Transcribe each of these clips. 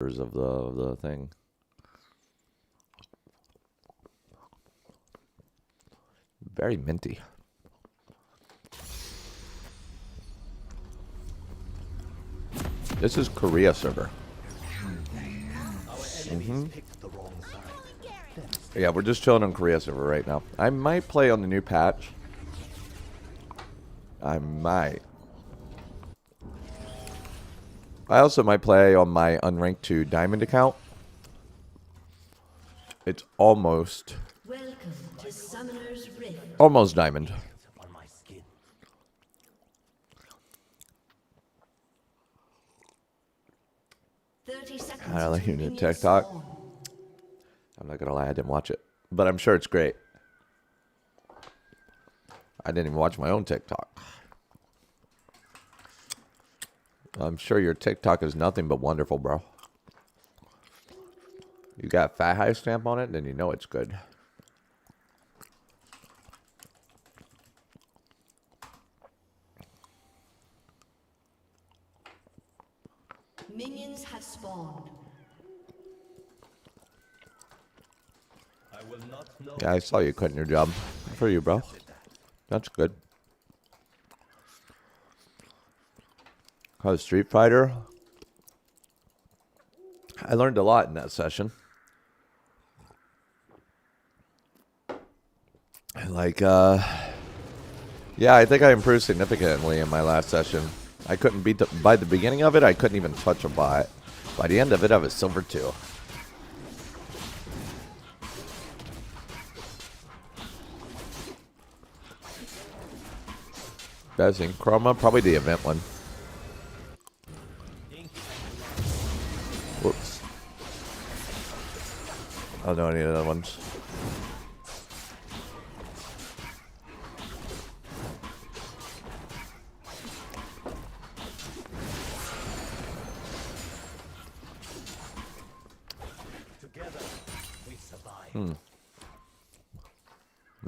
of the thing. Very minty. This is Korea server. Yeah, we're just chilling on Korea server right now. I might play on the new patch. I might. I also might play on my unranked 2 diamond account. It's almost diamond. I like your new TikTok. I'm not gonna lie, I didn't watch it, but I'm sure it's great. I didn't even watch my own TikTok. I'm sure your TikTok is nothing but wonderful, bro. You got fat high stamp on it, then you know it's good. Minions have spawned. Yeah, I saw you quitting your job. Good for you, bro. That's good. Cause Street Fighter, I learned a lot in that session. Like, yeah, I think I improved significantly in my last session. I couldn't beat by the beginning of it, I couldn't even touch a bot. By the end of it, I was silver 2. Best in Chroma, probably the event one. Whoops. I don't know any of the other ones.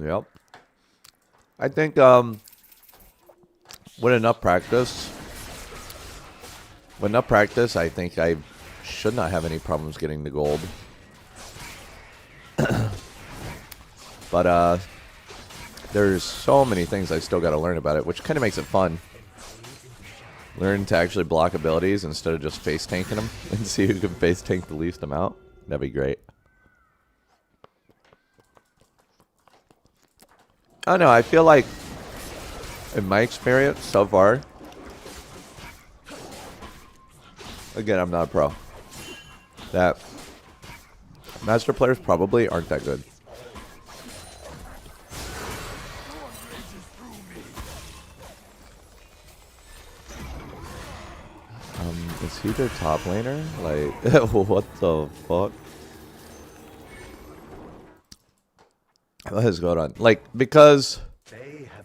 Yep. I think with enough practice, I think I should not have any problems getting the gold. But there's so many things I still got to learn about it, which kind of makes it fun. Learn to actually block abilities instead of just face tanking them and see who can face tank the least amount. That'd be great. I don't know, I feel like, in my experience so far, again, I'm not a pro, that master players probably aren't that good. Is he their top laner? Like, what the fuck? What is going on? Like, because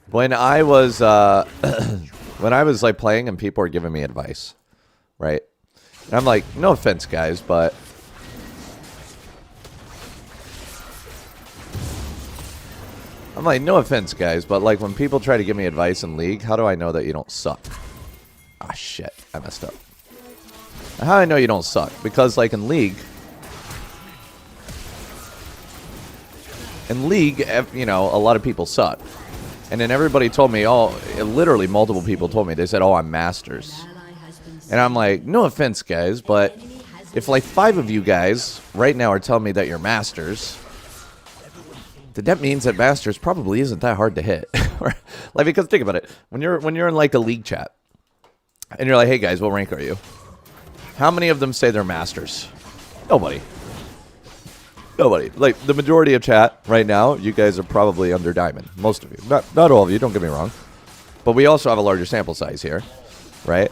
when I was when I was like playing and people were giving me advice, right? And I'm like, no offense, guys, but like when people try to give me advice in League, how do I know that you don't suck? Ah, shit, I messed up. How do I know you don't suck? Because like in League, you know, a lot of people suck. And then everybody told me, oh, literally multiple people told me, they said, oh, I'm masters. And I'm like, no offense, guys, but if like 5 of you guys right now are telling me that you're masters, then that means that masters probably isn't that hard to hit. Like, because think about it. When you're in like a League chat, and you're like, hey guys, what rank are you? How many of them say they're masters? Nobody. Nobody. Like, the majority of chat right now, you guys are probably under diamond. Most of you. Not all of you, don't get me wrong. But we also have a larger sample size here, right?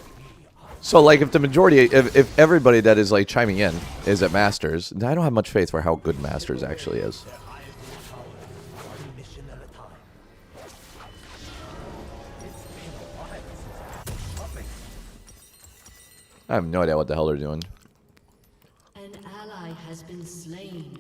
So, like, if the majority, if everybody that is, like, chiming in is at Masters, I don't have much faith for how good Masters actually is. I have no idea what the hell they're doing. An ally has been slain.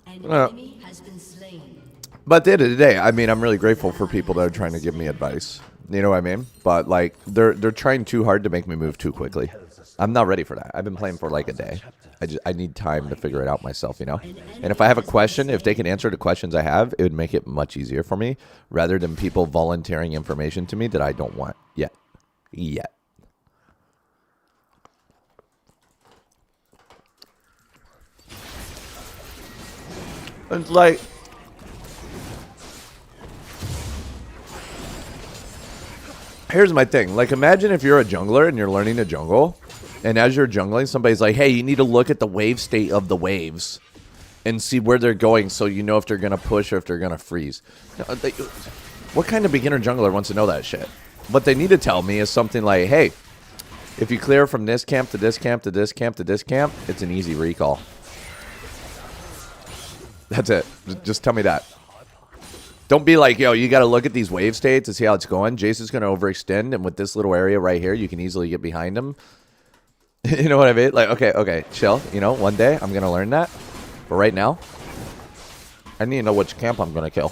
An enemy has been slain. But at the end of the day, I mean, I'm really grateful for people that are trying to give me advice. You know what I mean? But like they're trying too hard to make me move too quickly. I'm not ready for that. I've been playing for like a day. I need time to figure it out myself, you know? And if I have a question, if they can answer the questions I have, it would make it much easier for me rather than people volunteering information to me that I don't want yet. Yet. It's like here's my thing. Like, imagine if you're a jungler and you're learning to jungle, and as you're jungling, somebody's like, hey, you need to look at the wave state of the waves and see where they're going so you know if they're going to push or if they're going to freeze. What kind of beginner jungler wants to know that shit? What they need to tell me is something like, hey, if you clear from this camp to this camp to this camp to this camp, it's an easy recall. That's it. Just tell me that. Don't be like, yo, you got to look at these wave states to see how it's going. Jason's going to overextend, and with this little area right here, you can easily get behind him. You know what I mean? Like, okay, chill. You know, one day I'm going to learn that. But right now, I need to know which camp I'm going to kill.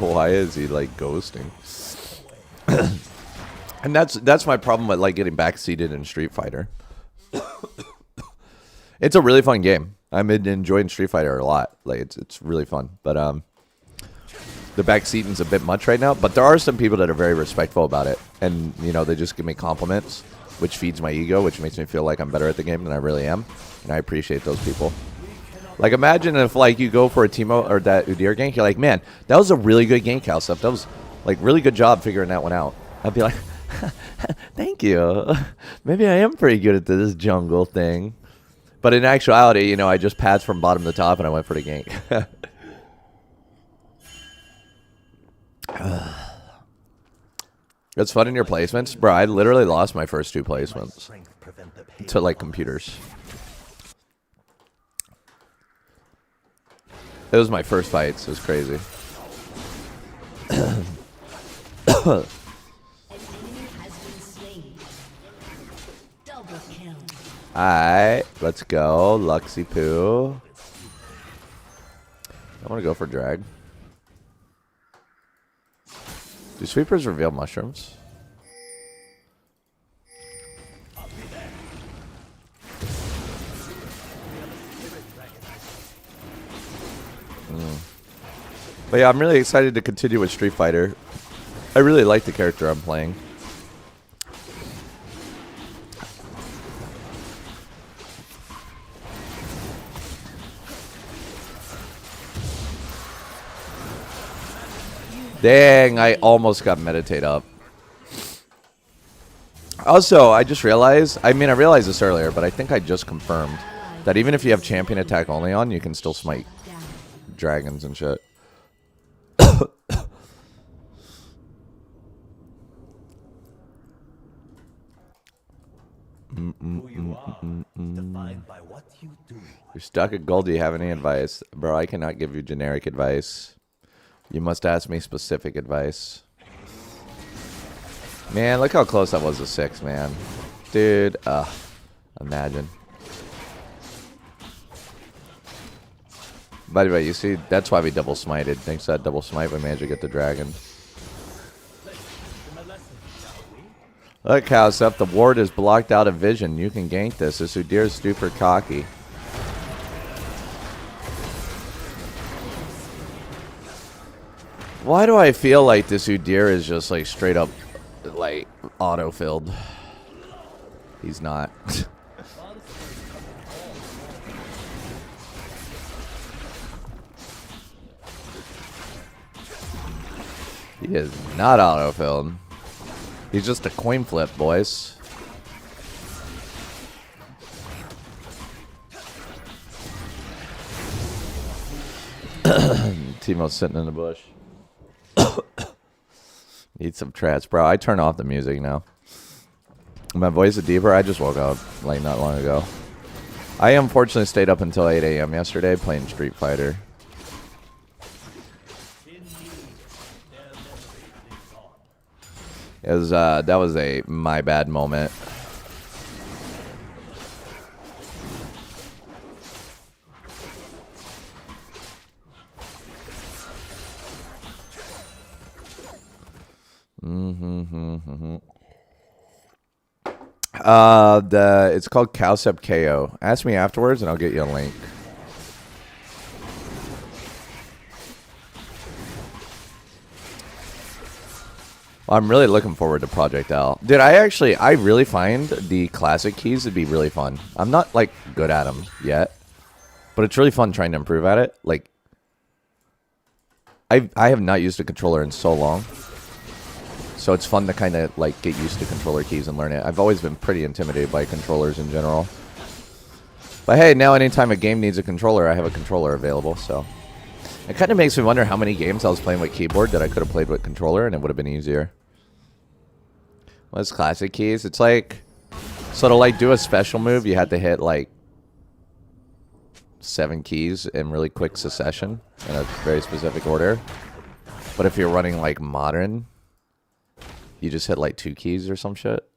Why is he like ghosting? And that's my problem with like getting backseated in Street Fighter. It's a really fun game. I'm enjoying Street Fighter a lot. Like it's really fun. But the backseating's a bit much right now. But there are some people that are very respectful about it, and you know they just give me compliments, which feeds my ego, which makes me feel like I'm better at the game than I really am, and I appreciate those people. Like, imagine if, like, you go for a Teemo or that Udyr gank, you're like, man, that was a really good gank, Cal stuff. That was, like, really good job figuring that one out. I'd be like, thank you. Maybe I am pretty good at this jungle thing. But in actuality, you know, I just passed from bottom to top and I went for the gank. It's fun in your placements. Bro, I literally lost my first 2 placements to, like, computers. It was my first fight, so it was crazy. Alright, let's go. Luxy Poo. I want to go for drag. Do sweepers reveal mushrooms? But yeah, I'm really excited to continue with Street Fighter. I really like the character I'm playing. Dang, I almost got meditate up. Also, I just realized, I mean, I realized this earlier, but I think I just confirmed that even if you have champion attack only on, you can still smite dragons and shit. You're stuck at gold. Do you have any advice? Bro, I cannot give you generic advice. You must ask me specific advice. Man, look how close that was to 6, man. Dude, imagine. By the way, you see, that's why we double smited. Thanks to that double smite, we managed to get the dragon. Look how stuff. The ward is blocked out of vision. You can gank this. This Udyr is super cocky. Why do I feel like this Udyr is just like straight up like auto-filled? He's not. He is not auto-filled. He's just a coin flip, boys. Teemo's sitting in the bush. Eat some trash, bro. I turn off the music now. My voice is deeper. I just woke up like not long ago. I unfortunately stayed up until 8 a.m. yesterday playing Street Fighter. It was that was a my bad moment. It's called Cowsep KO. Ask me afterwards and I'll get you a link. Well, I'm really looking forward to Project L. Dude, I really find the classic keys to be really fun. I'm not like good at them yet, but it's really fun trying to improve at it. Like I have not used a controller in so long. So it's fun to kind of like get used to controller keys and learn it. I've always been pretty intimidated by controllers in general. But hey, now anytime a game needs a controller, I have a controller available. So it kind of makes me wonder how many games I was playing with keyboard that I could have played with controller and it would have been easier. What's classic keys? It's like, so to like do a special move, you had to hit like 7 keys in really quick succession in a very specific order. But if you're running like modern, you just hit like 2 keys or some shit.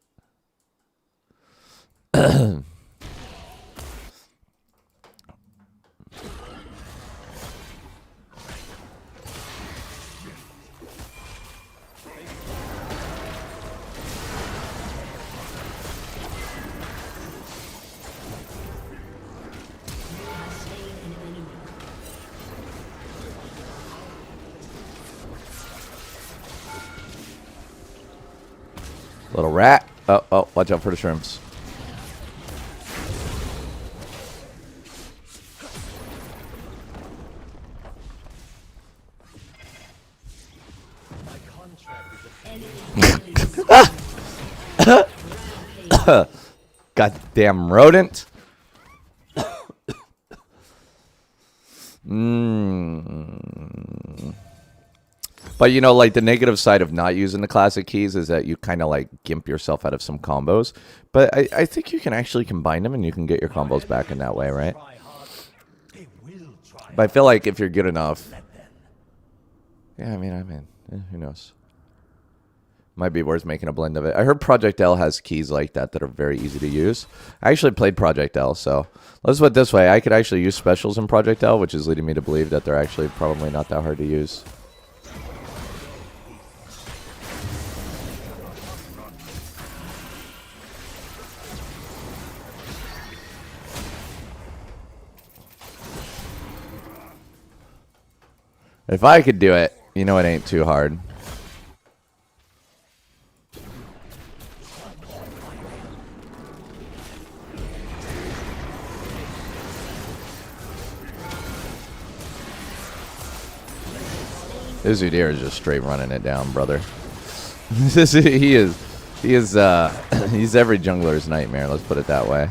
Little rat. Oh, watch out for the shrimps. Goddamn rodent. But, you know, like, the negative side of not using the classic keys is that you kind of, like, gimp yourself out of some combos. But I think you can actually combine them and you can get your combos back in that way, right? But I feel like if you're good enough... Yeah, I mean, who knows? Might be worth making a blend of it. I heard Project L has keys like that that are very easy to use. I actually played Project L, so... Let's put it this way. I could actually use specials in Project L, which is leading me to believe that they're actually probably not that hard to use. If I could do it, you know it ain't too hard. This Udyr is just straight running it down, brother. He's every jungler's nightmare, let's put it that way.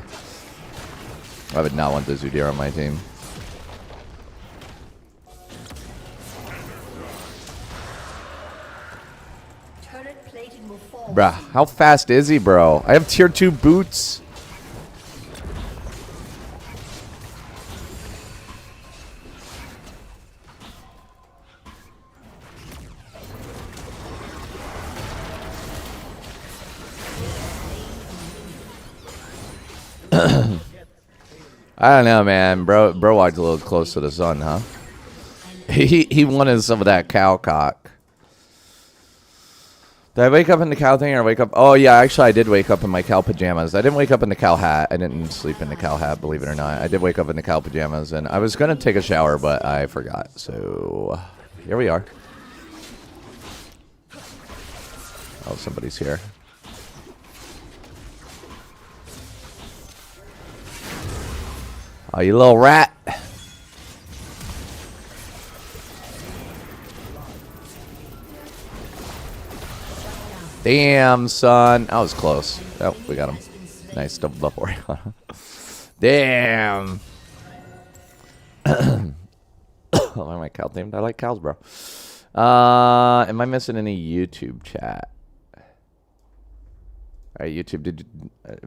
I would not want this Udyr on my team. Bruh, how fast is he, bro? I have tier 2 boots. I don't know, man. Bro walked a little close to the sun, huh? He wanted some of that cow cock. Did I wake up in the cow thing or wake up? Oh, yeah, actually, I did wake up in my cow pajamas. I didn't wake up in the cow hat. I didn't sleep in the cow hat, believe it or not. I did wake up in the cow pajamas, and I was going to take a shower, but I forgot. So, here we are. Oh, somebody's here. Oh, you little rat. Damn, son. That was close. Oh, we got him. Nice double buff for you. Damn. Why am I cow themed? I like cows, bro. Am I missing any YouTube chat? All right, YouTube.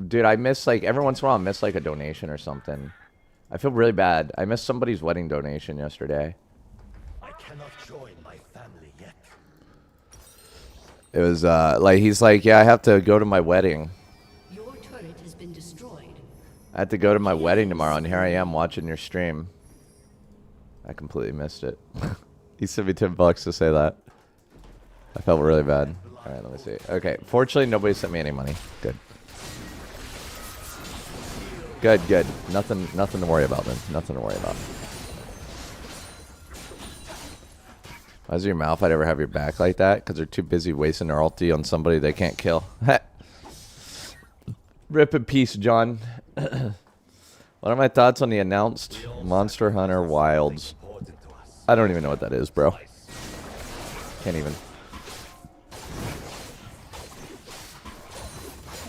Dude, I miss like every once in a while. I miss like a donation or something. I feel really bad. I missed somebody's wedding donation yesterday. I cannot join my family yet. It was like he's like, yeah, I have to go to my wedding. Your turret has been destroyed. I had to go to my wedding tomorrow, and here I am watching your stream. I completely missed it. He sent me $10 to say that. I felt really bad. All right, let me see. Okay, fortunately, nobody sent me any money. Good. Good, good. Nothing to worry about then. Nothing to worry about. Why does your mouth I'd ever have your back like that? Because they're too busy wasting their ulti on somebody they can't kill. Rip in peace, John. What are my thoughts on the announced Monster Hunter Wilds? I don't even know what that is, bro. Can't even.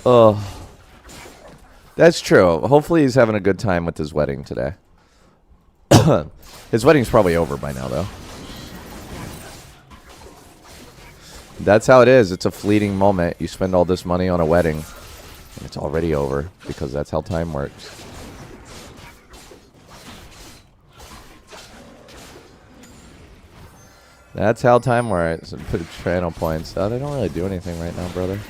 Oh. That's true. Hopefully he's having a good time with his wedding today. His wedding's probably over by now, though. That's how it is. It's a fleeting moment. You spend all this money on a wedding, and it's already over, because that's how time works. That's how time works. And put channel points. Oh, they don't really do anything right now, brother.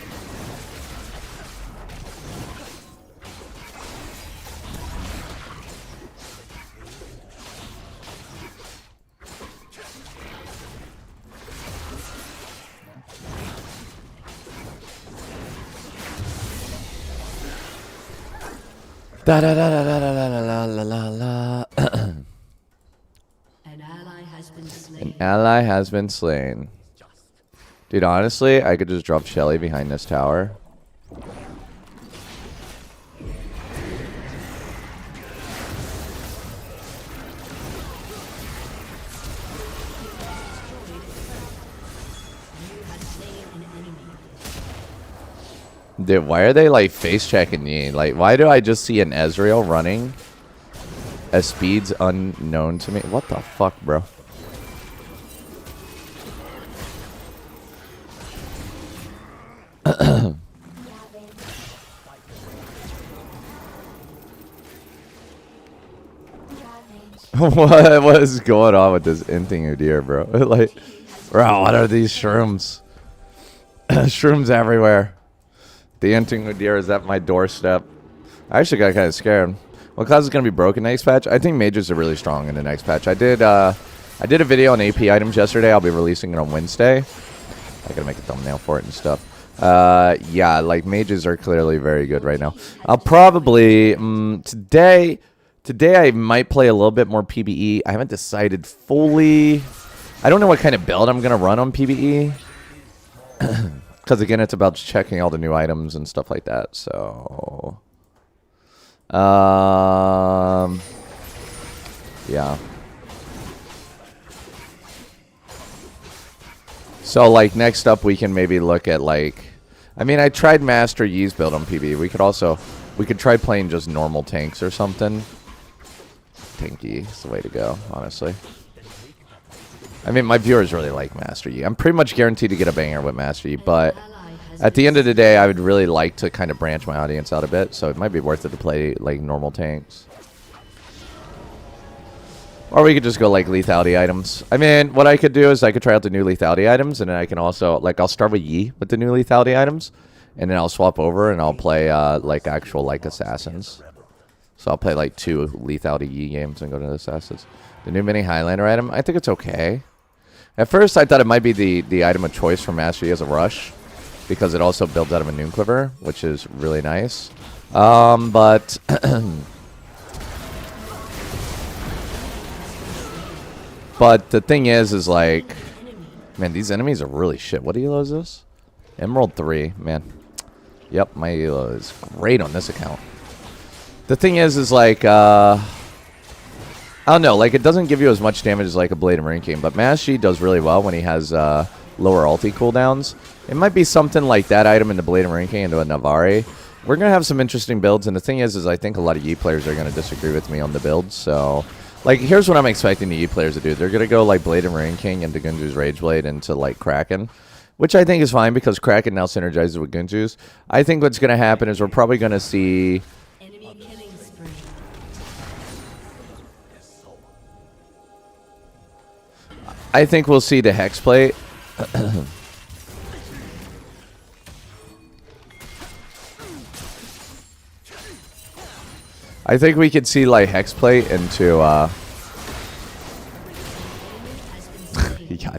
Da da da da da da da la la la. An ally has been slain. An ally has been slain. Dude, honestly, I could just drop Shelly behind this tower. Dude, why are they like face checking me? Like, why do I just see an Ezreal running at speeds unknown to me? What the fuck, bro? What is going on with this inting Udyr, bro? Like, bro, what are these shrooms? Shrooms everywhere. The inting Udyr is at my doorstep. I actually got kind of scared. What class is going to be broken next patch? I think mages are really strong in the next patch. I did a video on AP items yesterday. I'll be releasing it on Wednesday. I gotta make a thumbnail for it and stuff. Yeah, like mages are clearly very good right now. I'll probably today I might play a little bit more PvE. I haven't decided fully. I don't know what kind of build I'm gonna run on PvE. Because again, it's about checking all the new items and stuff like that. So, yeah. So, like, next up, we can maybe look at, like, I mean, I tried Master Yi's build on PvE. We could try playing just normal tanks or something. Tanky is the way to go, honestly. I mean, my viewers really like Master Yi. I'm pretty much guaranteed to get a banger with Master Yi, but at the end of the day, I would really like to kind of branch my audience out a bit, so it might be worth it to play, like, normal tanks. Or we could just go, like, lethality items. I mean, what I could do is I could try out the new lethality items, and then I can also, like, I'll start with Yi with the new lethality items, and then I'll swap over and I'll play, like, actual, like, assassins. So I'll play, like, 2 lethality Yi games and go to the assassins. The new mini Highlander item, I think it's okay. At first, I thought it might be the item of choice for Master Yi as a rush, because it also builds out of a Noon Quiver, which is really nice. But but the thing is like, man, these enemies are really shit. What elo is this? Emerald 3, man. Yep, my elo is great on this account. The thing is like, I don't know, like, it doesn't give you as much damage as, like, a Blade of Marine King, but Master Yi does really well when he has lower ulti cooldowns. It might be something like that item in the Blade of Marine King into a Navari. We're going to have some interesting builds, and the thing is I think a lot of Yi players are going to disagree with me on the builds, so Like, here's what I'm expecting the E players to do. They're gonna go like Blade and Rain King into Gunju's Rage Blade into like Kraken, which I think is fine because Kraken now synergizes with Gunju's. I think what's gonna happen is we're probably gonna see. Enemy killing spree. I think we'll see the Hex Plate. I think we could see like Hex Plate into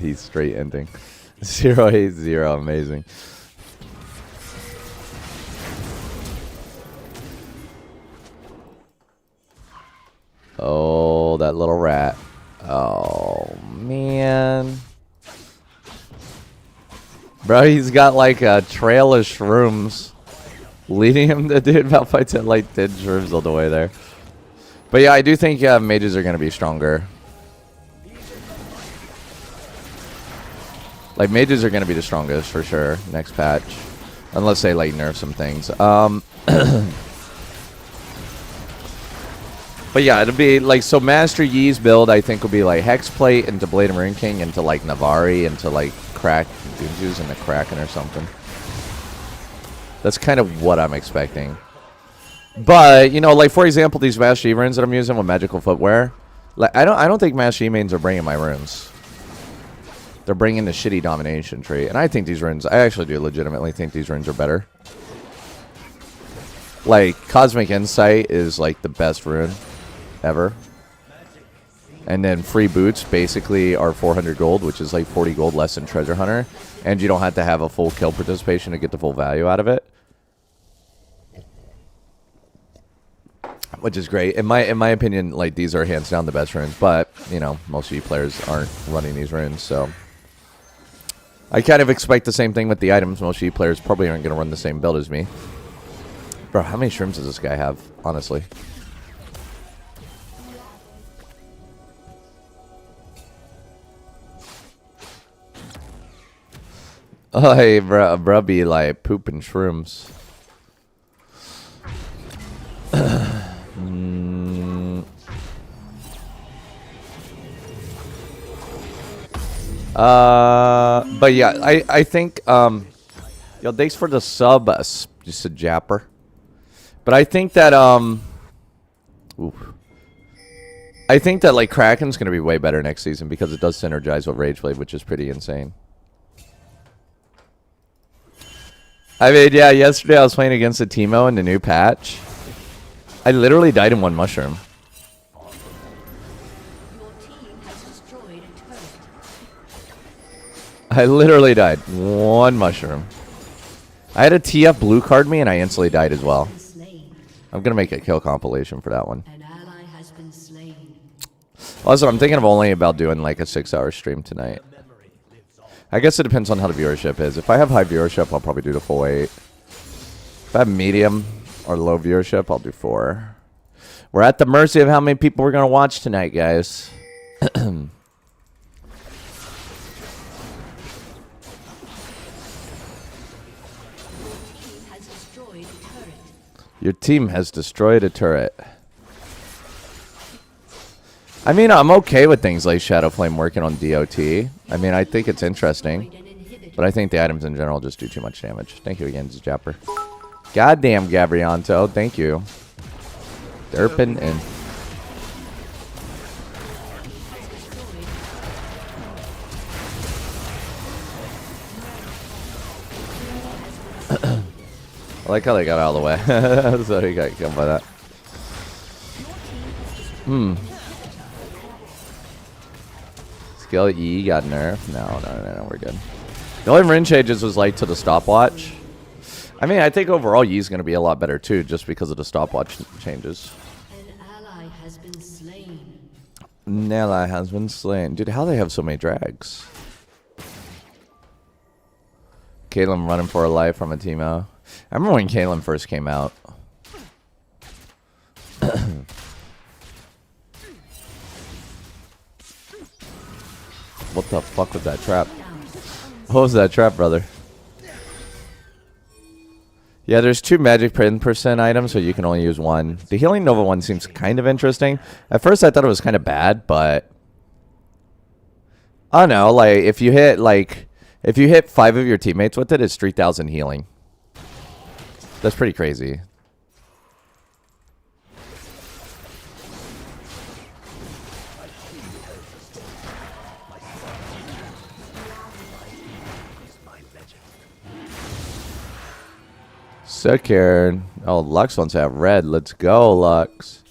he's straight ending. 080, amazing. Oh, that little rat. Oh man. Bro, he's got like a trail of shrooms leading him to dude Malphite's at like 10 shrooms all the way there. But yeah, I do think mages are going to be stronger. Like mages are going to be the strongest for sure next patch. Unless they like nerf some things. But yeah, it'll be like, so Master Yi's build I think will be like Hexplate into Blade and Marine King into like Navari into like Gunju's into Kraken or something. That's kind of what I'm expecting. But, you know, like for example, these Master Yi runes that I'm using with magical footwear, like I don't think Master Yi mains are bringing my runes. They're bringing the shitty domination tree, and I think these runes, I actually do legitimately think these runes are better. Like Cosmic Insight is like the best rune ever. And then free boots basically are 400 gold, which is like 40 gold less than Treasure Hunter. And you don't have to have a full kill participation to get the full value out of it. Which is great. In my opinion, like these are hands down the best runes. But, you know, most of you players aren't running these runes, so. I kind of expect the same thing with the items. Most of you players probably aren't going to run the same build as me. Bro, how many shrooms does this guy have, honestly? Oh, hey, bro be like pooping shrooms. But yeah, I think, yo, thanks for the sub, just a japper. But I think that, I think that, like, Kraken's going to be way better next season because it does synergize with Rageblade, which is pretty insane. I mean, yeah, yesterday I was playing against a Teemo in the new patch. I literally died in one mushroom. Your team has destroyed a turret. I literally died. One mushroom. I had a TF blue card me and I instantly died as well. Slain. I'm going to make a kill compilation for that one. An ally has been slain. Also, I'm thinking of only about doing like a 6-hour stream tonight. I guess it depends on how the viewership is. If I have high viewership, I'll probably do the full 8. If I have medium or low viewership, I'll do 4. We're at the mercy of how many people we're going to watch tonight, guys. Your team has destroyed a turret. I mean, I'm okay with things like Shadow Flame working on DOT. I mean, I think it's interesting. But I think the items in general just do too much damage. Thank you again, Japper. Goddamn, Gabrianto. Thank you. Derpin and... I like how they got out of the way. So he got killed by that. Skill E got nerfed. No, we're good. The only rune changes was like to the stopwatch. I mean, I think overall Yi's going to be a lot better too, just because of the stopwatch changes. An ally has been slain. An ally has been slain. Dude, how they have so many drags? Caitlyn running for her life from a Teemo. I remember when Caitlyn first came out. What the fuck was that trap? What was that trap, brother? Yeah, there's 2 magic pin percent items, so you can only use 1. The healing Nova one seems kind of interesting. At first, I thought it was kind of bad, but I don't know. Like if you hit 5 of your teammates with it, it's 3,000 healing. That's pretty crazy. Sick here. Oh, Lux wants to have red. Let's go, Lux.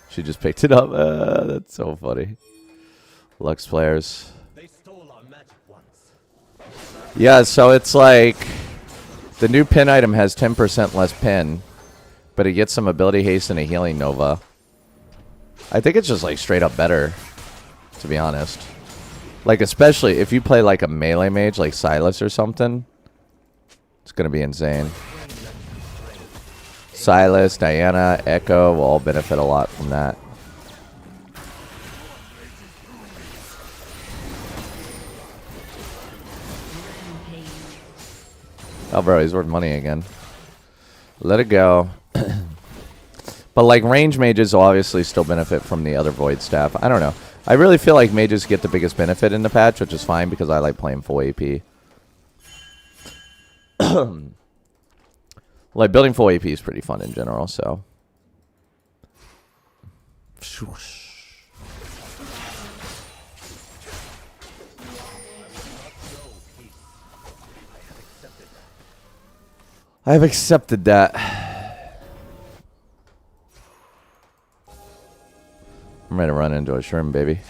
She just picked it up. That's so funny. Lux players. They stole our magic once. Yeah, so it's like the new pin item has 10% less pin, but it gets some ability haste and a healing Nova. I think it's just like straight up better, to be honest. Like, especially if you play like a melee mage like Silas or something, it's going to be insane. Silas, Diana, Echo will all benefit a lot from that. Oh, bro, he's worth money again. Let it go. But, like, range mages will obviously still benefit from the other Void Staff. I don't know. I really feel like mages get the biggest benefit in the patch, which is fine because I like playing full AP. Like, building full AP is pretty fun in general, so. I have accepted that. I'm ready to run into a shroom, baby.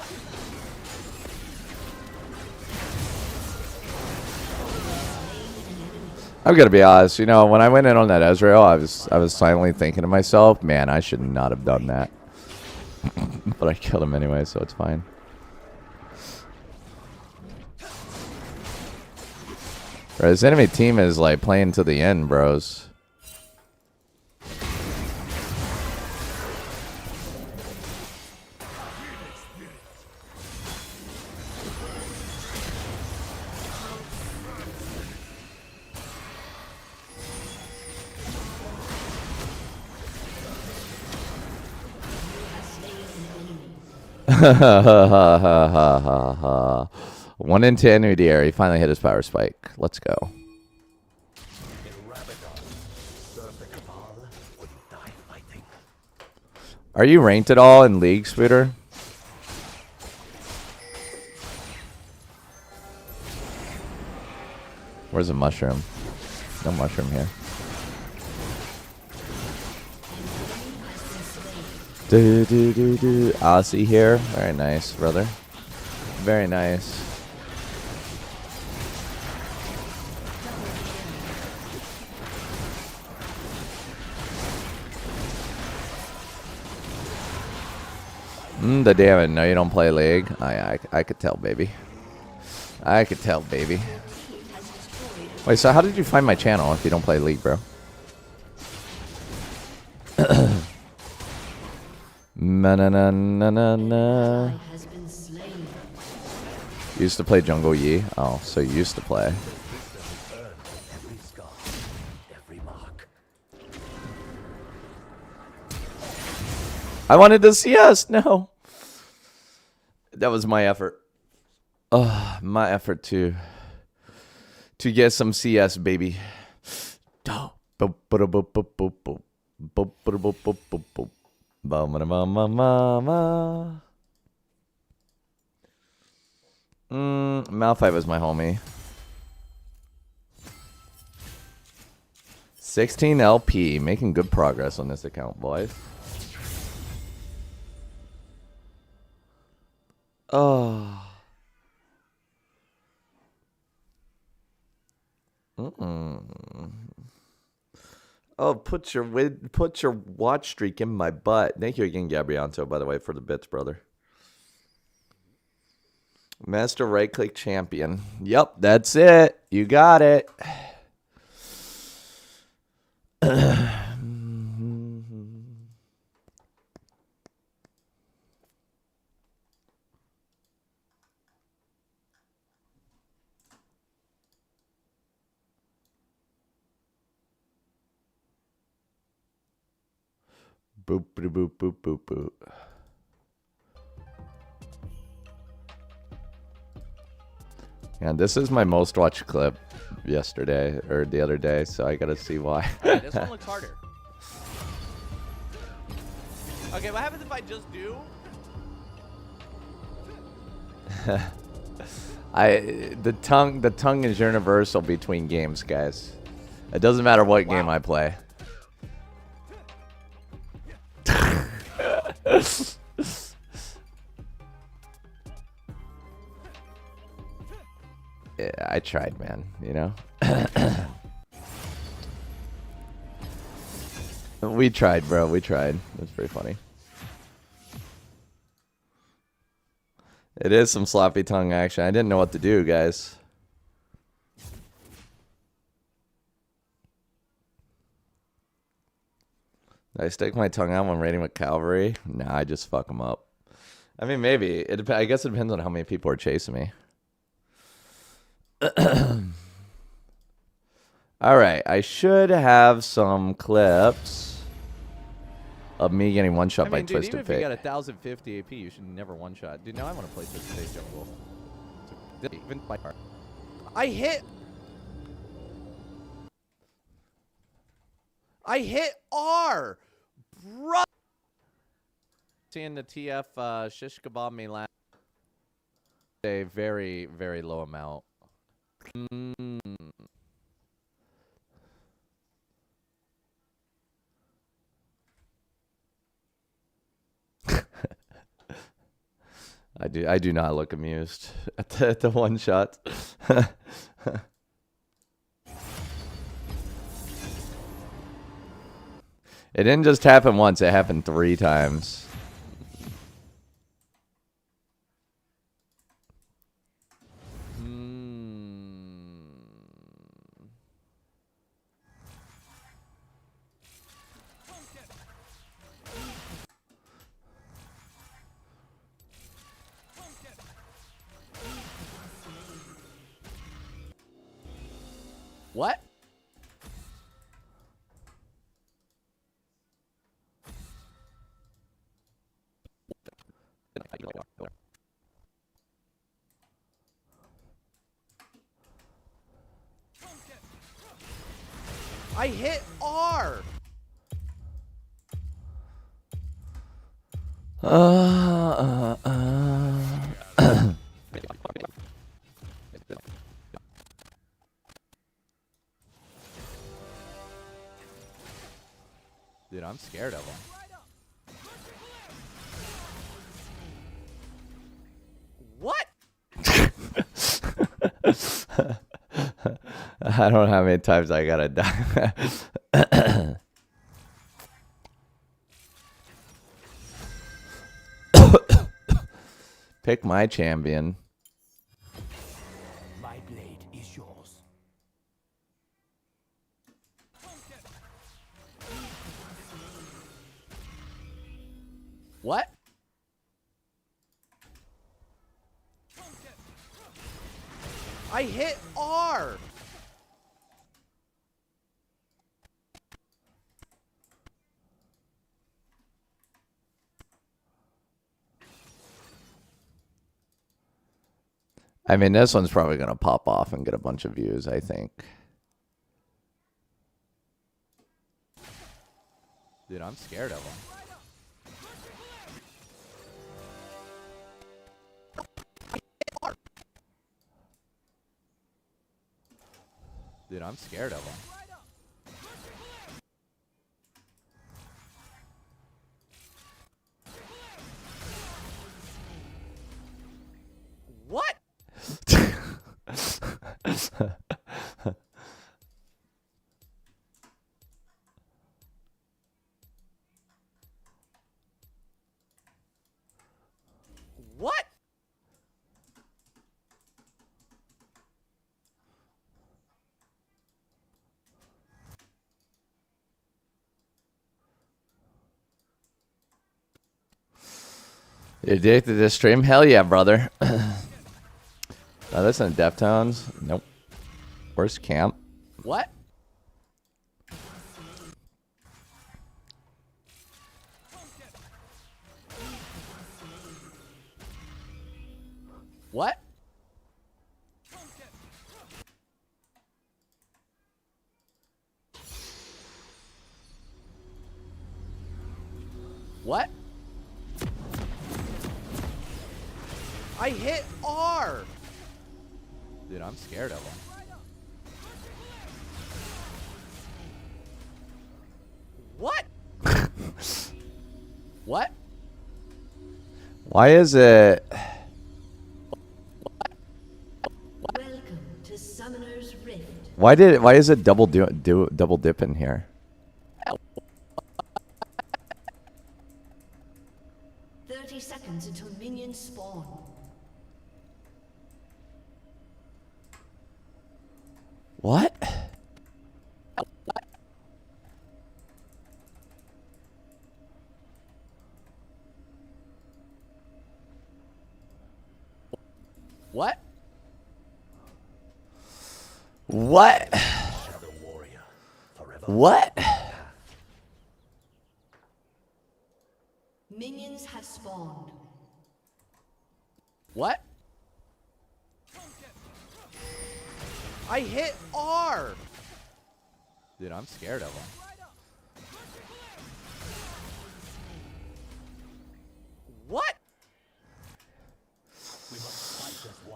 I'm gonna be honest. You know, when I went in on that Ezreal, I was silently thinking to myself, man, I should not have done that. But I killed him anyway, so it's fine. Bro, this enemy team is like playing to the end, bros. One into intermediary. Finally hit his power spike. Let's go. Are you ranked at all in League, Spooter? Where's the mushroom? No mushroom here. Aussie here. Very nice, brother. Very nice. The damn it. No, you don't play League. I could tell, baby. I could tell, baby. Wait, so how did you find my channel if you don't play League, bro? Na na na na na na. Used to play Jungle Yi. Oh, so you used to play. I wanted to CS. No, that was my effort. My effort to get some CS, baby. Malphite was my homie. 16 LP, making good progress on this account, boys. Oh. Oh, put your watch streak in my butt. Thank you again, Gabrianto, by the way, for the bits, brother. Master right click champion. Yep, that's it. You got it. Boop, boop, boop, boop, boop, boop. And this is my most watched clip yesterday or the other day, so I gotta see why. This one looks harder. Okay, what happens if I just do? The tongue is universal between games, guys. It doesn't matter what game I play. Yeah, I tried, man, you know? We tried, bro. We tried. It was pretty funny. It is some sloppy tongue action. I didn't know what to do, guys. Did I stick my tongue out when raiding with cavalry? Nah, I just fuck them up. I mean, maybe. I guess it depends on how many people are chasing me. All right, I should have some clips of me getting one shot by dude, Twisted even if Fate. you got 1,050 AP, you should never one shot. Dude, now I want to play Twisted Fate jungle. Even by heart. I hit R, bro. Seeing the TF shish kebab me last a very, very low amount. I do not look amused at the one shot. It didn't just happen once, it happened 3 times. What? I hit R. Dude, I'm scared of him. What? I don't know how many times I gotta die. Pick my champion. My blade is yours. What? I hit R. I mean, this one's probably gonna pop off and get a bunch of views, I think. Dude, I'm scared of him. Dude, I'm scared of him. What? What? You addicted to this stream? Hell yeah, brother. Oh, this in Deftones? Nope. Where's camp? What? What? What? I hit R! Dude, I'm scared of him. What? What? Why is it? Welcome to Summoner's Rift. Why is it double double dip in here? 30 seconds until minions spawn. What? What? What? Shadow warrior, forever. What? Minions have spawned. What? I hit R! Dude, I'm scared of him. What?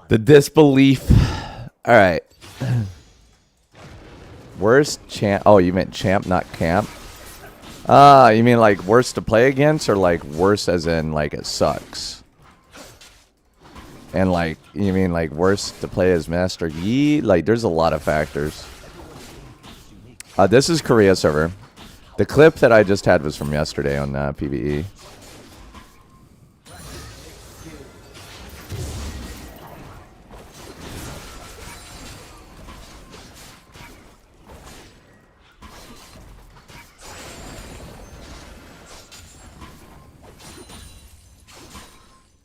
The disbelief. All right. Worst champ. Oh, you meant champ, not camp. You mean like worst to play against, or like worse as in like it sucks? And like you mean like worst to play as Master Yi? Like there's a lot of factors. This is Korea server. The clip that I just had was from yesterday on PvE.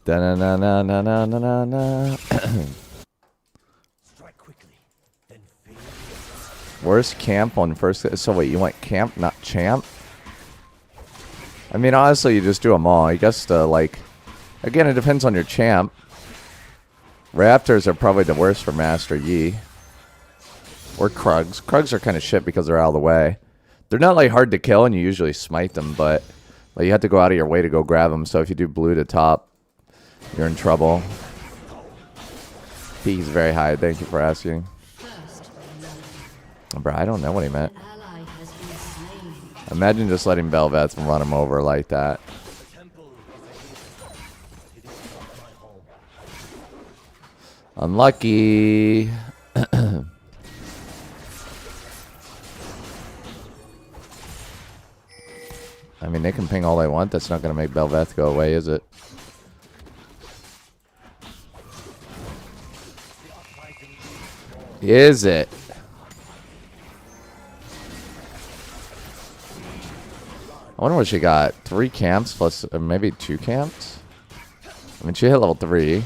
Da na na na na na na na. Strike quickly, then fade. Worst camp on first. So wait, you want camp, not champ? I mean, honestly, you just do them all. I guess like, again, it depends on your champ. Raptors are probably the worst for Master Yi. Or Krugs. Krugs are kind of shit because they're out of the way. They're not like hard to kill, and you usually smite them, but like you have to go out of your way to go grab them. So if you do blue to top, you're in trouble. He's very high. Thank you for asking. First, Bro, I don't know what he meant. an ally has been slain. Imagine just letting Belvets run him over like that. Temple is a it is not my home. Unlucky. I mean, they can ping all they want. That's not going to make Belveth go away, is it? Is it? I wonder what she got. 3 camps plus maybe 2 camps? I mean, she hit level 3.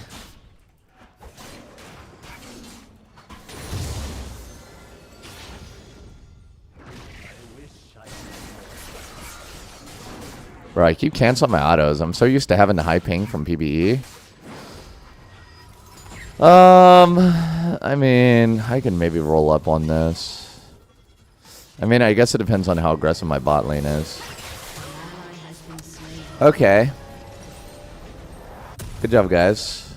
Bro, I keep canceling my autos. I'm so used to having the high ping from PvE. I mean, I can maybe roll up on this. I mean, I guess it depends on how aggressive my bot lane is. Okay. Good job, guys.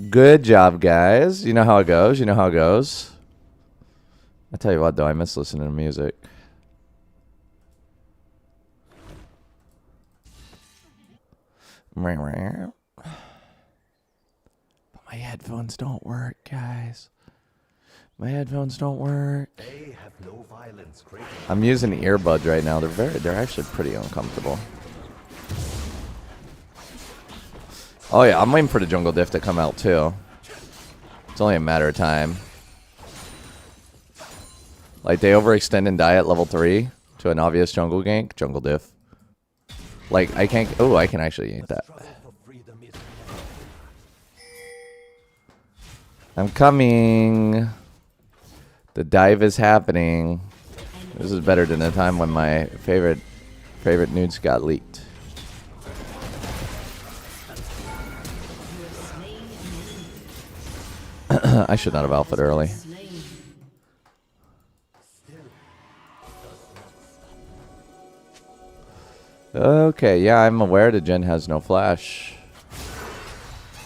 Good job, guys. You know how it goes. You know how it goes. I tell you what, though, I miss listening to music. But my headphones don't work, guys. My headphones don't work. They have no violence, great. I'm using earbuds right now. They're actually pretty uncomfortable. Oh yeah, I'm waiting for the jungle diff to come out too. It's only a matter of time. Like they overextend and die at level 3 to an obvious jungle gank, jungle diff. Like I can't. Oh, I can actually eat that. Struggle for freedom is I'm coming. The dive is happening. This is better than the time when my favorite nudes got leaked. You have slain I should not have alphaed early. Okay, yeah, I'm aware that Jhin has no flash.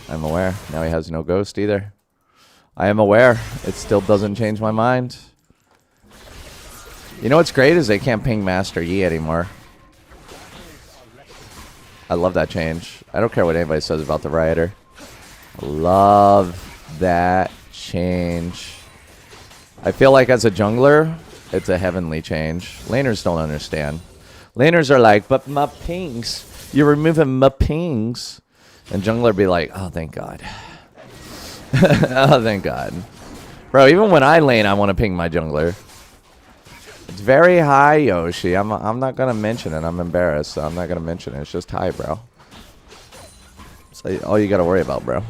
I'm aware. Now he has no ghost either. I am aware. It still doesn't change my mind. You know what's great is they can't ping Master Yi anymore. I love that change. I don't care what anybody says about the Rioter. Love that change. I feel like as a jungler, it's a heavenly change. Laners don't understand. Laners are like, but my pings. You're removing my pings. And jungler be like, oh, thank God. Oh, thank God. Bro, even when I lane, I want to ping my jungler. It's very high, Yoshi. I'm not going to mention it. I'm embarrassed, so I'm not going to mention it. It's just high, bro. That's all you got to worry about, bro.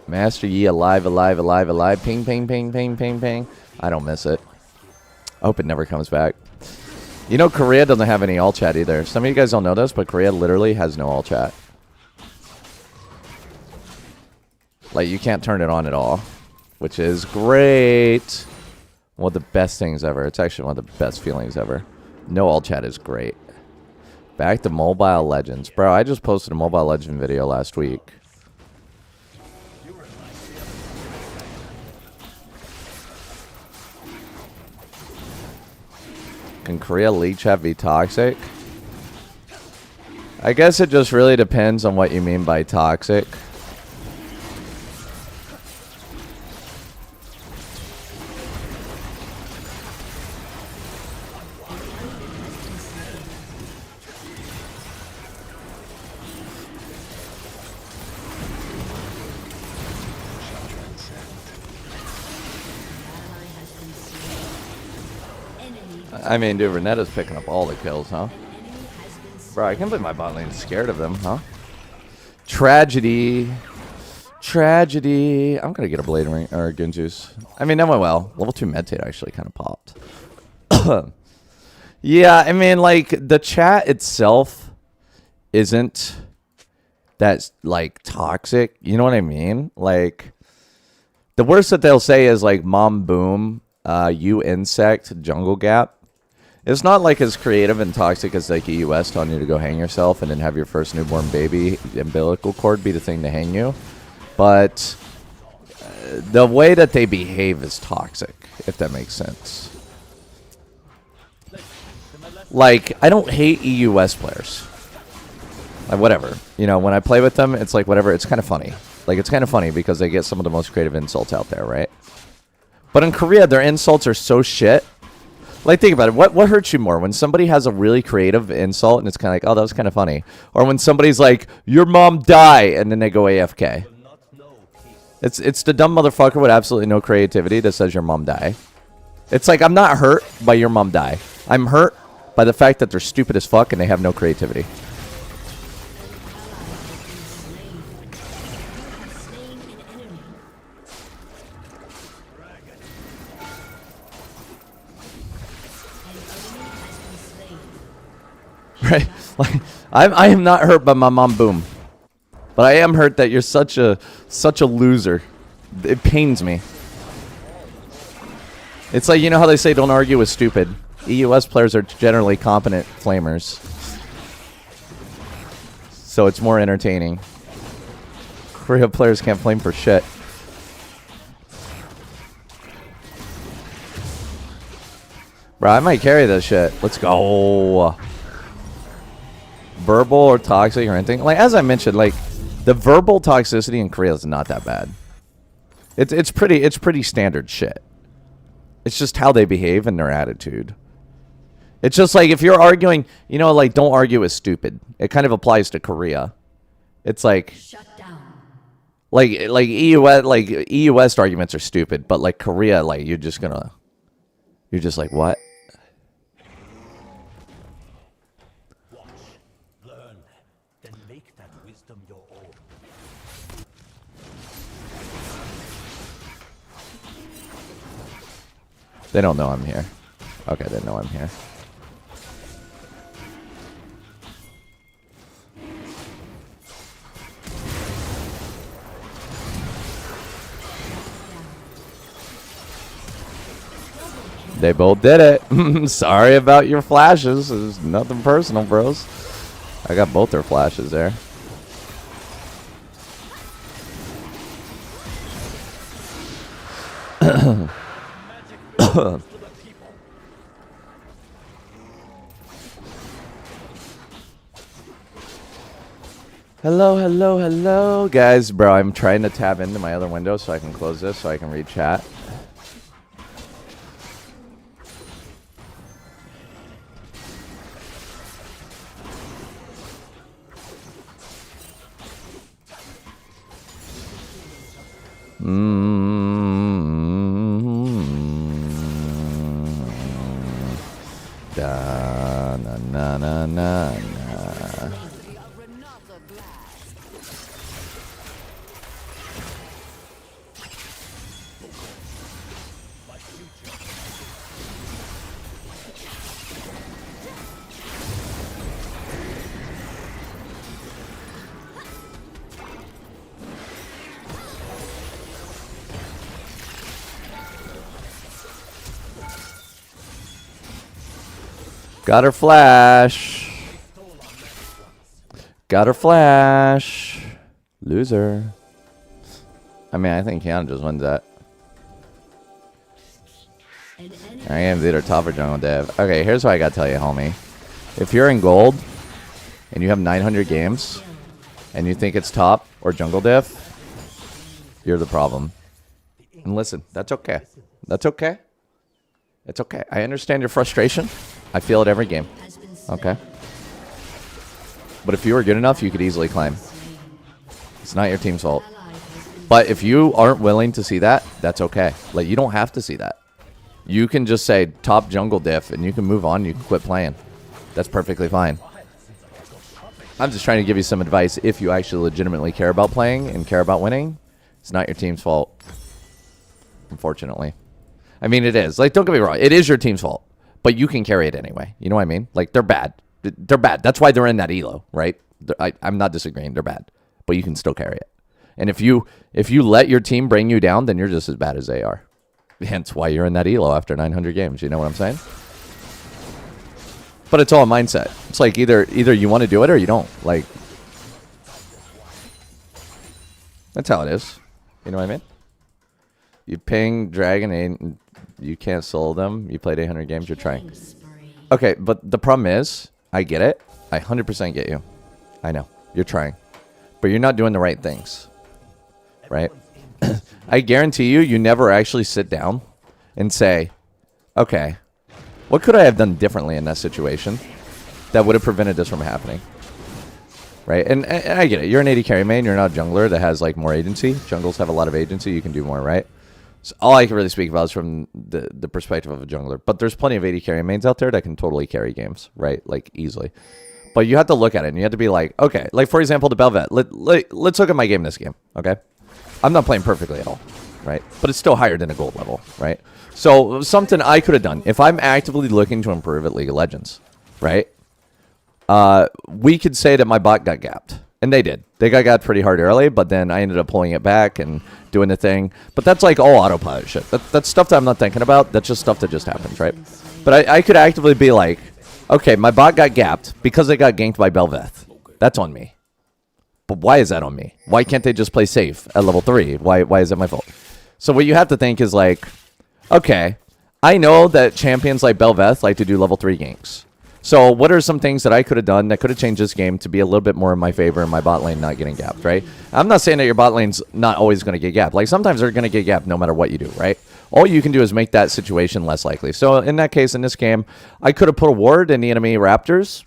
Master Yi alive, alive, alive, alive. Ping, ping, ping, ping, ping, ping. I don't miss it. I hope it never comes back. You know, Korea doesn't have any all chat either. Some of you guys don't know this, but Korea literally has no all chat. Like, you can't turn it on at all, which is great. One of the best things ever. It's actually one of the best feelings ever. No all chat is great. Back to Mobile Legends. Bro, I just posted a Mobile Legend video last week. Can Korea League chat be toxic? I guess it just really depends on what you mean by toxic. I mean, dude, Renetta's picking up all the kills, huh? Bro, I can't believe my bot lane's scared of them, huh? Tragedy. Tragedy. I'm gonna get a Blade Ring, or Ginju's. I mean, that went well. Level 2 Meditate actually kind of popped. Yeah, I mean, like, the chat itself isn't that, like, toxic. You know what I mean? Like, the worst that they'll say is, like, Mom Boom, you insect, jungle gap. It's not like as creative and toxic as like EUS telling you to go hang yourself and then have your first newborn baby umbilical cord be the thing to hang you. But the way that they behave is toxic, if that makes sense. Like, I don't hate EUS players. Like, whatever. You know, when I play with them, it's like whatever. It's kind of funny. Like, it's kind of funny because they get some of the most creative insults out there, right? But in Korea, their insults are so shit. Like, think about it. What hurts you more? When somebody has a really creative insult and it's kind of like, oh, that was kind of funny. Or when somebody's like, your mom die, and then they go AFK. It's the dumb motherfucker with absolutely no creativity that says your mom die. It's like, I'm not hurt by your mom die. I'm hurt by the fact that they're stupid as fuck and they have no creativity. Right? Like, I am not hurt by my mom boom. But I am hurt that you're such a loser. It pains me. It's like, you know how they say don't argue with stupid. EUS players are generally competent flamers. So it's more entertaining. Korea players can't flame for shit. Bro, I might carry this shit. Let's go. Verbal or toxic or anything. Like, as I mentioned, like, the verbal toxicity in Korea is not that bad. It's pretty standard shit. It's just how they behave and their attitude. It's just like if you're arguing, you know, like, don't argue is stupid. It kind of applies to Korea. It's like, Shut down. like EUS arguments are stupid, but like Korea, like, you're just like, what? They don't know I'm here. Okay, they know I'm here. They both did it. Sorry about your flashes. It's nothing personal, bros. I got both their flashes there. Hello, hello, hello, guys. Bro, I'm trying to tab into my other window so I can close this so I can read chat. Da, na, na, na, na, na. Got her flash. Got her flash. Loser. I mean, I think Kiana just wins that. I am either top or jungle dev. Okay, here's what I gotta tell you, homie. If you're in gold and you have 900 games and you think it's top or jungle dev, you're the problem. And listen, that's okay. That's okay. It's okay. I understand your frustration. I feel it every game. Okay. But if you were good enough, you could easily climb. It's not your team's fault. But if you aren't willing to see that, that's okay. Like, you don't have to see that. You can just say top jungle diff and you can move on. You can quit playing. That's perfectly fine. I'm just trying to give you some advice. If you actually legitimately care about playing and care about winning, it's not your team's fault. Unfortunately. I mean, it is. Like, don't get me wrong. It is your team's fault. But you can carry it anyway. You know what I mean? Like, they're bad. They're bad. That's why they're in that elo, right? I'm not disagreeing. They're bad. But you can still carry it. And if you let your team bring you down, then you're just as bad as they are. Hence why you're in that elo after 900 games. You know what I'm saying? But it's all a mindset. It's like either you want to do it or you don't. Like, that's how it is. You know what I mean? You ping Dragon 8 and you can't solo them. You played 800 games. You're trying. Okay, but the problem is, I get it. I 100% get you. I know. You're trying. But you're not doing the right things. Right? I guarantee you never actually sit down and say, okay, what could I have done differently in that situation that would have prevented this from happening? Right? And I get it. You're an AD carry main. You're not a jungler that has like more agency. Jungles have a lot of agency. You can do more, right? So all I can really speak about is from the perspective of a jungler. But there's plenty of AD carry mains out there that can totally carry games, right? Like, easily. But you have to look at it, and you have to be like, okay. Like, for example, the Bel'Veth. Let's look at my game this game, okay? I'm not playing perfectly at all, right? But it's still higher than a gold level, right? So something I could have done. If I'm actively looking to improve at League of Legends, right? We could say that my bot got gapped. And they did. They got gapped pretty hard early, but then I ended up pulling it back and doing the thing. But that's like all autopilot shit. That's stuff that I'm not thinking about. That's just stuff that just happens, right? But I could actively be like, okay, my bot got gapped because they got ganked by Bel'Veth. That's on me. But why is that on me? Why can't they just play safe at level 3? Why is that my fault? So what you have to think is like, okay, I know that champions like Bel'Veth like to do level 3 ganks. So what are some things that I could have done that could have changed this game to be a little bit more in my favor and my bot lane not getting gapped, right? I'm not saying that your bot lane's not always going to get gapped. Like, sometimes they're going to get gapped no matter what you do, right? All you can do is make that situation less likely. So in that case, in this game, I could have put a ward in the enemy Raptors.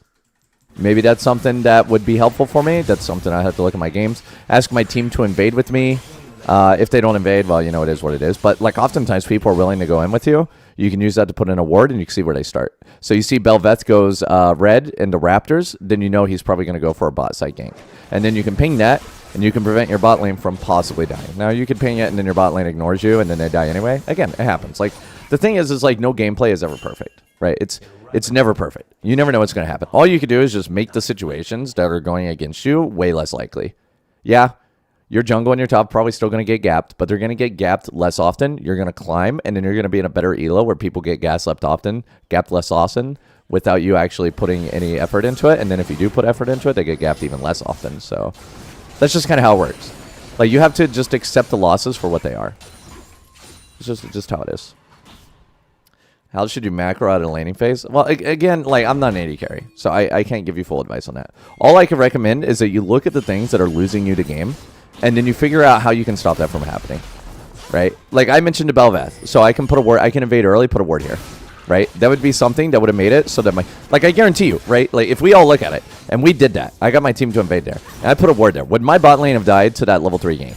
Maybe that's something that would be helpful for me. That's something I have to look at my games. Ask my team to invade with me. If they don't invade, well, you know, it is what it is. But, like, oftentimes people are willing to go in with you. You can use that to put in a ward, and you can see where they start. So you see Bel'Veth goes red into Raptors, then you know he's probably going to go for a bot side gank. And then you can ping that, and you can prevent your bot lane from possibly dying. Now, you can ping it, and then your bot lane ignores you, and then they die anyway. Again, it happens. Like, the thing is like, no gameplay is ever perfect, right? It's never perfect. You never know what's going to happen. All you can do is just make the situations that are going against you way less likely. Yeah, Your jungle and your top probably still going to get gapped, but they're going to get gapped less often. You're going to climb, and then you're going to be in a better elo where people get gapped less often without you actually putting any effort into it. And then if you do put effort into it, they get gapped even less often. So that's just kind of how it works. Like, you have to just accept the losses for what they are. It's just how it is. How should you macro out a laning phase? Well, again, like, I'm not an AD carry, so I can't give you full advice on that. All I can recommend is that you look at the things that are losing you the game, and then you figure out how you can stop that from happening, right? Like, I mentioned to Bel'Veth, so I can put a ward, I can invade early, put a ward here, right? That would be something that would have made it so that my, like, I guarantee you, right? Like, if we all look at it, and we did that, I got my team to invade there, and I put a ward there, would my bot lane have died to that level 3 game?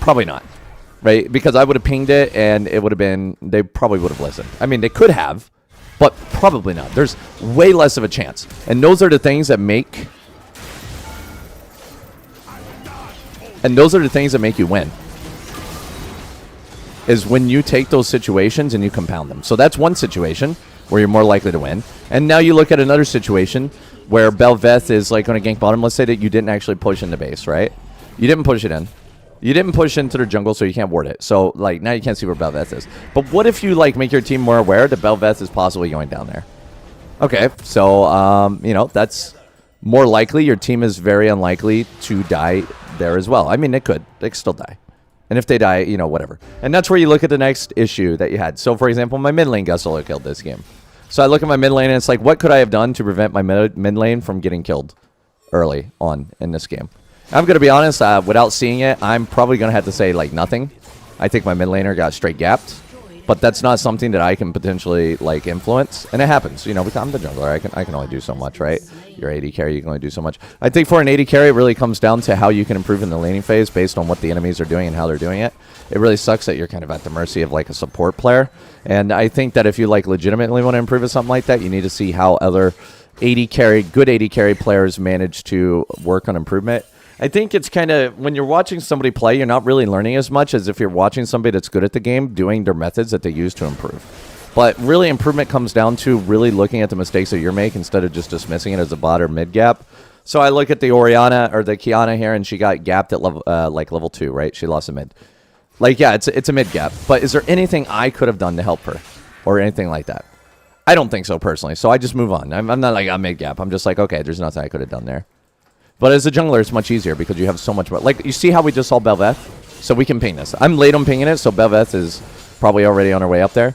Probably not. Right? Because I would have pinged it, and it would have been, they probably would have listened. I mean, they could have, but probably not. There's way less of a chance. And those are the things that make, you win. Is when you take those situations and you compound them. So that's one situation where you're more likely to win. And now you look at another situation where Bel'Veth is like going to gank bottom. Let's say that you didn't actually push in the base, right? You didn't push it in. You didn't push into their jungle, so you can't ward it. So, like, now you can't see where Bel'Veth is. But what if you, like, make your team more aware that Bel'Veth is possibly going down there? Okay, so, you know, that's more likely. Your team is very unlikely to die there as well. I mean, it could. They could still die. And if they die, you know, whatever. And that's where you look at the next issue that you had. So, for example, my mid lane got solo killed this game. So I look at my mid lane, and it's like, what could I have done to prevent my mid lane from getting killed early on in this game? I'm going to be honest, without seeing it, I'm probably going to have to say, like, nothing. I think my mid laner got straight gapped. But that's not something that I can potentially, like, influence. And it happens. You know, because I'm the jungler. I can only do so much, right? You're AD carry, you can only do so much. I think for an AD carry, it really comes down to how you can improve in the laning phase based on what the enemies are doing and how they're doing it. It really sucks that you're kind of at the mercy of, like, a support player. And I think that if you, like, legitimately want to improve at something like that, you need to see how other AD carry, good AD carry players manage to work on improvement. I think it's kind of, when you're watching somebody play, you're not really learning as much as if you're watching somebody that's good at the game doing their methods that they use to improve. But really, improvement comes down to really looking at the mistakes that you're making instead of just dismissing it as a bot or mid gap. So I look at the Orianna or the Kiana here, and she got gapped at level, like level 2, right? She lost a mid. Like, yeah, it's a mid gap. But is there anything I could have done to help her or anything like that? I don't think so personally. So I just move on. I'm not like, I'm mid gap. I'm just like, okay, there's nothing I could have done there. But as a jungler, it's much easier because you have so much more. Like, you see how we just saw Bel'Veth? So we can ping this. I'm late on pinging it, so Bel'Veth is probably already on her way up there.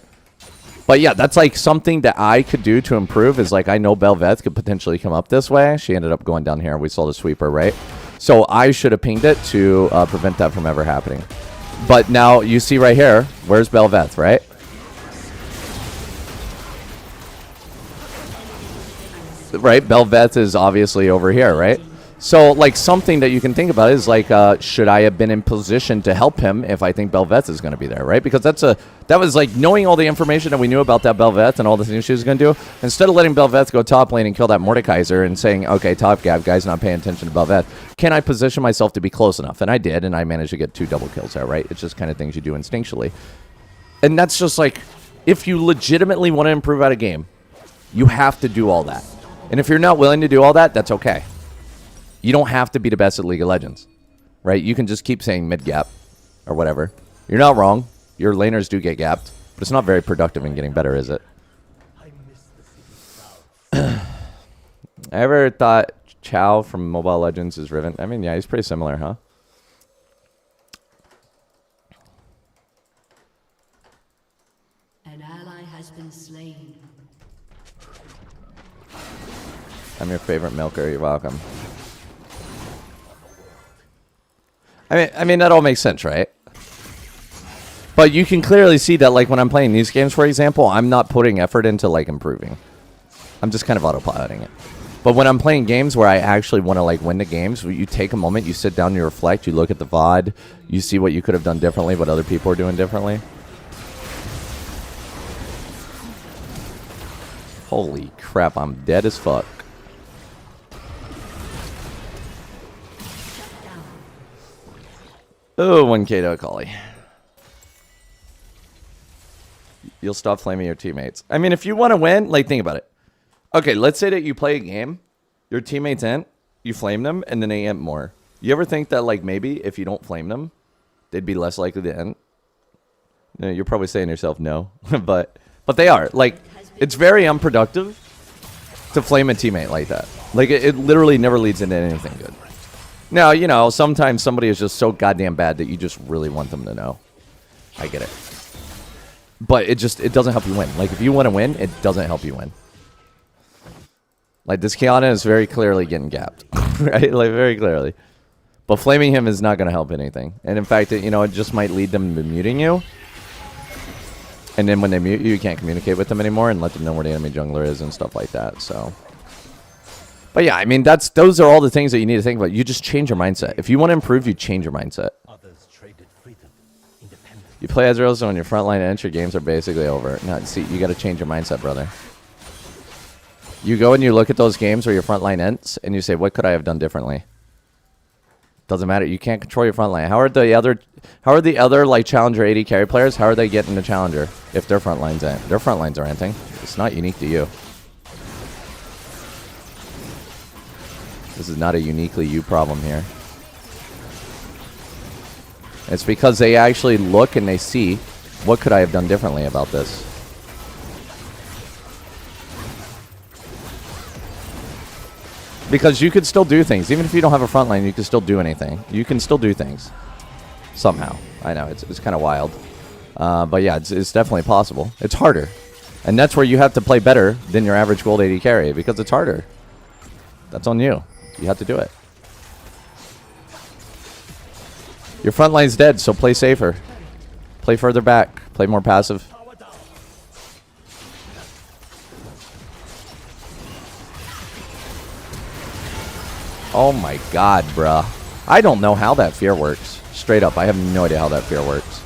But yeah, that's like something that I could do to improve is like I know Bel'Veth could potentially come up this way. She ended up going down here. We saw the sweeper, right? So I should have pinged it to prevent that from ever happening. But now you see right here, where's Bel'Veth, right? Right, Bel'Veth is obviously over here, right? So, like, something that you can think about is, like, should I have been in position to help him if I think Bel'Veth is going to be there, right? Because that was, like, knowing all the information that we knew about that Bel'Veth and all the things she was going to do, instead of letting Bel'Veth go top lane and kill that Mordekaiser and saying, okay, top gap, guy's not paying attention to Bel'Veth, can I position myself to be close enough? And I did, and I managed to get 2 double kills there, right? It's just kind of things you do instinctually. And that's just, like, if you legitimately want to improve at a game, you have to do all that. And if you're not willing to do all that, that's okay. You don't have to be the best at League of Legends, right? You can just keep saying mid-gap or whatever. You're not wrong. Your laners do get gapped, but it's not very productive in getting better, is it? I ever thought Chow from Mobile Legends is Riven? I mean, yeah, he's pretty similar, huh? An ally has been slain. I'm your favorite milker. You're welcome. I mean that all makes sense, right? But you can clearly see that, like, when I'm playing these games, for example, I'm not putting effort into, like, improving. I'm just kind of autopiloting it. But when I'm playing games where I actually want to, like, win the games, you take a moment, you sit down, you reflect, you look at the VOD, you see what you could have done differently, what other people are doing differently. Holy crap, I'm dead as fuck. Oh, 1K to Akali. You'll stop flaming your teammates. I mean, if you want to win, like, think about it. Okay, let's say that you play a game, your teammates int, you flame them, and then they int more. You ever think that, like, maybe if you don't flame them, they'd be less likely to end? No, you're probably saying to yourself no, but they are. Like, it's very unproductive to flame a teammate like that. Like, it literally never leads into anything good. Now, you know, sometimes somebody is just so goddamn bad that you just really want them to know. I get it. But it doesn't help you win. Like, if you want to win, it doesn't help you win. Like, this Kiana is very clearly getting gapped. Right? Like, very clearly. But flaming him is not going to help anything. And in fact, you know, it just might lead them to muting you. And then when they mute you, you can't communicate with them anymore and let them know where the enemy jungler is and stuff like that. So, but yeah, I mean, those are all the things that you need to think about. You just change your mindset. If you want to improve, you change your mindset. You play Ezreal, so when your frontline and your games are basically over. No, see, you got to change your mindset, brother. You go and you look at those games where your frontline ends, and you say, what could I have done differently? Doesn't matter. You can't control your front line. How are the other like challenger AD carry players? How are they getting the challenger if their front lines ain't? Their front lines are ending. It's not unique to you. This is not a uniquely you problem here. It's because they actually look and they see, what could I have done differently about this? Because you could still do things. Even if you don't have a front line, you can still do anything. You can still do things. Somehow. I know, it's kind of wild. But yeah, it's definitely possible. It's harder. And that's where you have to play better than your average gold AD carry, because it's harder. That's on you. You have to do it. Your front line's dead, so play safer. Play further back. Play more passive. Oh my god, bruh. I don't know how that fear works. Straight up, I have no idea how that fear works.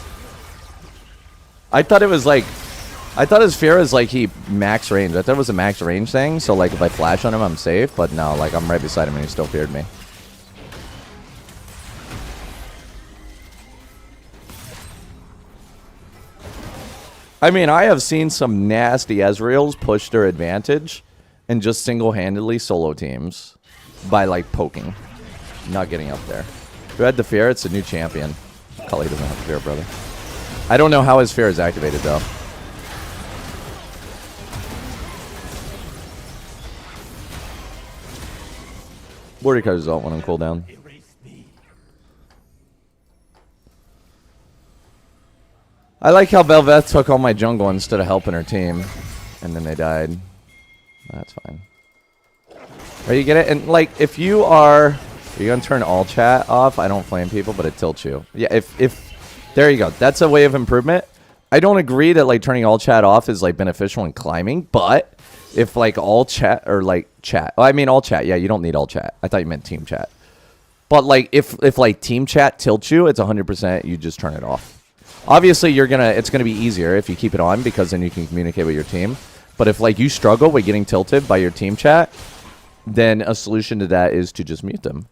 I thought it was like... I thought his fear was like he max range. I thought it was a max range thing, so like if I flash on him, I'm safe. But no, like I'm right beside him and he still feared me. I mean, I have seen some nasty Ezreals push their advantage and just single-handedly solo teams. By, like, poking. Not getting up there. Who had the fear? It's a new champion. Kali doesn't have the fear, brother. I don't know how his fear is activated, though. Mordecai's ult when on cooldown. I like how Velvet took all my jungle instead of helping her team. And then they died. That's fine. Or you get it? And, like, if you are... You're going to turn all chat off. I don't flame people, but it tilts you. Yeah, if... There you go. That's a way of improvement. I don't agree that, like, turning all chat off is, like, beneficial in climbing, but if, like, all chat... Or, like, chat... Oh, I mean, all chat. Yeah, you don't need all chat. I thought you meant team chat. But, like, if like, team chat tilts you, it's 100%. You just turn it off. Obviously, it's going to be easier if you keep it on, because then you can communicate with your team. But if, like, you struggle with getting tilted by your team chat... Then a solution to that is to just mute them.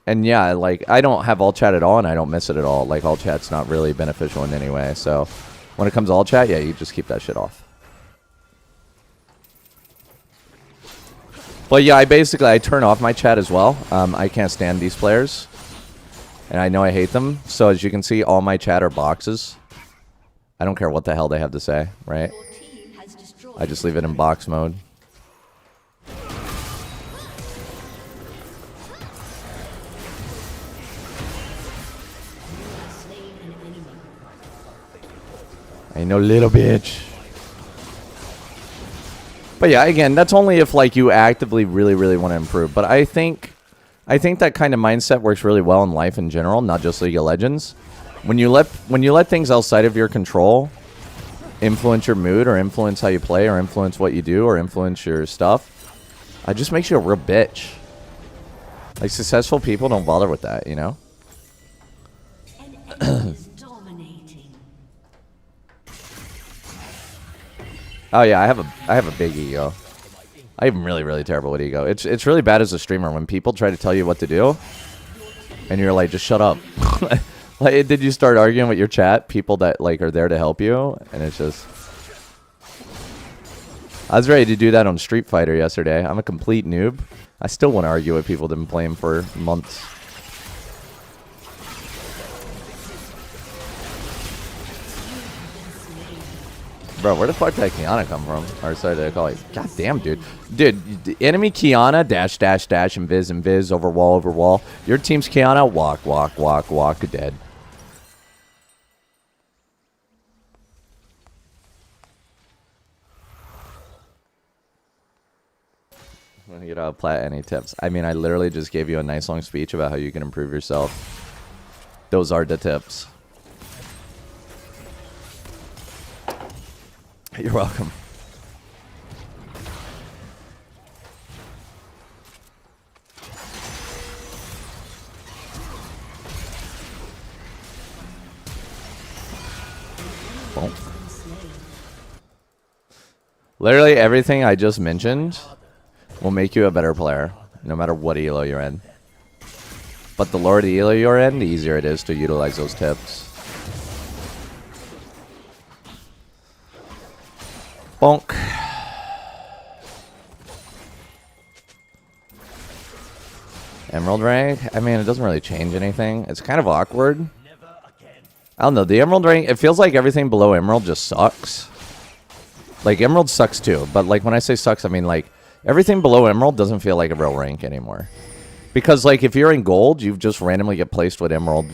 And yeah, like, I don't have all chat at all, and I don't miss it at all. Like, all chat's not really beneficial in any way. So, when it comes to all chat, yeah, you just keep that shit off. But yeah, I turn off my chat as well. I can't stand these players. And I know I hate them. So, as you can see, all my chat are boxes. I don't care what the hell they have to say, right? I just leave it in box mode. I know, little bitch. But yeah, again, that's only if like you actively really, really want to improve. But I think that kind of mindset works really well in life in general, not just League of Legends. When you let things outside of your control influence your mood, or influence how you play, or influence what you do, or influence your stuff, it just makes you a real bitch. Like, successful people don't bother with that, you know? Oh yeah, I have a big ego. I'm really, really terrible with ego. It's really bad as a streamer when people try to tell you what to do, and you're like, just shut up. Like, did you start arguing with your chat, people that like are there to help you, and it's just... I was ready to do that on Street Fighter yesterday. I'm a complete noob. I still want to argue with people that have been playing for months. Bro, where the fuck did that Kiana come from? Or sorry, did I call it? God damn, dude. Dude, enemy Kiana, dash, dash, dash, invis, over wall. Your team's Kiana, walk, dead. You know, Plat, any tips? I mean, I literally just gave you a nice long speech about how you can improve yourself. Those are the tips. You're welcome. Bonk. Literally everything I just mentioned will make you a better player, no matter what elo you're in. But the lower the elo you're in, the easier it is to utilize those tips. Bonk. Emerald rank? I mean, it doesn't really change anything. It's kind of awkward. I don't know. The Emerald rank, it feels like everything below Emerald just sucks. Like, Emerald sucks too. But, like, when I say sucks, I mean, like, everything below Emerald doesn't feel like a real rank anymore. Because, like, if you're in Gold, you just randomly get placed with Emerald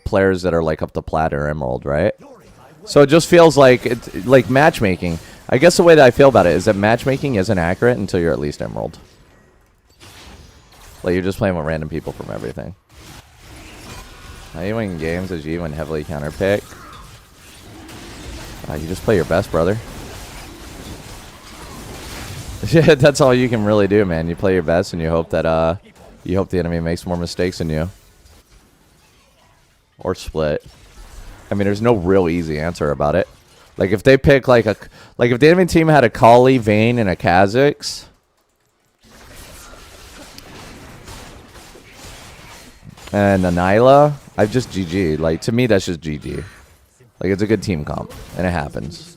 players that are, like, up to Plat or Emerald, right? So it just feels like, it's like matchmaking. I guess the way that I feel about it is that matchmaking isn't accurate until you're at least Emerald. Like, you're just playing with random people from everything. How you win games as you win heavily counterpick? You just play your best, brother. Yeah, that's all you can really do, man. You play your best and you hope that, you hope the enemy makes more mistakes than you. Or split. I mean, there's no real easy answer about it. Like, if they pick, like, if the enemy team had a Kali, Vayne, and a Kha'Zix, and a Nyla, I've just GG. Like, to me, that's just GG. Like, it's a good team comp, and it happens.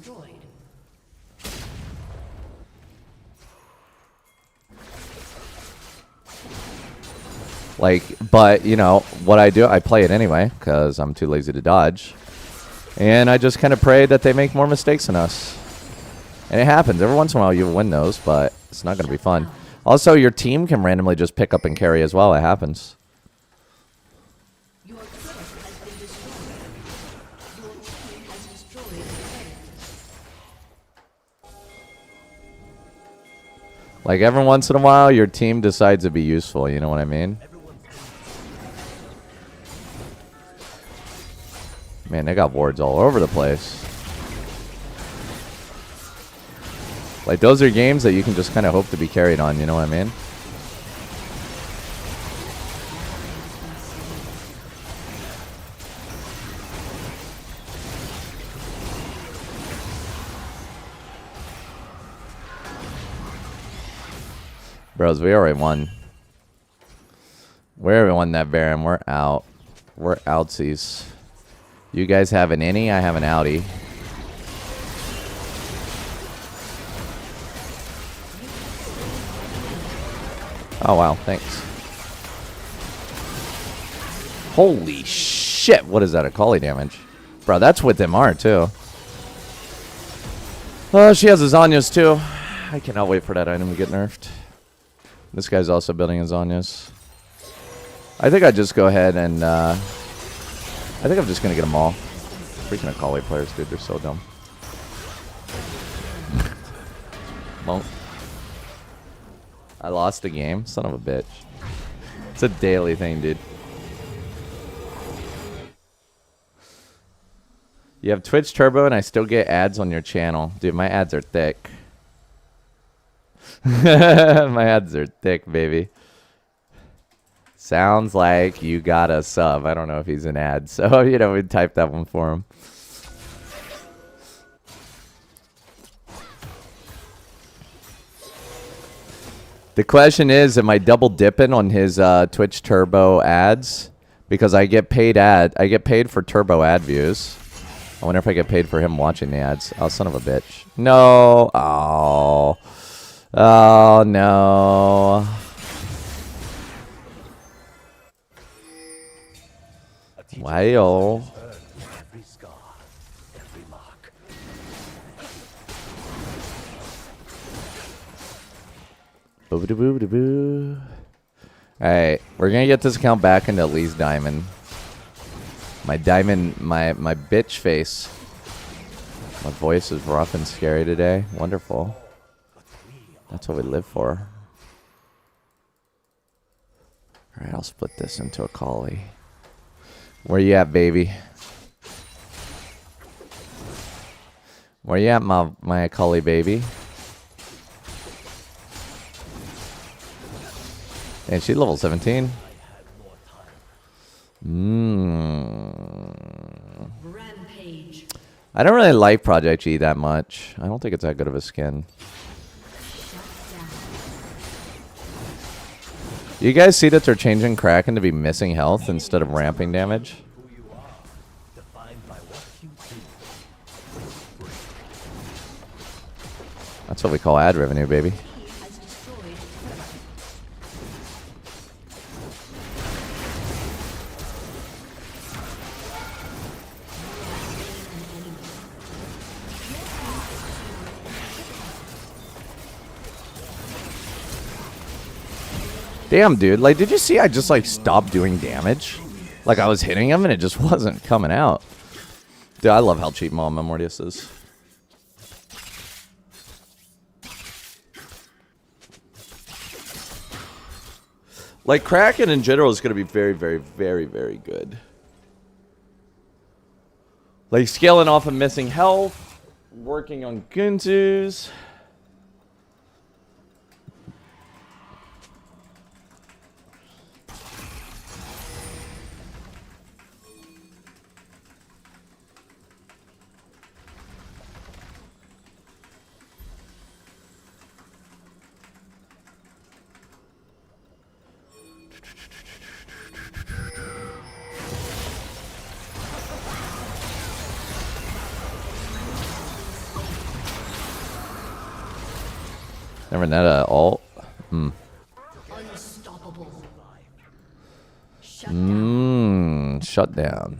Like, but, you know, what I do, I play it anyway, because I'm too lazy to dodge. And I just kind of pray that they make more mistakes than us. And it happens. Every once in a while you win those, but it's not going to be fun. Also, your team can randomly just pick up and carry as well. It happens. Your turret has been destroyed. Your team has destroyed a turret. Like, every once in a while, your team decides to be useful. You know what I mean? Man, they got wards all over the place. Like, those are games that you can just kind of hope to be carried on. You know what I mean? Bros, we already won. We already won that Baron. We're out. We're outsies. You guys have an innie, I have an outie. Oh, wow. Thanks. Holy shit. What is that? A Kali damage? Bro, that's with MR, too. Oh, she has a Zhonya's, too. I cannot wait for that item to get nerfed. This guy's also building his Zhonya's. I think I'd just go ahead and, I think I'm just going to get them all. Freaking Akali players, dude. They're so dumb. Well, I lost the game. Son of a bitch. It's a daily thing, dude. You have Twitch Turbo and I still get ads on your channel. Dude, my ads are thick. My ads are thick, baby. Sounds like you got a sub. I don't know if he's an ad, so, you know, we'd type that one for him. The question is, am I double dipping on his Twitch Turbo ads? Because I get paid for Turbo ad views. I wonder if I get paid for him watching the ads. Oh, son of a bitch. No. Oh. Oh, no. Wow. Every scar, every mark. Boo-ba-da-boo-ba-da-boo. Alright, we're gonna get this account back into at least diamond. My diamond, my bitch face. My voice is rough and scary today. Wonderful. That's what we live for. Alright, I'll split this into a collie. Where you at, baby? Where you at, my collie baby? And she's level 17. Rampage. I don't really like Project G that much. I don't think it's that good of a skin. You guys see that they're changing Kraken to be missing health instead of ramping damage? Who you are, defined by what you do. That's what we call ad revenue, baby. He has destroyed. Damn, dude. Like, did you see I just, like, stopped doing damage? Like, I was hitting him and it just wasn't coming out. Dude, I love how cheap Mortius is. Like, Kraken in general is going to be very, very, very, very good. Like, scaling off of missing health. Working on Guntus. Never net a ult. Unstoppable. Shut down. Shut down.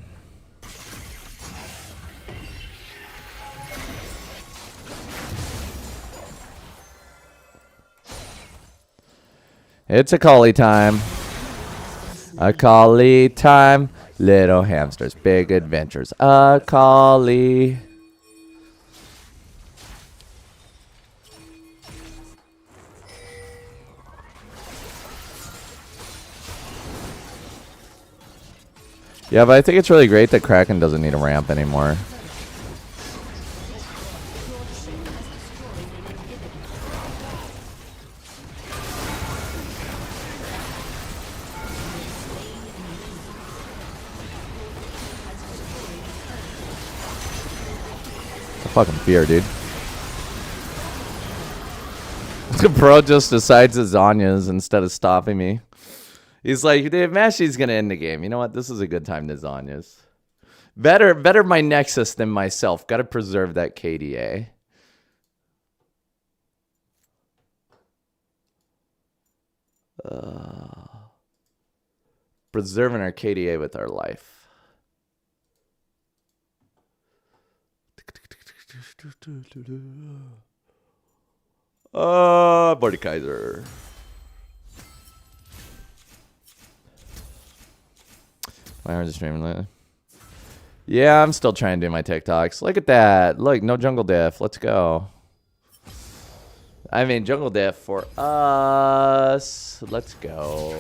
It's a collie time. A collie time. Little hamsters, big adventures. A collie. Yeah, but I think it's really great that Kraken doesn't need a ramp anymore. It's a fucking fear, dude. The bro just decides it's Zanya's instead of stopping me. He's like, Dave, Mashy's gonna end the game. You know what? This is a good time to Zanya's. Better my Nexus than myself. Gotta preserve that KDA. Preserving our KDA with our life. Mordekaiser. My hours of streaming lately. Yeah, I'm still trying to do my TikToks. Look at that. Look, no jungle diff. Let's go. I mean, jungle diff for us. Let's go.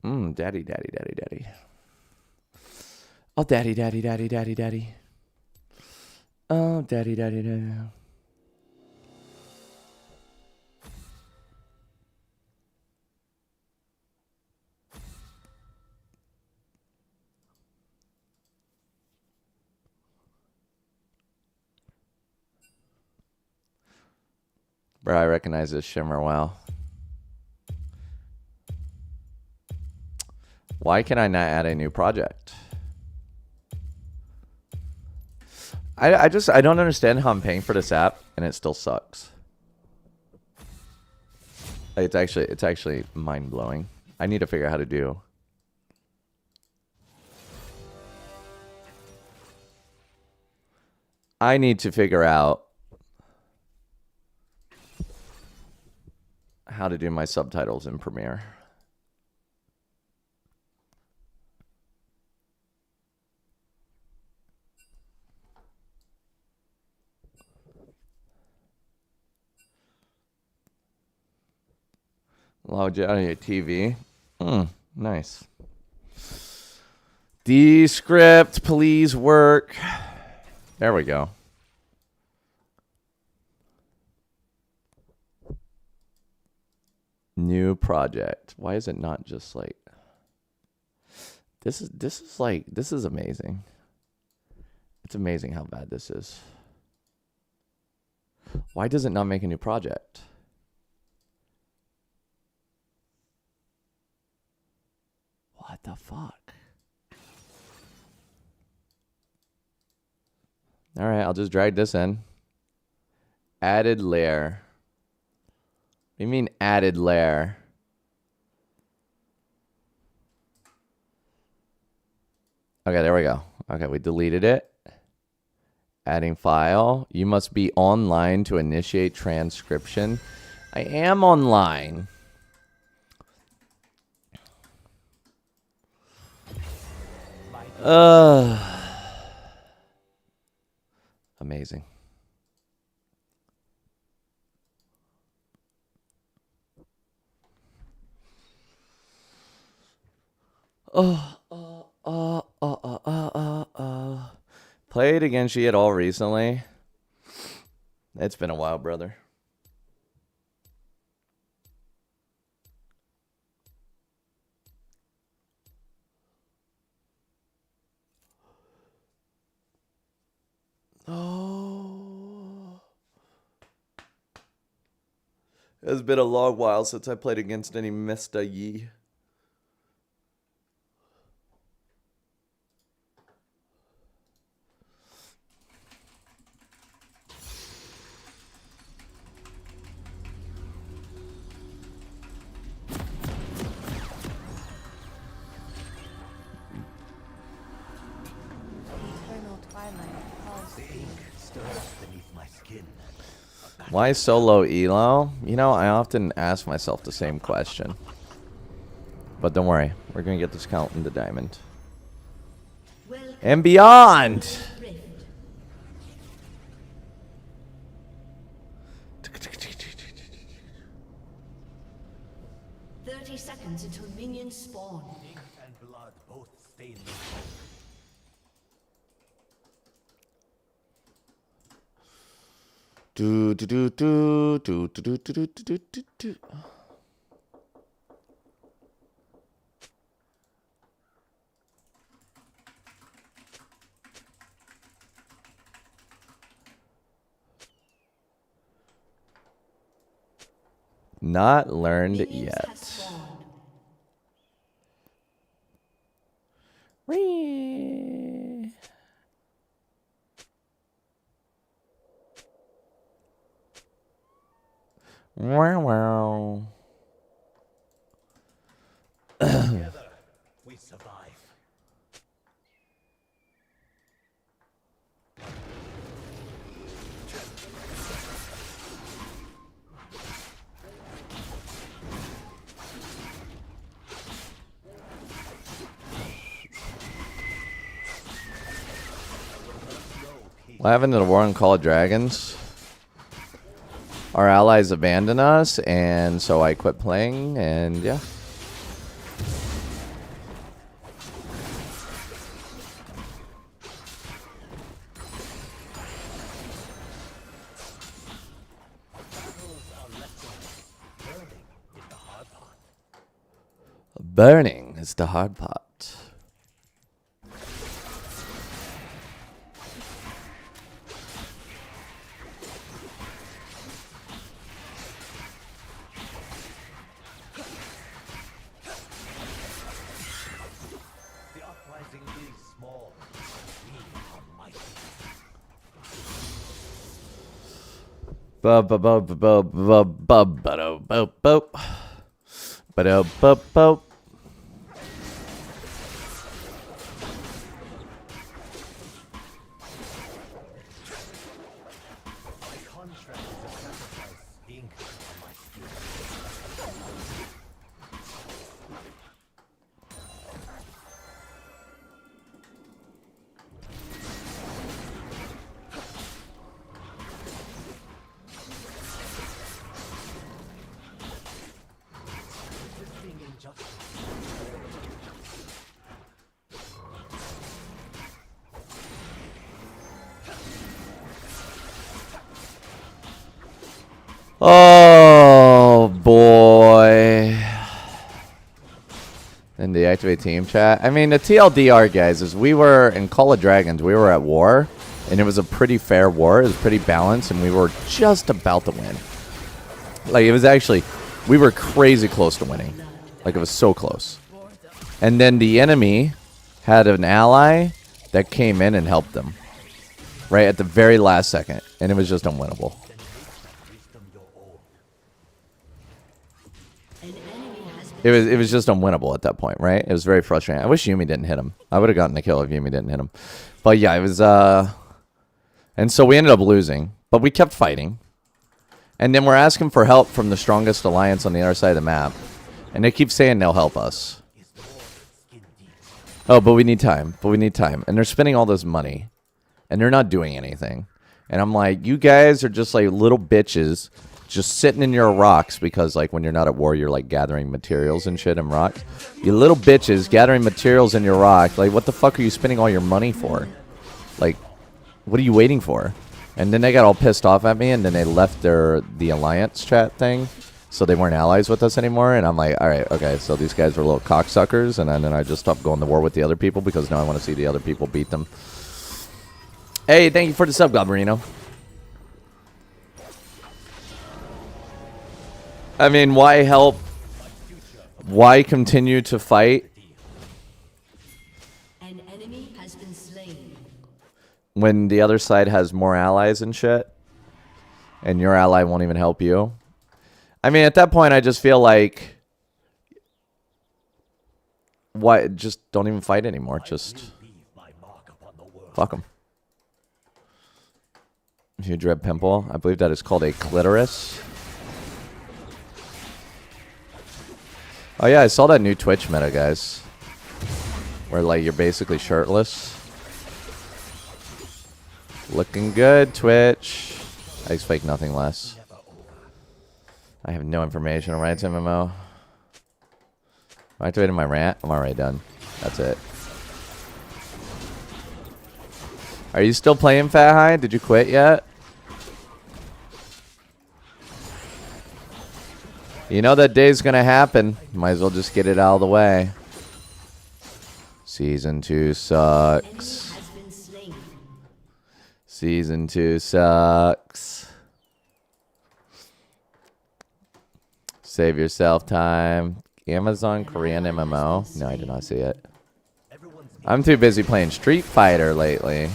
Daddy, daddy, daddy, daddy. Oh, daddy, daddy, daddy, daddy, daddy. Oh, daddy, daddy, daddy. Bro, I recognize this shimmer. Wow. Why can I not add a new project? I don't understand how I'm paying for this app and it still sucks. It's actually mind blowing. I need to figure out how to do. I need to figure out how to do my subtitles in Premiere. Log out of your TV. Nice. Descript, please work. There we go. New project. Why is it not just like this is amazing. It's amazing how bad this is. Why does it not make a new project? What the fuck? All right, I'll just drag this in. Added layer. What do you mean added layer? Okay, there we go. Okay, we deleted it. Adding file. You must be online to initiate transcription. I am online. Amazing. Played against you at all recently? It's been a while, brother. Oh. It's been a long while since I played against any Mr. Yi. Why so low elo? You know, I often ask myself the same question. But don't worry, we're gonna get this count into diamond. And beyond! 30 seconds until minions spawn. Ink and blood both stain the Do do do do do do do do do do do. Not learned yet. Whee. Wow, wow. together. We survive. What happened to the war on Call of Dragons? Our allies abandoned us, and so I quit playing, and yeah. Burning is the hard part. The uprising is small. We are mighty. Bub bub bub bub bub bub bub bub bub bub bub bub. My contract is a sacrifice. Ink on my skin. Resisting injustice. Oh boy. In the Activate Team chat. I mean, the TLDR, guys, is we were in Call of Dragons, we were at war, and it was a pretty fair war. It was pretty balanced, and we were just about to win. Like, it was actually, we were crazy close to winning. Like, it was so close. And then the enemy had an ally that came in and helped them. Right at the very last second. And it was just unwinnable. It was just unwinnable at that point, right? It was very frustrating. I wish Yumi didn't hit him. I would have gotten the kill if Yumi didn't hit him. But yeah, it was and so we ended up losing, but we kept fighting. And then we're asking for help from the strongest alliance on the other side of the map. And they keep saying they'll help us. Oh, but we need time. But we need time. And they're spending all this money. And they're not doing anything. And I'm like, you guys are just like little bitches just sitting in your rocks because, like, when you're not at war, you're, like, gathering materials and shit in rocks. You little bitches gathering materials in your rock. Like, what the fuck are you spending all your money for? Like, what are you waiting for? And then they got all pissed off at me, and then they left the alliance chat thing, so they weren't allies with us anymore. And I'm like, all right, okay, so these guys were little cocksuckers, and then I just stopped going to war with the other people because now I want to see the other people beat them. Hey, thank you for the sub, Gobberino. I mean, why help? Why continue to fight? An enemy has been slain. When the other side has more allies and shit, and your ally won't even help you. I mean, at that point, I just feel like, why? Just don't even fight anymore. Just fuck them. Huge red pimple. I believe that is called a clitoris. Oh yeah, I saw that new Twitch meta, guys, where like you're basically shirtless. Looking good, Twitch. I expect nothing less. I have no information on Riot's MMO. I activated my rant. I'm already done. That's it. Are you still playing, Fat High? Did you quit yet? You know that day's gonna happen. Might as well just get it out of the way. Season 2 sucks. Season 2 sucks. Save yourself time. Amazon Korean MMO? No, I did not see it. I'm too busy playing Street Fighter lately.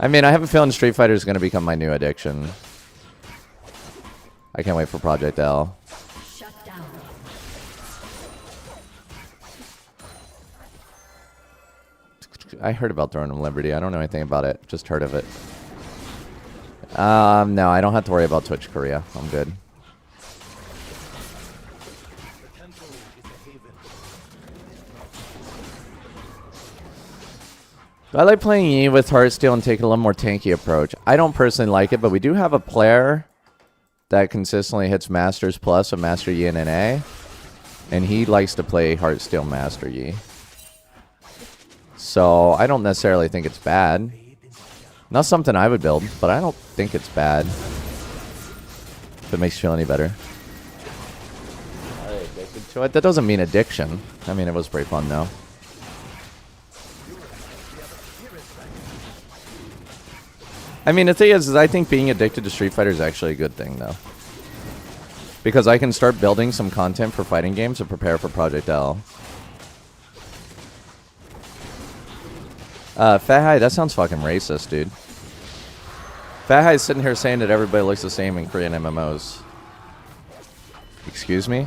I mean, I have a feeling Street Fighter is going to become my new addiction. I can't wait for Project L. Shut down. I heard about Throne of Liberty. I don't know anything about it. Just heard of it. No, I don't have to worry about Twitch Korea. I'm good. I like playing Yi with Heartsteel and taking a little more tanky approach. I don't personally like it, but we do have a player that consistently hits Masters Plus of Master Yi and NA. And he likes to play Heartsteel Master Yi. So I don't necessarily think it's bad. Not something I would build, but I don't think it's bad. If it makes you feel any better. Alright, good So that doesn't mean addiction. I mean, it was pretty fun, though. I mean, the thing is I think being addicted to Street Fighter is actually a good thing, though. Because I can start building some content for fighting games to prepare for Project L. Fat High, that sounds fucking racist, dude. Fat High's sitting here saying that everybody looks the same in Korean MMOs. Excuse me?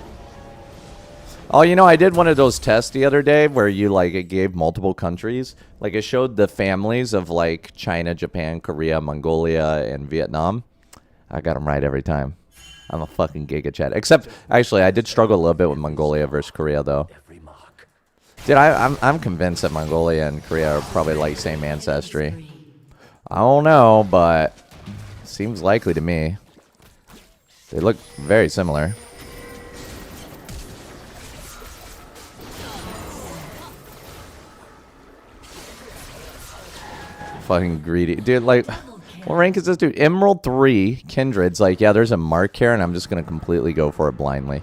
Oh, you know, I did one of those tests the other day where you, like, it gave multiple countries. Like, it showed the families of, like, China, Japan, Korea, Mongolia, and Vietnam. I got them right every time. I'm a fucking giga chat. Except, actually, I did struggle a little bit with Mongolia versus Korea, though. Dude, I'm convinced that Mongolia and Korea are probably, like, same ancestry. I don't know, but seems likely to me. They look very similar. Fucking greedy. Dude, like, what rank is this dude? Emerald 3, Kindred's like, yeah, there's a mark here, and I'm just going to completely go for it blindly.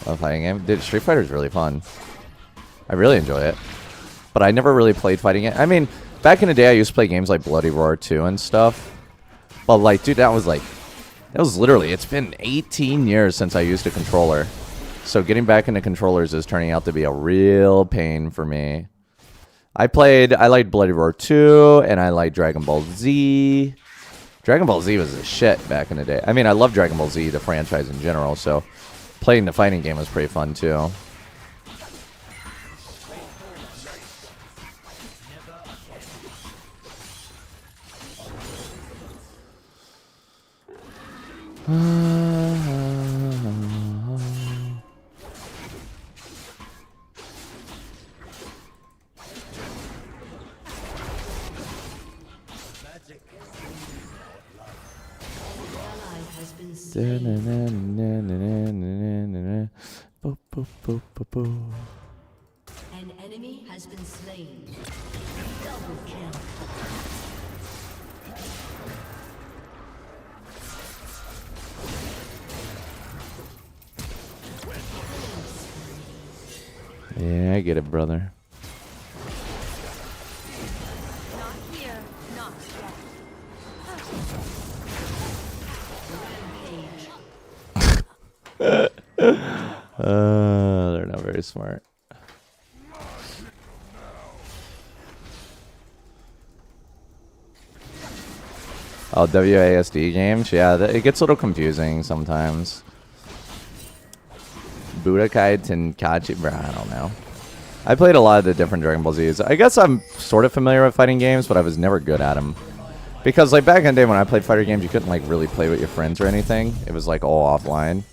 Love fighting game. Dude, Street Fighter is really fun. I really enjoy it. But I never really played fighting game. I mean, back in the day, I used to play games like Bloody Roar 2 and stuff. But, like, dude, that was literally, it's been 18 years since I used a controller. So getting back into controllers is turning out to be a real pain for me. I liked Bloody Roar 2, and I liked Dragon Ball Z. Dragon Ball Z was the shit back in the day. I mean, I love Dragon Ball Z, the franchise in general, so playing the fighting game was pretty fun, too. An enemy has been slain. Double kill. Yeah, I get it, brother. Not here, not yet. They're not very smart. Oh, WASD games? Yeah, it gets a little confusing sometimes. Budokai Tenkaichi, bro, I don't know. I played a lot of the different Dragon Ball Z's. I guess I'm sort of familiar with fighting games, but I was never good at them. Because, like, back in the day when I played fighter games, you couldn't, like, really play with your friends or anything. It was, like, all offline.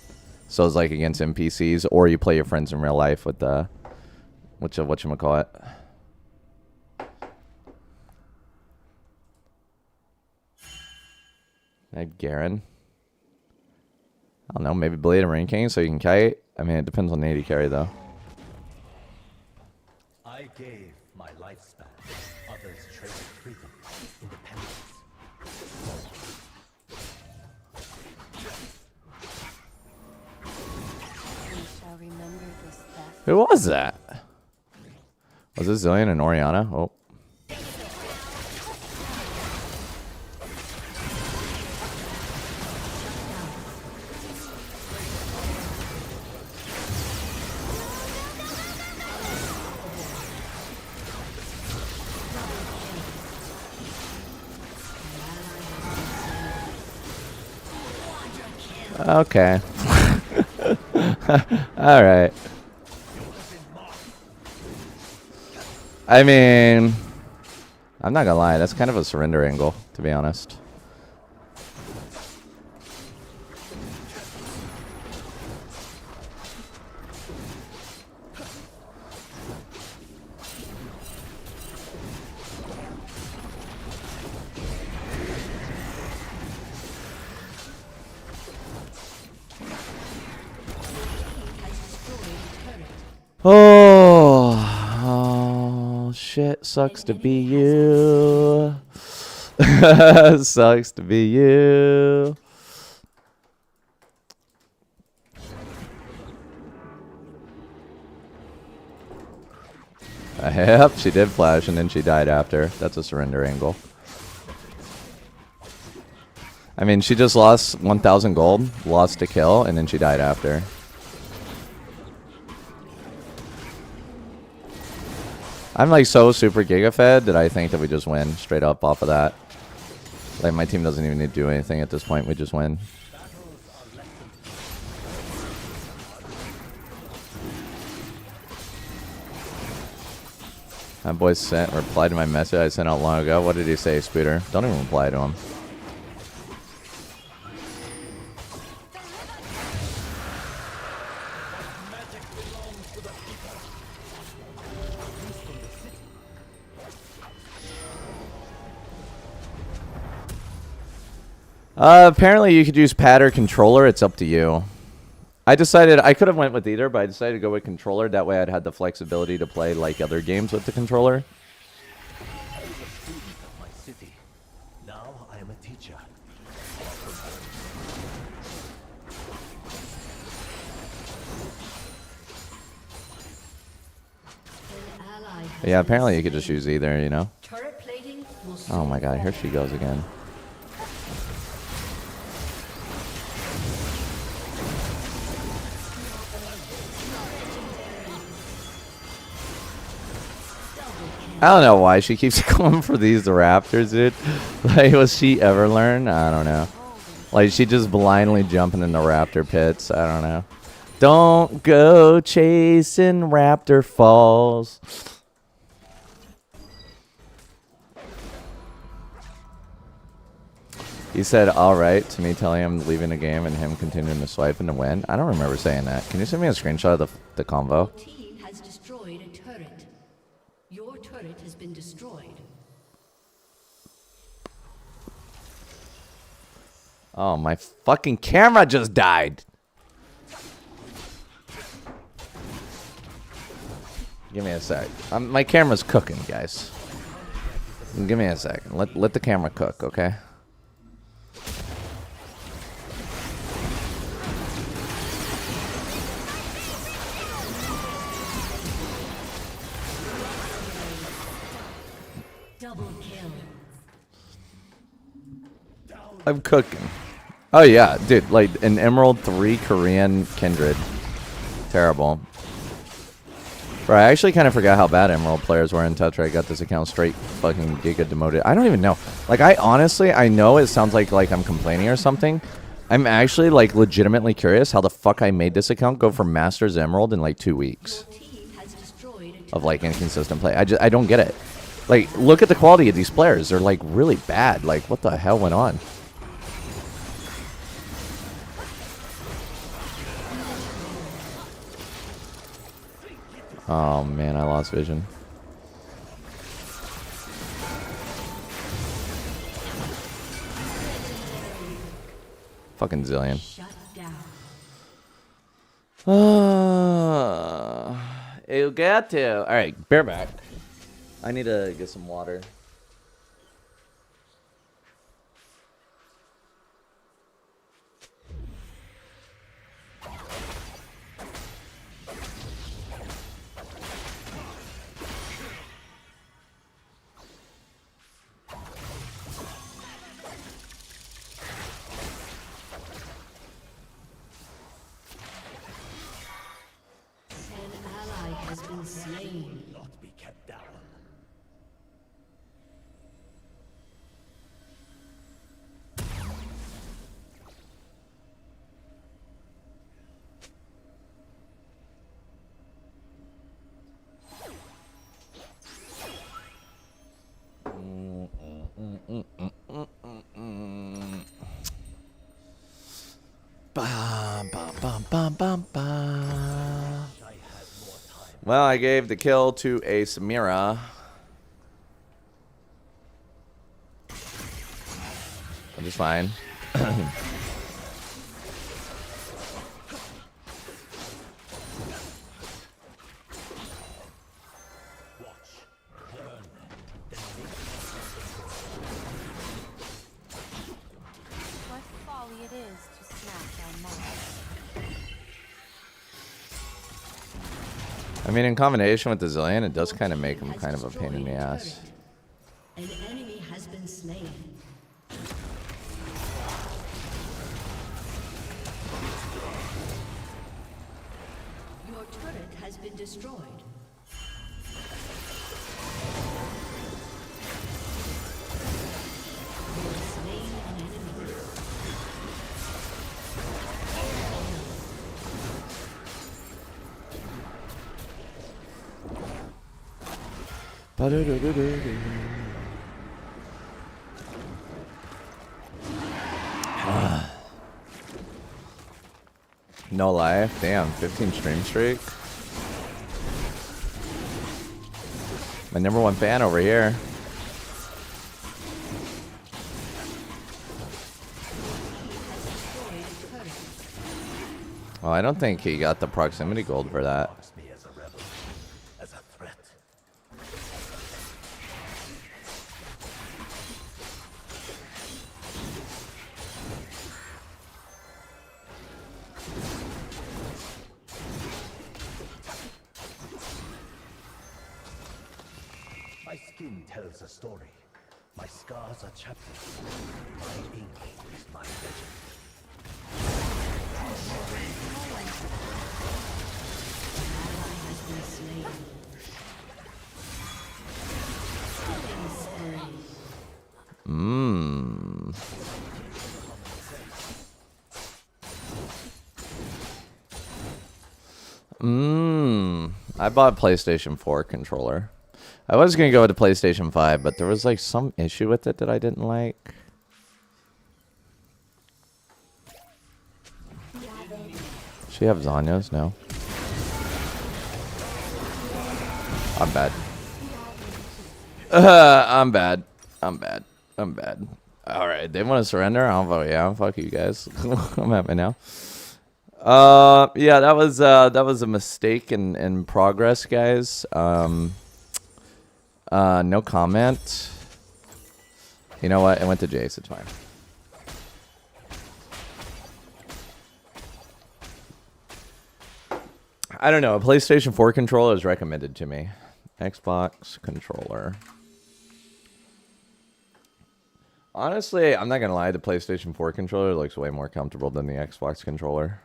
So it was, like, against NPCs, or you play your friends in real life with the... whatchamacallit. Garen. I don't know, maybe Blade and Rain King so you can kite. I mean, it depends on the AD carry, though. I gave my lifespan. Others traded freedom, independence. We shall remember this theft. Who was that? Was this Zillion and Oriana? Oh. Okay. Alright. I mean, I'm not gonna lie, that's kind of a surrender angle, to be honest. Oh, shit, sucks to be you. Sucks to be you. Yep, she did flash and then she died after. That's a surrender angle. I mean, she just lost 1,000 gold, lost a kill, and then she died after. I'm like so super giga fed that I think that we just win straight up off of that. Like my team doesn't even need to do anything at this point. We just win. My boy replied to my message I sent out long ago. What did he say, Scooter? Don't even reply to him. Apparently you could use pad or controller. It's up to you. I decided I could have went with either, but I decided to go with controller. That way I'd had the flexibility to play like other games with the controller. I was a student of my city. Now I am a teacher. An ally has But yeah, been apparently you could just slain. use either, you know? Turret plating will Oh soon my god, here fall. she goes again. I don't know why she keeps going for these raptors, dude. Like, was she ever learn? I don't know. Like, she just blindly jumping in the raptor pits. I don't know. Don't go chasing raptor falls. He said, all right, to me telling him leaving the game and him continuing to swipe and to win. I don't remember saying that. Can you send me a screenshot of the convo? Your team has destroyed a turret. Your turret has been destroyed. Oh, my fucking camera just died. Give me a sec. My camera's cooking, guys. Give me a second. Let the camera cook, okay? Double kill. I'm cooking. Oh yeah, dude, like an Emerald 3 Korean Kindred. Terrible. Bro, I actually kind of forgot how bad Emerald players were in Tetra. I got this account straight fucking giga demoted. I don't even know. Like, I honestly, I know it sounds like I'm complaining or something. I'm actually, like, legitimately curious how the fuck I made this account go from Masters Emerald in, like, 2 weeks Your team has destroyed a of, like, inconsistent play. I don't get it. Like, look at the quality of these players. They're, like, really bad. Like, what the hell went on? Oh, man, I lost vision. Fucking zillion. shut down. It'll get to. All right, bareback. I need to get some water. An ally has been slain. Not be kept down. Bum, bum, bum, bum, bum, bum. I had more time. Well, I gave the kill to a Samira. Which is fine. Watch, learn, then make I mean, in combination with the Zillion, it does kind of make him kind of a pain in the ass. An enemy has been slain. Your turret has been destroyed. You have slain an enemy. No life, damn, 15 stream streak. My #1 fan over here. Well, I don't think he got the proximity gold for that. Marks me as a rebel, as a threat. My skin tells a story. My scars are chapters. My ink is my legend. Has been slain. Killing spree. Mmm. I bought a PlayStation 4 controller. I was gonna go with the PlayStation 5, but there was like some issue with it that I didn't like. She have Zanya's? No. I'm bad. I'm bad. I'm bad. I'm bad. Alright, they want to surrender? I'll yeah, fuck you guys. I'm happy now. Yeah, that was a mistake in progress, guys. No comment. You know what? I went to Jace, it's fine. I don't know. A PlayStation 4 controller is recommended to me. Xbox controller. Honestly, I'm not gonna lie. The PlayStation 4 controller looks way more comfortable than the Xbox controller.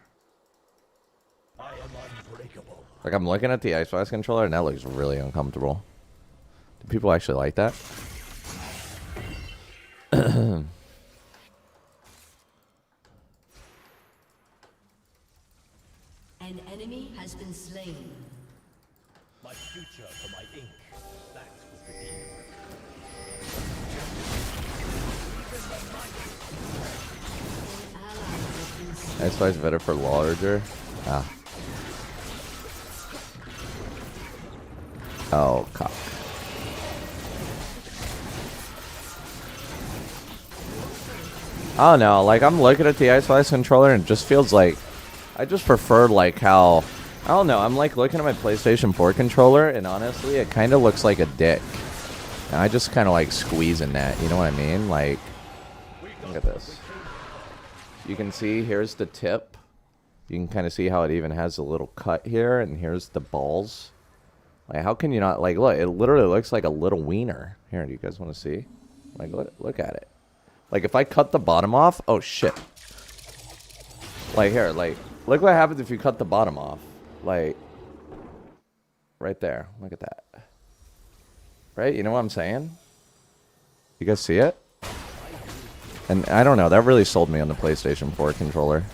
I am unbreakable. Like, I'm looking at the Xbox controller, and that looks really uncomfortable. Do people actually like that? An enemy has been slain. My future for my ink. That was the deal. An ally has been slain. Xbox is better for larger. Ah. Oh, cock. I don't know. Like, I'm looking at the Xbox controller, and it just feels like I just prefer like how I don't know. I'm like looking at my PlayStation 4 controller, and honestly, it kind of looks like a dick. And I just kind of like squeezing that. You know what I mean? Like, look at this. You can see here's the tip. You can kind of see how it even has a little cut here, and here's the balls. Like, how can you not like look? It literally looks like a little wiener. Here, do you guys want to see? Like, look at it. Like, if I cut the bottom off, oh shit. Like here, like. Look what happens if you cut the bottom off. Like, right there. Look at that. Right? You know what I'm saying? You guys see it? And I don't know. That really sold me on the PlayStation 4 controller.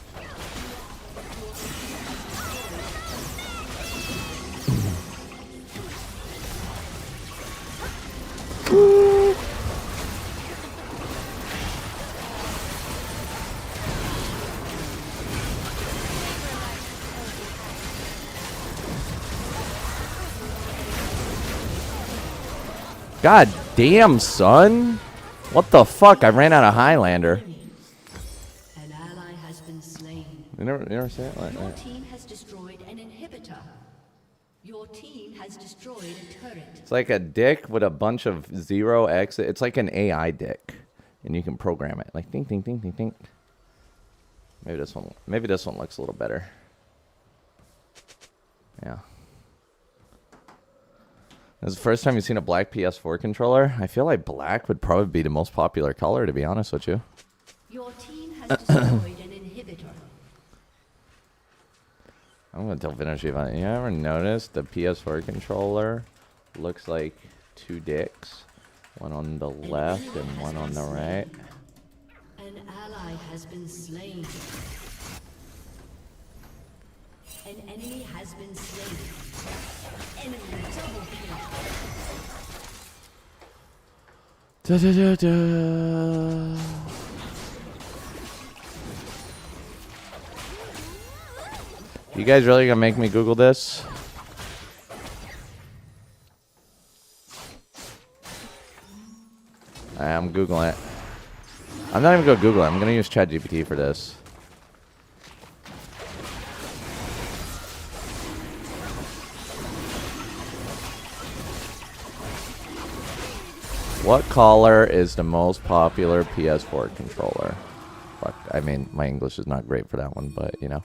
God damn, son. What the fuck? I ran out of Highlander. An ally has been slain. You never say it like Your that? team has destroyed an inhibitor. Your team has destroyed a turret. It's like a dick with a bunch of 0x. It's like an AI dick. And you can program it. Like, ding, ding, ding, ding, ding. Maybe this one looks a little better. Yeah. This is the first time you've seen a black PS4 controller. I feel like black would probably be the most popular color, to be honest with you. Your team has destroyed an inhibitor. I'm gonna tell Vintage you ever noticed the PS4 controller looks like two dicks, one on the left and one on the right. An ally has been slain. An enemy has been slain. Enemy double kill. Da, da, da, da. You guys really gonna make me Google this? I'm Googling it. I'm not even gonna Google it. I'm gonna use ChatGPT for this. What color is the most popular PS4 controller? Fuck, I mean, my English is not great for that one, but you know.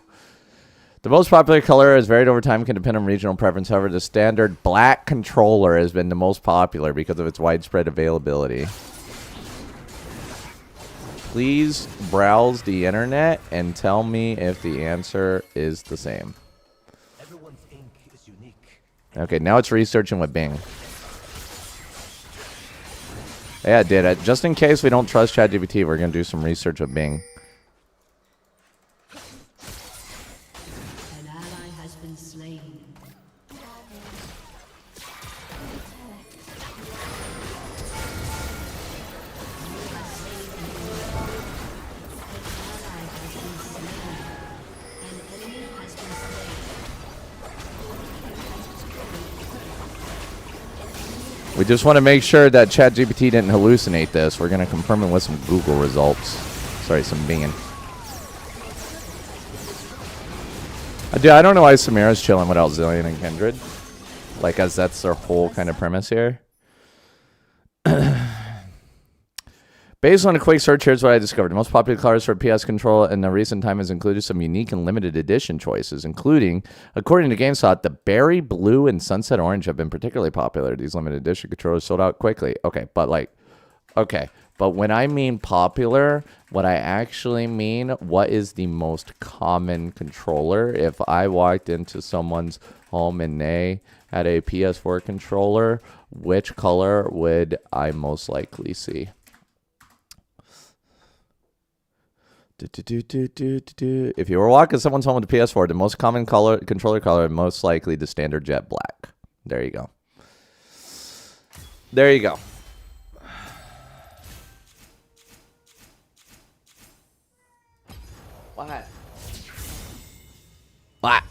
The most popular color has varied over time, can depend on regional preference. However, the standard black controller has been the most popular because of its widespread availability. Please browse the internet and tell me if the answer is the same. Everyone's ink is unique. Okay, now it's researching with Bing. Yeah, it did. Just in case we don't trust ChatGPT, we're going to do some research with Bing. An ally has been slain. We just want to make sure that ChatGPT didn't hallucinate this. We're going to confirm it with some Google results. Sorry, some Binging. Dude, I don't know why Samira's chilling without Zillion and Kindred. Like, as that's their whole kind of premise here. Based on a quick search, here's what I discovered. The most popular colors for PS Control in the recent time has included some unique and limited edition choices, including, according to GameSpot, the Berry Blue and Sunset Orange have been particularly popular. These limited edition controllers sold out quickly. Okay, but when I mean popular, what I actually mean, what is the most common controller? If I walked into someone's home and they had a PS4 controller, which color would I most likely see? If you were walking someone's home with a PS4, the most common controller color, most likely the standard jet black. There you go. There you go. What? What?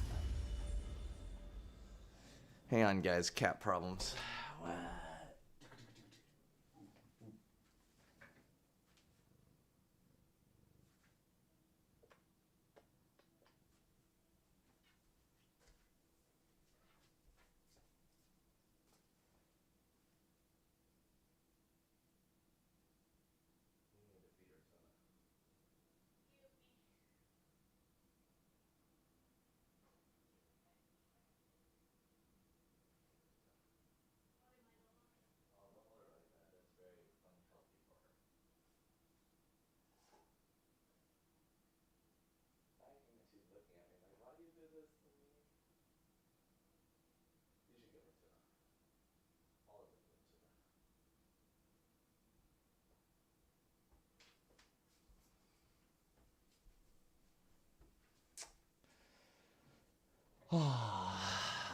Hang on, guys. Cat problems. What?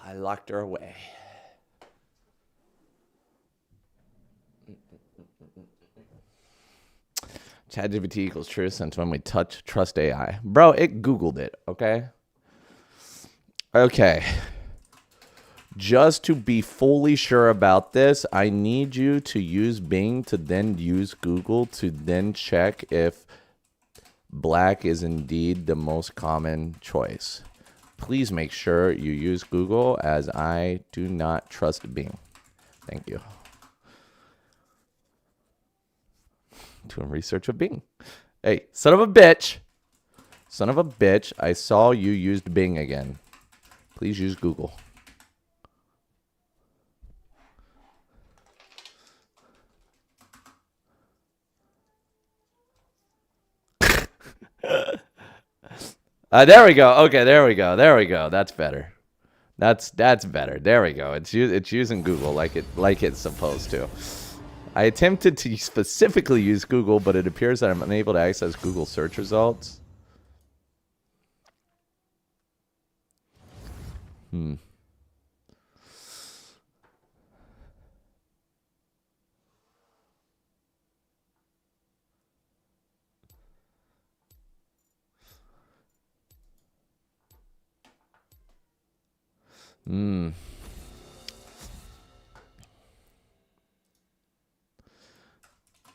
I locked her away. ChatGPT equals truth since when we trust AI. Bro, it Googled it, okay? Okay. Just to be fully sure about this, I need you to use Bing to then use Google to then check if black is indeed the most common choice. Please make sure you use Google, as I do not trust Bing. Thank you. Doing research with Bing. Hey, son of a bitch. Son of a bitch, I saw you used Bing again. Please use Google. There we go. Okay, there we go. There we go. That's better. That's better. There we go. It's using Google like it's supposed to. I attempted to specifically use Google, but it appears that I'm unable to access Google search results.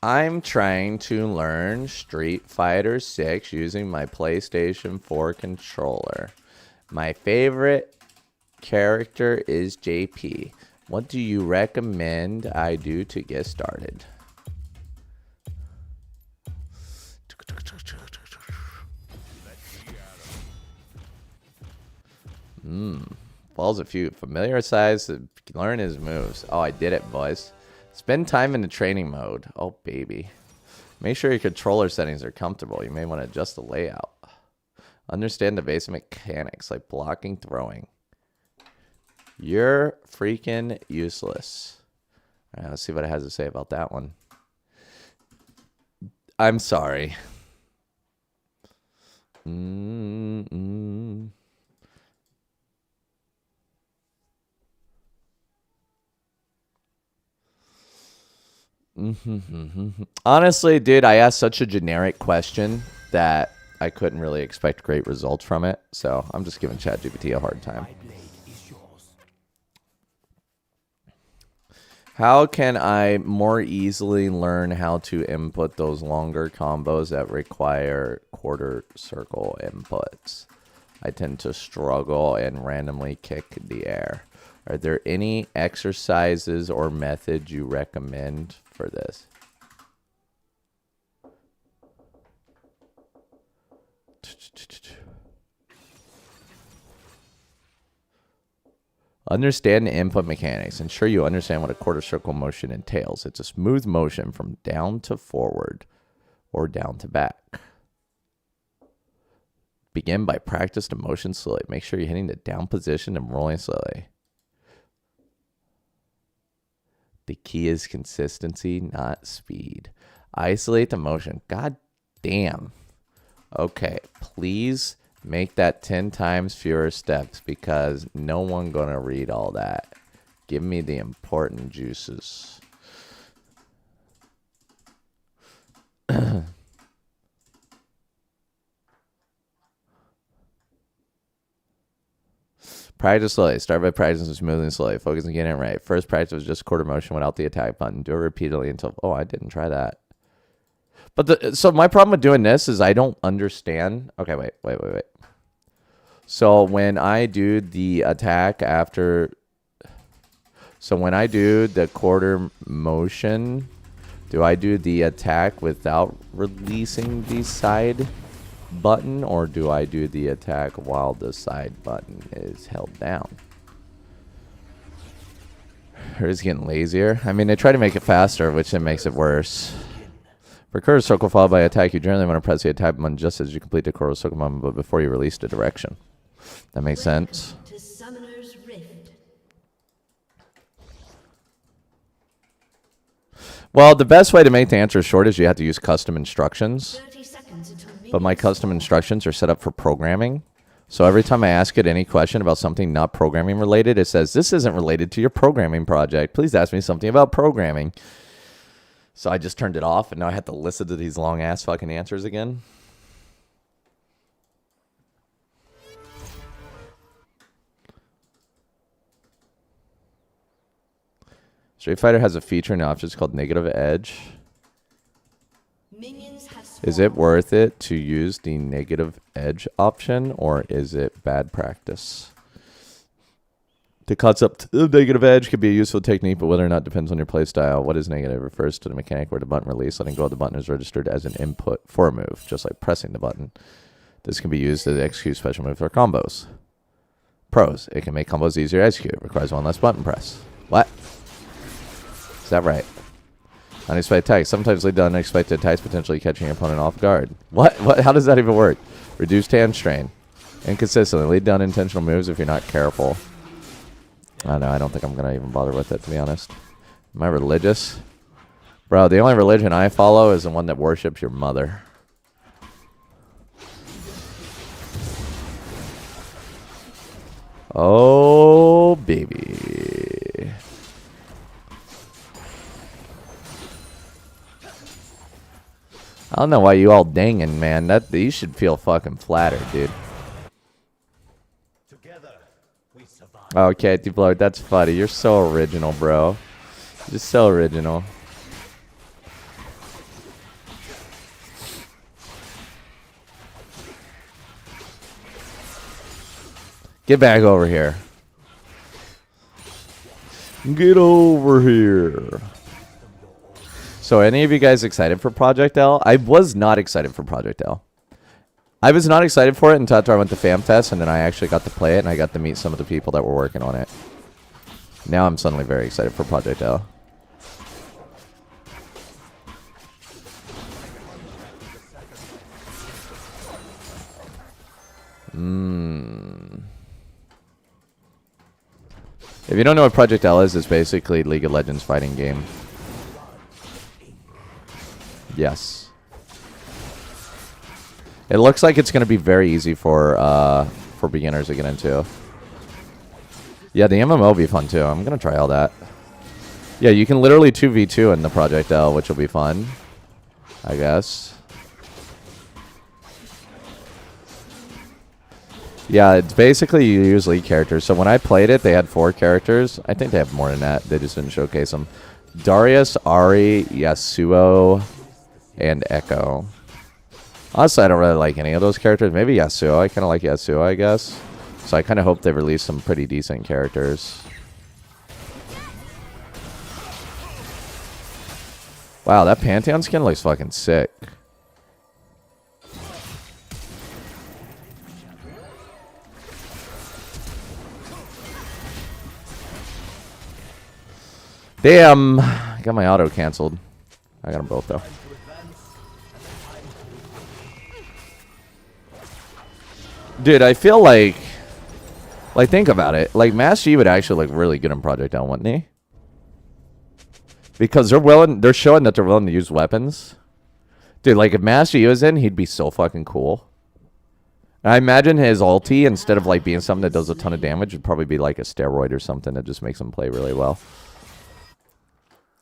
I'm trying to learn Street Fighter 6 using my PlayStation 4 controller. My favorite character is JP. What do you recommend I do to get started? Falls a few familiar size to learn his moves. Oh, I did it, boys. Spend time in the training mode. Oh, baby. Make sure your controller settings are comfortable. You may want to adjust the layout. Understand the basic mechanics like blocking, throwing. You're freaking useless. All right, let's see what it has to say about that one. I'm sorry. Honestly, dude, I asked such a generic question that I couldn't really expect great results from it. So I'm just giving ChatGPT a hard time. How can I more easily learn how to input those longer combos that require quarter circle inputs? I tend to struggle and randomly kick the air. Are there any exercises or methods you recommend for this? Understand the input mechanics. Ensure you understand what a quarter circle motion entails. It's a smooth motion from down to forward or down to back. Begin by practice the motion slowly. Make sure you're hitting the down position and rolling slowly. The key is consistency, not speed. Isolate the motion. God damn. Okay, please make that 10 times fewer steps because no one gonna read all that. Give me the important juices. Practice slowly. Start by practicing smoothly and slowly. Focus on getting it right. First practice was just quarter motion without the attack button. Do it repeatedly until... Oh, I didn't try that. But so my problem with doing this is I don't understand. Okay, wait. So when I do the attack after... So when I do the quarter motion, do I do the attack without releasing the side button, or do I do the attack while the side button is held down? Or is it getting lazier? I mean, they try to make it faster, which then makes it worse. For quarter circle followed by attack, you generally want to press the attack button just as you complete the quarter circle movement, but before you release the direction. That makes sense. To Summoner's Rift. Well, the best way to make the answer short is you have to use custom instructions. 30 seconds until But my custom instructions are set up for programming. So every time I ask it any question about something not programming related, it says, this isn't related to your programming project. Please ask me something about programming. So I just turned it off, and now I have to listen to these long-ass fucking answers again. Street Fighter has a feature in options called Negative Edge. Minions have Is it worth it to use the Negative Edge option, or is it bad practice? The concept of Negative Edge could be a useful technique, but whether or not depends on your playstyle. What is negative refers to the mechanic where the button release. Letting go of the button is registered as an input for a move, just like pressing the button. This can be used to execute special moves or combos. Pros. It can make combos easier to execute. Requires one less button press. What? Is that right? Unexpected attacks. Sometimes lead to unexpected attacks, potentially catching your opponent off guard. What? How does that even work? Reduced hand strain. Inconsistently. Lead to unintentional moves if you're not careful. I don't know. I don't think I'm going to even bother with it, to be honest. Am I religious? Bro, the only religion I follow is the one that worships your mother. Oh, baby. I don't know why you all dangin', man. You should feel fucking flattered, dude. Together, we survive. Okay, Deployed, that's funny. You're so original, bro. You're just so original. Get back over here. Get over here. So, any of you guys excited for Project L? I was not excited for Project L. I was not excited for it until after I went to FamFest, and then I actually got to play it, and I got to meet some of the people that were working on it. Now I'm suddenly very excited for Project L. If you don't know what Project L is, it's basically League of Legends fighting game. Yes. It looks like it's going to be very easy for beginners to get into. Yeah, the MMO will be fun too. I'm going to try all that. Yeah, you can literally 2v2 in the Project L, which will be fun, I guess. Yeah, it's basically you use lead characters. So when I played it, they had 4 characters. I think they have more than that. They just didn't showcase them. Darius, Ari, Yasuo, and Echo. Honestly, I don't really like any of those characters. Maybe Yasuo. I kind of like Yasuo, I guess. So I kind of hope they release some pretty decent characters. Wow, that Pantheon skin looks fucking sick. Damn. I got my auto canceled. I got them both, though. Dude, I feel like think about it. Like, Master Yi would actually look really good in Project L, wouldn't he? Because they're showing that they're willing to use weapons. Dude, like, if Master Yi was in, he'd be so fucking cool. And I imagine his ulti, instead of, like, being something that does a ton of damage, would probably be, like, a steroid or something that just makes him play really well.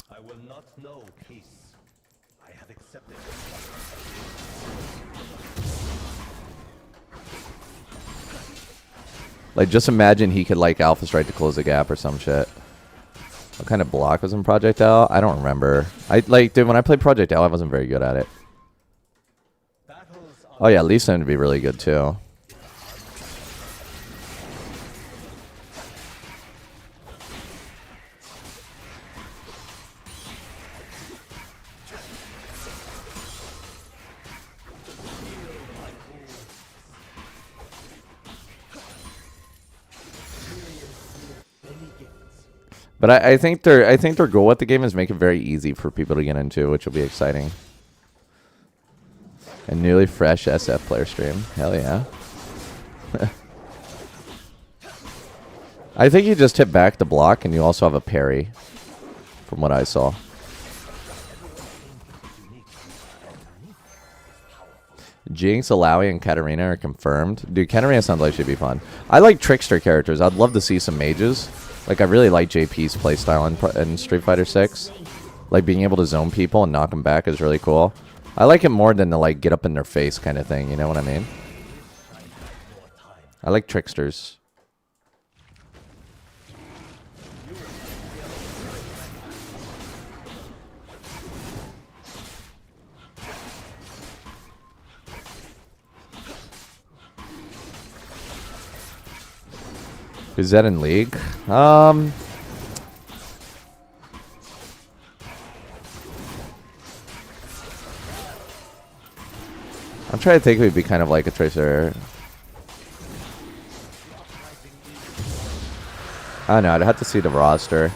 I will not know peace. I have accepted. Like, just imagine he could, like, Alpha Strike to close the gap or some shit. What kind of block was in Project L? I don't remember. Dude, when I played Project L, I wasn't very good at it. Oh, yeah, Lee Sin would be really good, too. But I think their goal with the game is make it very easy for people to get into, which will be exciting. A newly fresh SF player stream. Hell yeah. I think you just hit back to block, and you also have a parry, from what I saw. Jinx, Alawi, and Katarina are confirmed. Dude, Katarina sounds like she'd be fun. I like trickster characters. I'd love to see some mages. Like, I really like JP's playstyle in Street Fighter 6. Like, being able to zone people and knock them back is really cool. I like it more than the, like, get up in their face kind of thing. You know what I mean? I like tricksters. Is that in League? I'm trying to think it would be kind of like a Tracer. I don't know. I'd have to see the roster.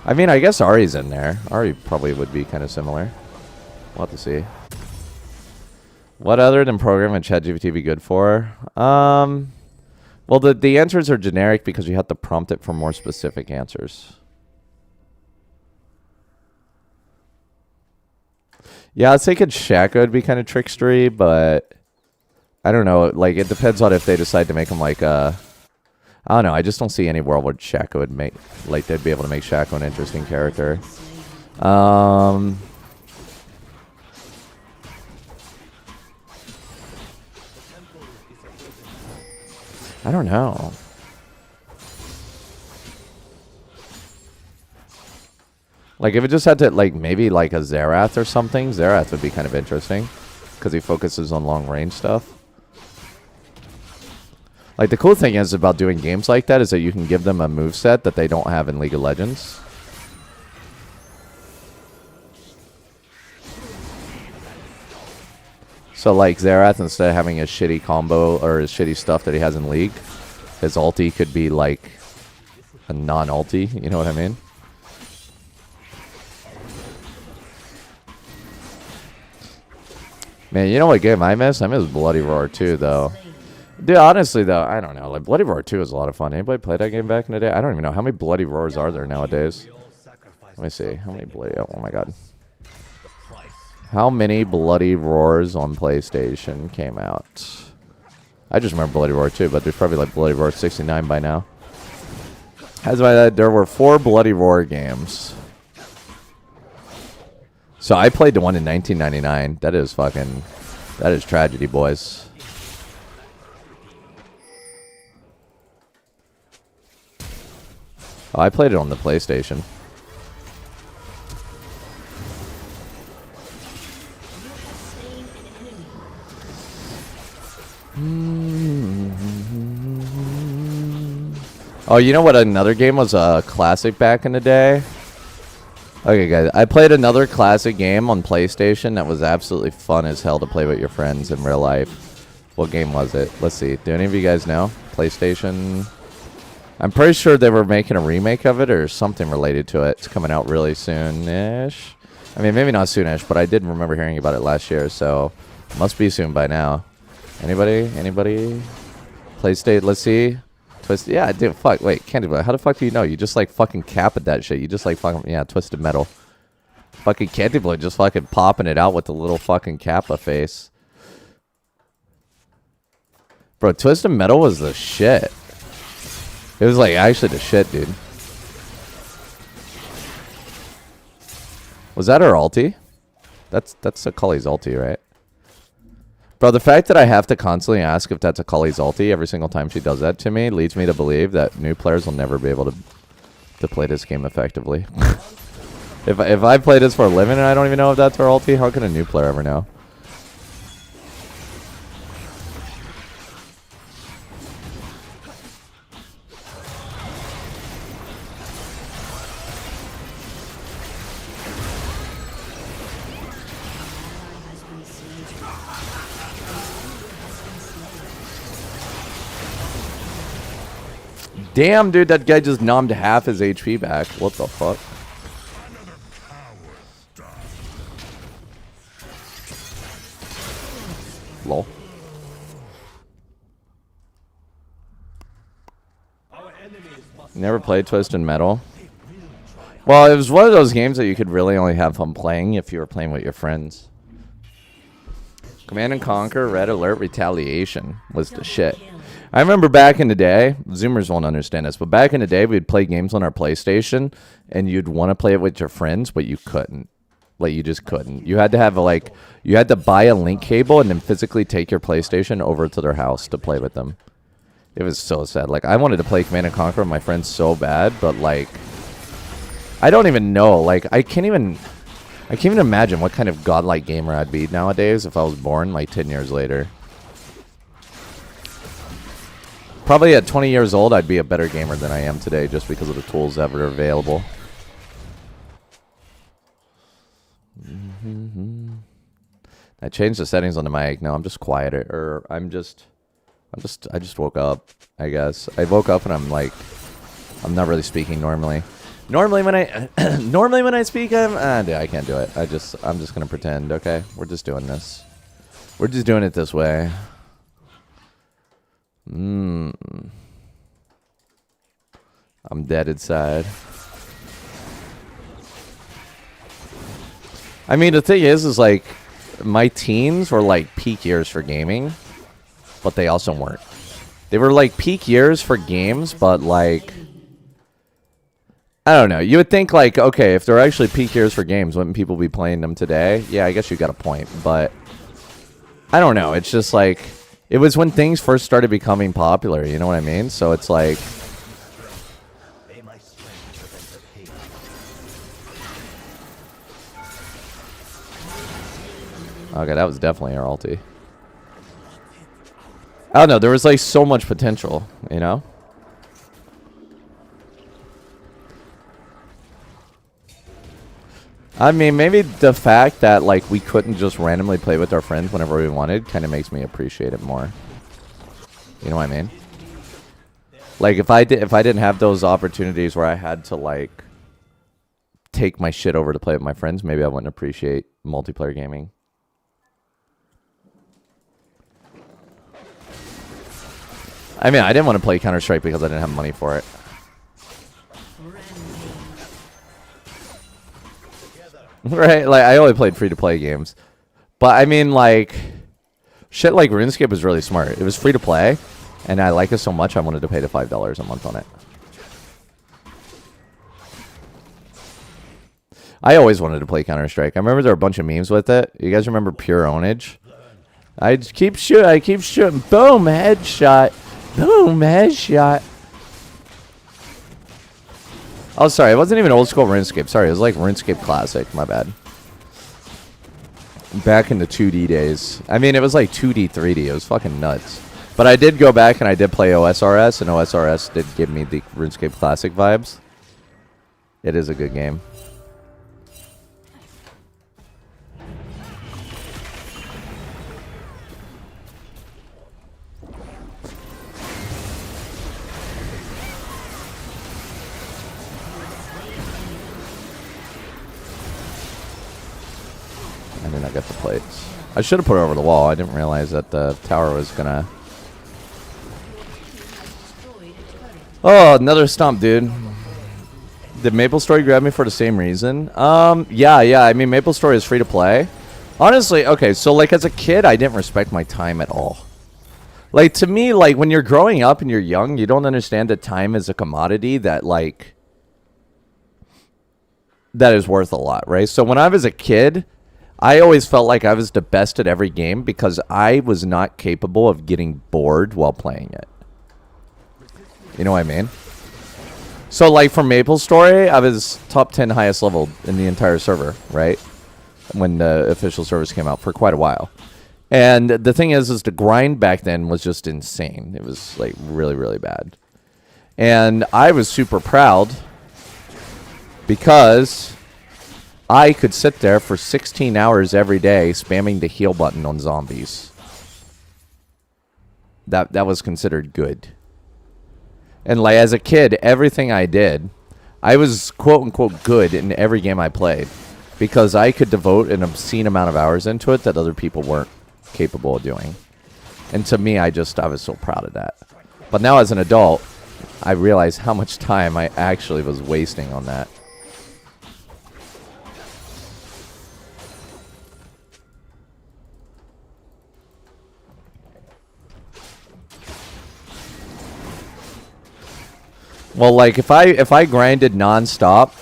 I mean, I guess Ari's in there. Ari probably would be kind of similar. We'll have to see. What other than program and ChatGPT be good for? Well, the answers are generic because you have to prompt it for more specific answers. Yeah, I was thinking Shaka would be kind of trickstery, but I don't know. Like, it depends on if they decide to make him like a... I don't know. I just don't see any world where Shaka would make... Like, they'd be able to make Shaka an interesting character. I don't know. Like, if it just had to, like, maybe like a Xerath or something, Xerath would be kind of interesting. Because he focuses on long-range stuff. Like, the cool thing is about doing games like that is that you can give them a moveset that they don't have in League of Legends. So, like, Xerath, instead of having a shitty combo or his shitty stuff that he has in League, his ulti could be, like, a non-ulti. You know what I mean? Man, you know what game I miss? I miss Bloody Roar 2, though. Dude, honestly, though, I don't know. Like, Bloody Roar 2 is a lot of fun. Anybody play that game back in the day? I don't even know. How many Bloody Roars are there nowadays? Let me see. How many Bloody... Oh, my God. How many Bloody Roars on PlayStation came out? I just remember Bloody Roar 2, but there's probably, like, Bloody Roar 69 by now. That's why there were 4 Bloody Roar games. So I played the one in 1999. That is fucking... That is tragedy, boys. Oh, I played it on the PlayStation. Oh, you know what another game was a classic back in the day? Okay, guys, I played another classic game on PlayStation that was absolutely fun as hell to play with your friends in real life. What game was it? Let's see. Do any of you guys know? PlayStation... I'm pretty sure they were making a remake of it or something related to it. It's coming out really soon-ish. I mean, maybe not soonish, but I did remember hearing about it last year, so must be soon by now. Anybody? Anybody? PlayStation, let's see. Twist, yeah, dude, fuck, wait, Candy Boy, how the fuck do you know? You just, like, fucking cap at that shit. You just, like, fucking, yeah, Twisted Metal. Fucking Candy Boy just fucking popping it out with the little fucking Kappa face. Bro, Twisted Metal was the shit. It was, like, actually the shit, dude. Was that her ulti? That's Akali's ulti, right? Bro, the fact that I have to constantly ask if that's Akali's ulti every single time she does that to me leads me to believe that new players will never be able to play this game effectively. If I play this for a living and I don't even know if that's her ulti, how can a new player ever know? Damn, dude, that guy just nommed half his HP back. What the fuck? Lol. Never played Twisted Metal. Well, it was one of those games that you could really only have fun playing if you were playing with your friends. Command and Conquer, Red Alert, Retaliation was the shit. I remember back in the day, Zoomers won't understand this, but back in the day, we'd play games on our PlayStation, and you'd want to play it with your friends, but you couldn't. Like, you just couldn't. You had to have, like, you had to buy a link cable and then physically take your PlayStation over to their house to play with them. It was so sad. Like, I wanted to play Command & Conquer with my friends so bad, but, like, I don't even know. Like, I can't even imagine what kind of godlike gamer I'd be nowadays if I was born, like, 10 years later. Probably at 20 years old, I'd be a better gamer than I am today just because of the tools that are available. I changed the settings on the mic. No, I'm just quieter. Or I just woke up, I guess. I woke up and I'm like, I'm not really speaking normally. Normally when I speak, I can't do it. I'm just gonna pretend. Okay, we're just doing this. We're just doing it this way. I'm dead inside. I mean, the thing is like, my teens were like peak years for gaming, but they also weren't. They were like peak years for games, but like, I don't know. You would think like, okay, if they're actually peak years for games, wouldn't people be playing them today? Yeah, I guess you got a point, but I don't know. It's just like, it was when things first started becoming popular, you know what I mean? So it's like, okay, that was definitely our ulti. I don't know, there was like so much potential, you know? I mean, maybe the fact that like we couldn't just randomly play with our friends whenever we wanted kind of makes me appreciate it more. You know what I mean? Like if I didn't have those opportunities where I had to like take my shit over to play with my friends, maybe I wouldn't appreciate multiplayer gaming. I mean, I didn't want to play Counter-Strike because I didn't have money for it. Right? Like, I only played free-to-play games. But, I mean, like, shit like RuneScape was really smart. It was free-to-play, and I like it so much I wanted to pay the $5 a month on it. I always wanted to play Counter-Strike. I remember there were a bunch of memes with it. You guys remember Pure Ownage? I keep shooting. Boom, headshot. Boom, headshot. Oh, sorry. It wasn't even old school RuneScape. Sorry, it was like RuneScape Classic. My bad. Back in the 2D days. I mean, it was like 2D, 3D. It was fucking nuts. But I did go back and I did play OSRS, and OSRS did give me the RuneScape Classic vibes. It is a good game. I mean, I got the plates. I should have put it over the wall. I didn't realize that the tower was gonna... Oh, another stomp, dude. Did MapleStory grab me for the same reason? Yeah. I mean, MapleStory is free to play. Honestly, okay, so, like, as a kid, I didn't respect my time at all. Like, to me, like, when you're growing up and you're young, you don't understand that time is a commodity that, like, that is worth a lot, right? So when I was a kid, I always felt like I was the best at every game because I was not capable of getting bored while playing it. You know what I mean? So, like, for MapleStory, I was top 10 highest level in the entire server, right? When the official servers came out for quite a while. And the thing is the grind back then was just insane. It was, like, really, really bad. And I was super proud because I could sit there for 16 hours every day spamming the heal button on zombies. That was considered good. And like as a kid, everything I did, I was quote unquote good in every game I played because I could devote an obscene amount of hours into it that other people weren't capable of doing. And to me, I was so proud of that. But now as an adult, I realize how much time I actually was wasting on that. Well, like if I grinded non-stop,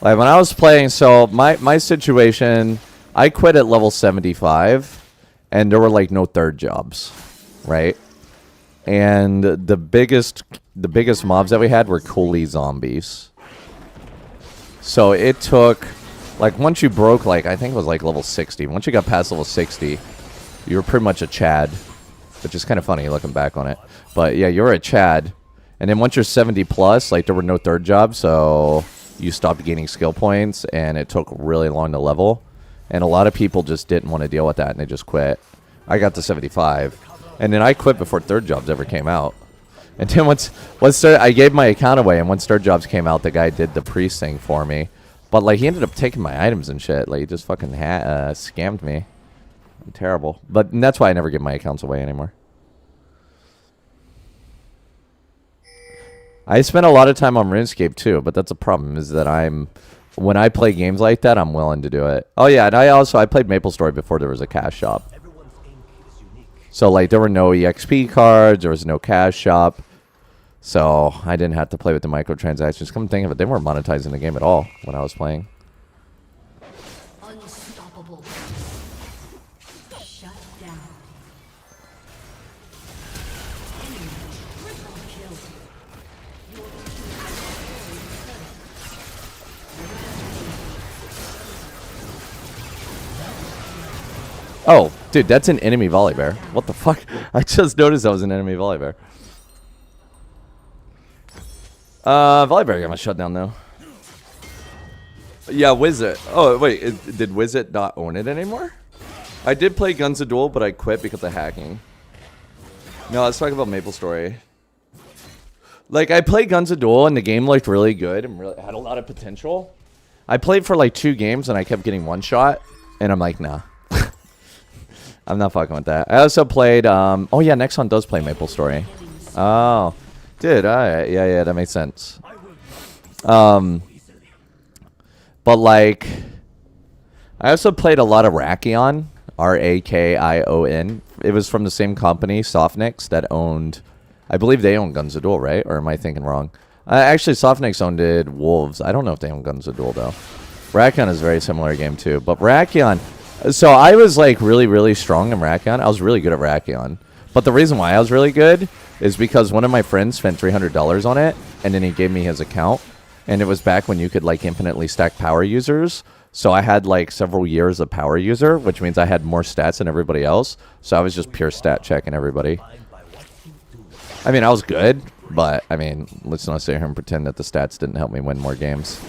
like when I was playing, so my situation, I quit at level 75, and there were like no third jobs, right? And the biggest mobs that we had were coolie zombies. So it took, like once you broke, like I think it was like level 60. Once you got past level 60, you were pretty much a Chad, which is kind of funny looking back on it. But yeah, you were a Chad. And then once you're 70 plus, like there were no third jobs, so you stopped gaining skill points, and it took really long to level. And a lot of people just didn't want to deal with that, and they just quit. I got to 75, and then I quit before third jobs ever came out. And then once I gave my account away, and once third jobs came out, the guy did the priest thing for me. But like he ended up taking my items and shit. Like he just fucking scammed me. Terrible. But that's why I never give my accounts away anymore. I spend a lot of time on RuneScape too, but that's a problem. Is that when I play games like that, I'm willing to do it. Oh yeah, and I played MapleStory before there was a cash shop. So like there were no EXP cards, there was no cash shop, so I didn't have to play with the microtransactions. Come think of it, they weren't monetizing the game at all when I was playing. Unstoppable. Shut down. Enemy triple kill. Your Oh, dude, that's an enemy volley bear. What the fuck? I just noticed that was an enemy volley bear. Volley bear got my shutdown though. Yeah, Wizit. Oh wait, did Wizit not own it anymore? I did play Guns of Duel, but I quit because of hacking. No, let's talk about MapleStory. Like I played Guns of Duel and the game looked really good and really had a lot of potential. I played for like 2 games and I kept getting one shot, and I'm like, nah. I'm not fucking with that. I also played, oh yeah, Nexon does play MapleStory. Oh, dude, yeah, that makes sense. But like, I also played a lot of Rakion, Rakion. It was from the same company, Softnix, that owned, I believe they own Guns of Duel, right? Or am I thinking wrong? Actually, Softnix owned Wolves. I don't know if they own Guns of Duel though. Rakion is a very similar game too, but Rakion. So I was like really, really strong in Rakion. I was really good at Rakion. But the reason why I was really good is because one of my friends spent $300 on it, and then he gave me his account. And it was back when you could like infinitely stack power users. So I had like several years of power user, which means I had more stats than everybody else. So I was just pure stat checking everybody. I mean, I was good, but I mean, let's not sit here and pretend that the stats didn't help me win more games.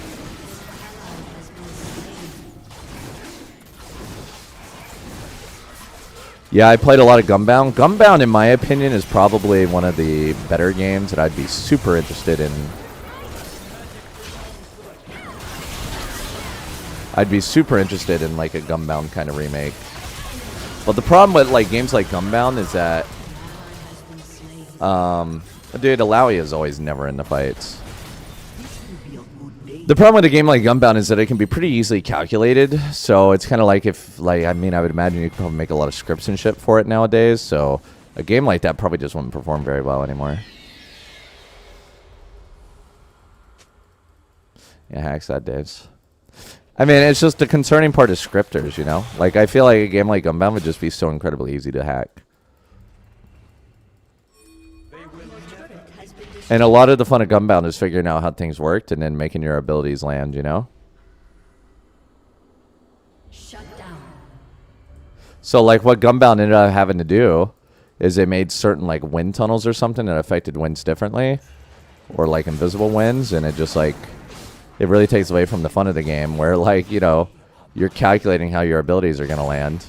Yeah, I played a lot of Gunbound. Gunbound, in my opinion, is probably one of the better games that I'd be super interested in. I'd be super interested in like a Gunbound kind of remake. But the problem with like games like Gunbound is that, dude, Alawi is always never in the fights. The problem with a game like Gunbound is that it can be pretty easily calculated. So it's kind of like if, like, I mean, I would imagine you could probably make a lot of scripts and shit for it nowadays. So a game like that probably just wouldn't perform very well anymore. Yeah, hacks that days. I mean, it's just the concerning part is scripters, you know? Like, I feel like a game like Gunbound would just be so incredibly easy to hack. And a lot of the fun of Gunbound is figuring out how things worked and then making your abilities land, you know? Shut down. So, like, what Gunbound ended up having to do is they made certain, like, wind tunnels or something that affected winds differently. Or, like, invisible winds, and it just, like, it really takes away from the fun of the game where, like, you know, you're calculating how your abilities are going to land.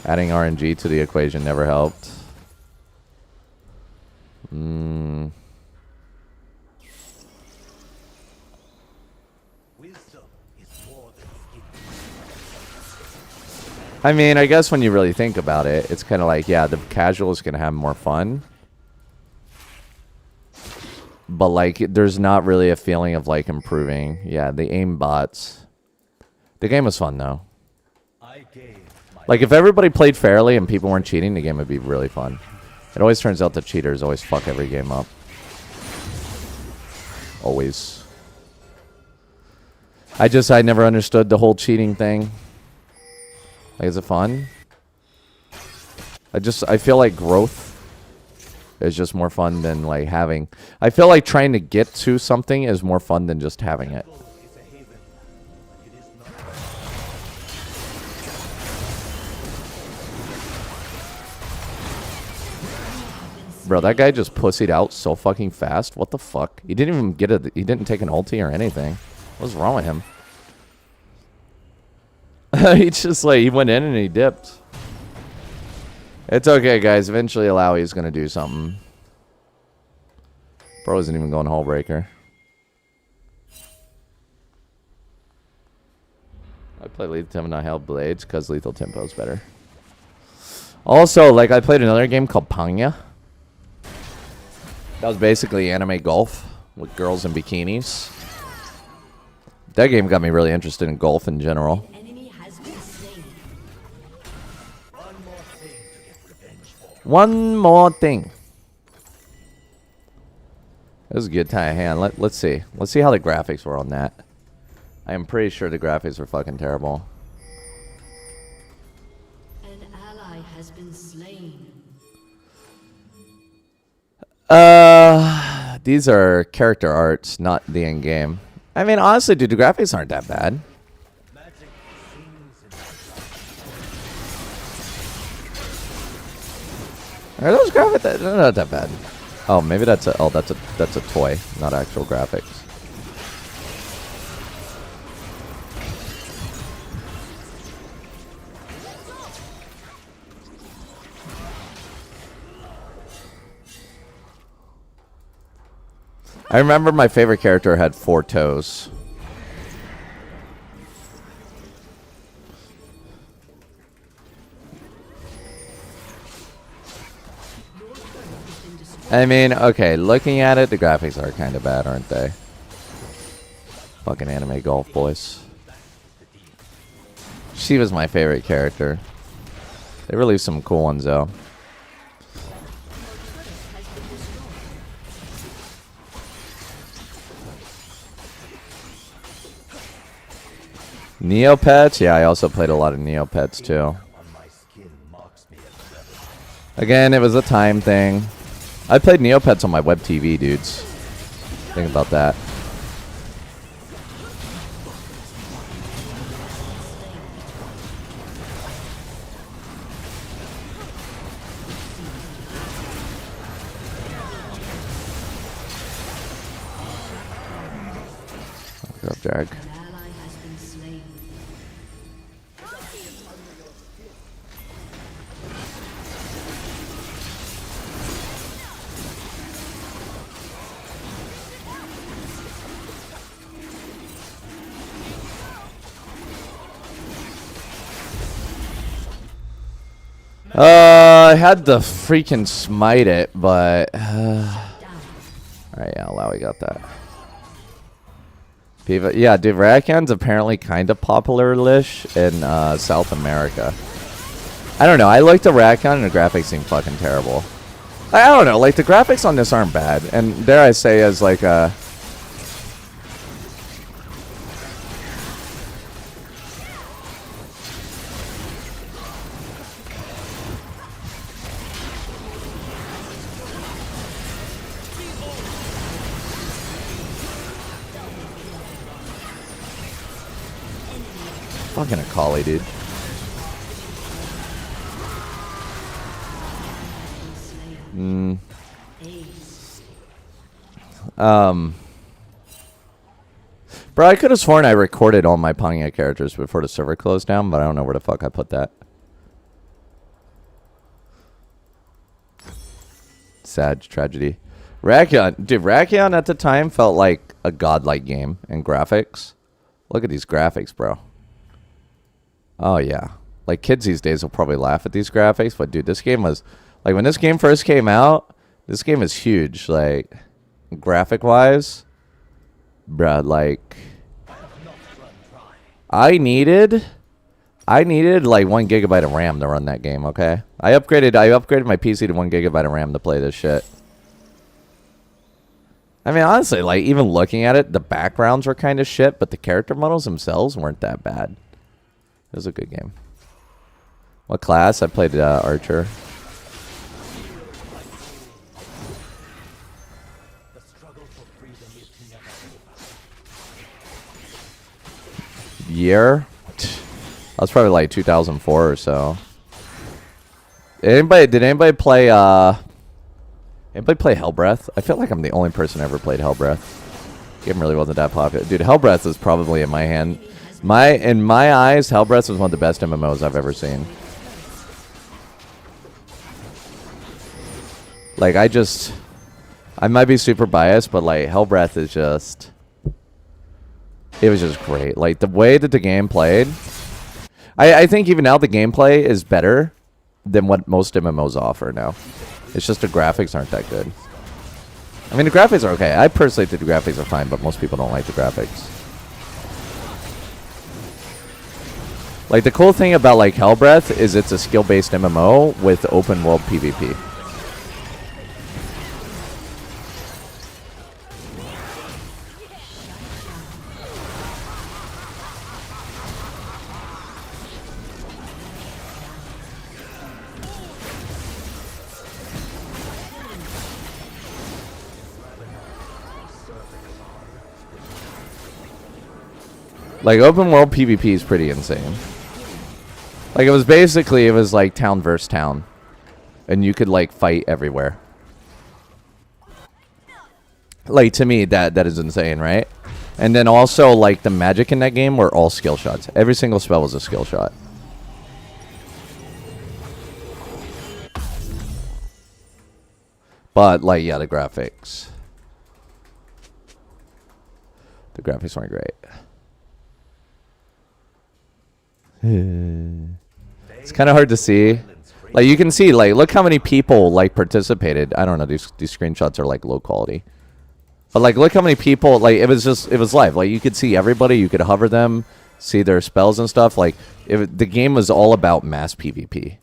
Adding RNG to the equation never helped. I mean, I guess when you really think about it, it's kind of like, yeah, the casual is going to have more fun. But, like, there's not really a feeling of, like, improving. Yeah, the aim bots. The game was fun, though. Like, if everybody played fairly and people weren't cheating, the game would be really fun. It always turns out that cheaters always fuck every game up. Always. I never understood the whole cheating thing. Like, is it fun? I feel like growth is just more fun than, like, having. I feel like trying to get to something is more fun than just having it. Bro, that guy just pussied out so fucking fast. What the fuck? He didn't even get a... He didn't take an ulti or anything. What's wrong with him? He just, like, he went in and he dipped. It's okay, guys. Eventually, Alawi's gonna do something. Bro isn't even going Hullbreaker. I play Lethal Tempo, not Hellblades, because Lethal Tempo is better. Also, like, I played another game called Panya. That was basically anime golf with girls in bikinis. That game got me really interested in golf in general. Enemy has been slain. One more thing. It was a good time of hand. Let's see. Let's see how the graphics were on that. I am pretty sure the graphics were fucking terrible. An ally has been slain. These are character arts, not the end game. I mean, honestly, dude, the graphics aren't that bad. Are those graphics? They're not that bad. Oh, maybe that's a. Oh, that's a toy, not actual graphics. I remember my favorite character had 4 toes. I mean, okay, looking at it, the graphics are kind of bad, aren't they? Fucking anime golf boys. She was my favorite character. They released some cool ones, though. Neopets? Yeah, I also played a lot of Neopets, too. Again, it was a time thing. I played Neopets on my web TV, dudes. Think about that. Grab drag. An ally has been slain. I had to freaking smite it, but... Alright, yeah, Alawi got that. Yeah, dude, Rakan's apparently kind of popular-ish in South America. I don't know, I like the Rakan and the graphics seem fucking terrible. I don't know, like, the graphics on this aren't bad. And dare I say, as like a... Fucking a collie, dude. Bro, I could have sworn I recorded all my Panya characters before the server closed down, but I don't know where the fuck I put that. Sad tragedy. Rakion, dude, Rakion at the time felt like a godlike game in graphics. Look at these graphics, bro. Oh, yeah. Like, kids these days will probably laugh at these graphics, but, dude, this game was... Like, when this game first came out, this game is huge. Like, graphic-wise, bruh, like... I needed, like, 1 gigabyte of RAM to run that game, okay? I upgraded my PC to 1 gigabyte of RAM to play this shit. I mean, honestly, like, even looking at it, the backgrounds were kind of shit, but the character models themselves weren't that bad. It was a good game. What class? I played Archer. Year? That was probably like 2004 or so. Did anybody play Anybody play Hellbreath? I feel like I'm the only person who ever played Hellbreath. Game really wasn't that popular. Dude, Hellbreath is probably in my hand. In my eyes, Hellbreath was one of the best MMOs I've ever seen. Like, I might be super biased, but like Hellbreath is just, it was just great. Like the way that the game played, I think even now the gameplay is better than what most MMOs offer now. It's just the graphics aren't that good. I mean, the graphics are okay. I personally think the graphics are fine, but most people don't like the graphics. Like, the cool thing about, like, Hellbreath is it's a skill-based MMO with open-world PvP. Like, open world PvP is pretty insane. Like, it was like town versus town. And you could, like, fight everywhere. Like, to me, that is insane, right? And then also, like, the magic in that game were all skill shots. Every single spell was a skill shot. But, like, yeah, the graphics. The graphics weren't great. It's kind of hard to see. Like, you can see, like, look how many people, like, participated. I don't know, these screenshots are, like, low quality. But, like, look how many people, like, it was live. Like, you could see everybody. You could hover them, see their spells and stuff. Like, the game was all about mass PvP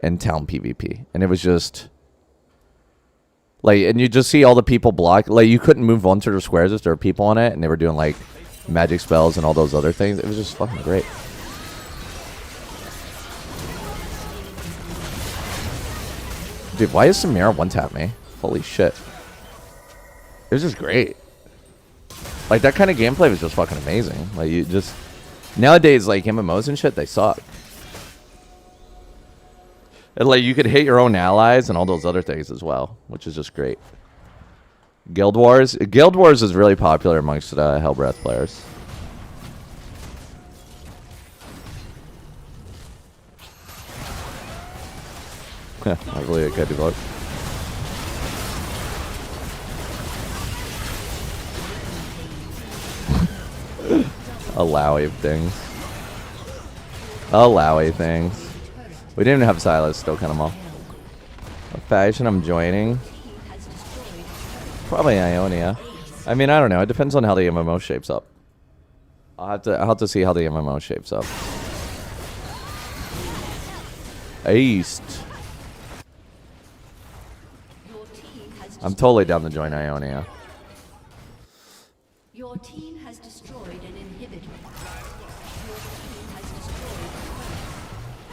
and town PvP. And it was just, like, and you just see all the people block. Like, you couldn't move onto the squares if there were people on it. And they were doing, like, magic spells and all those other things. It was just fucking great. Dude, why is Samira one-tap me? Holy shit. It was just great. Like, that kind of gameplay was just fucking amazing. Like, you just... Nowadays, like, MMOs and shit, they suck. And, like, you could hit your own allies and all those other things as well, which is just great. Guild Wars. Guild Wars is really popular amongst Hellbreath players. I believe it could do both. Allowy things. Allowy things. We didn't even have Silas, still kind of off. What faction I'm joining? Probably Ionia. I mean, I don't know. It depends on how the MMO shapes up. I'll have to see how the MMO shapes up. East. I'm totally down to join Ionia. Your team has destroyed an inhibitor.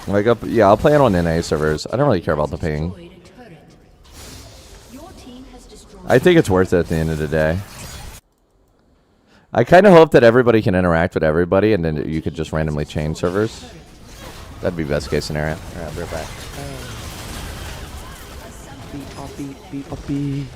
Like yeah, I'll play it on NA servers. I don't really care about the ping. I think it's worth it at the end of the day. I kind of hope that everybody can interact with everybody, and then you could just randomly change servers. That'd be best case scenario. All right, I'll be right back. Beep.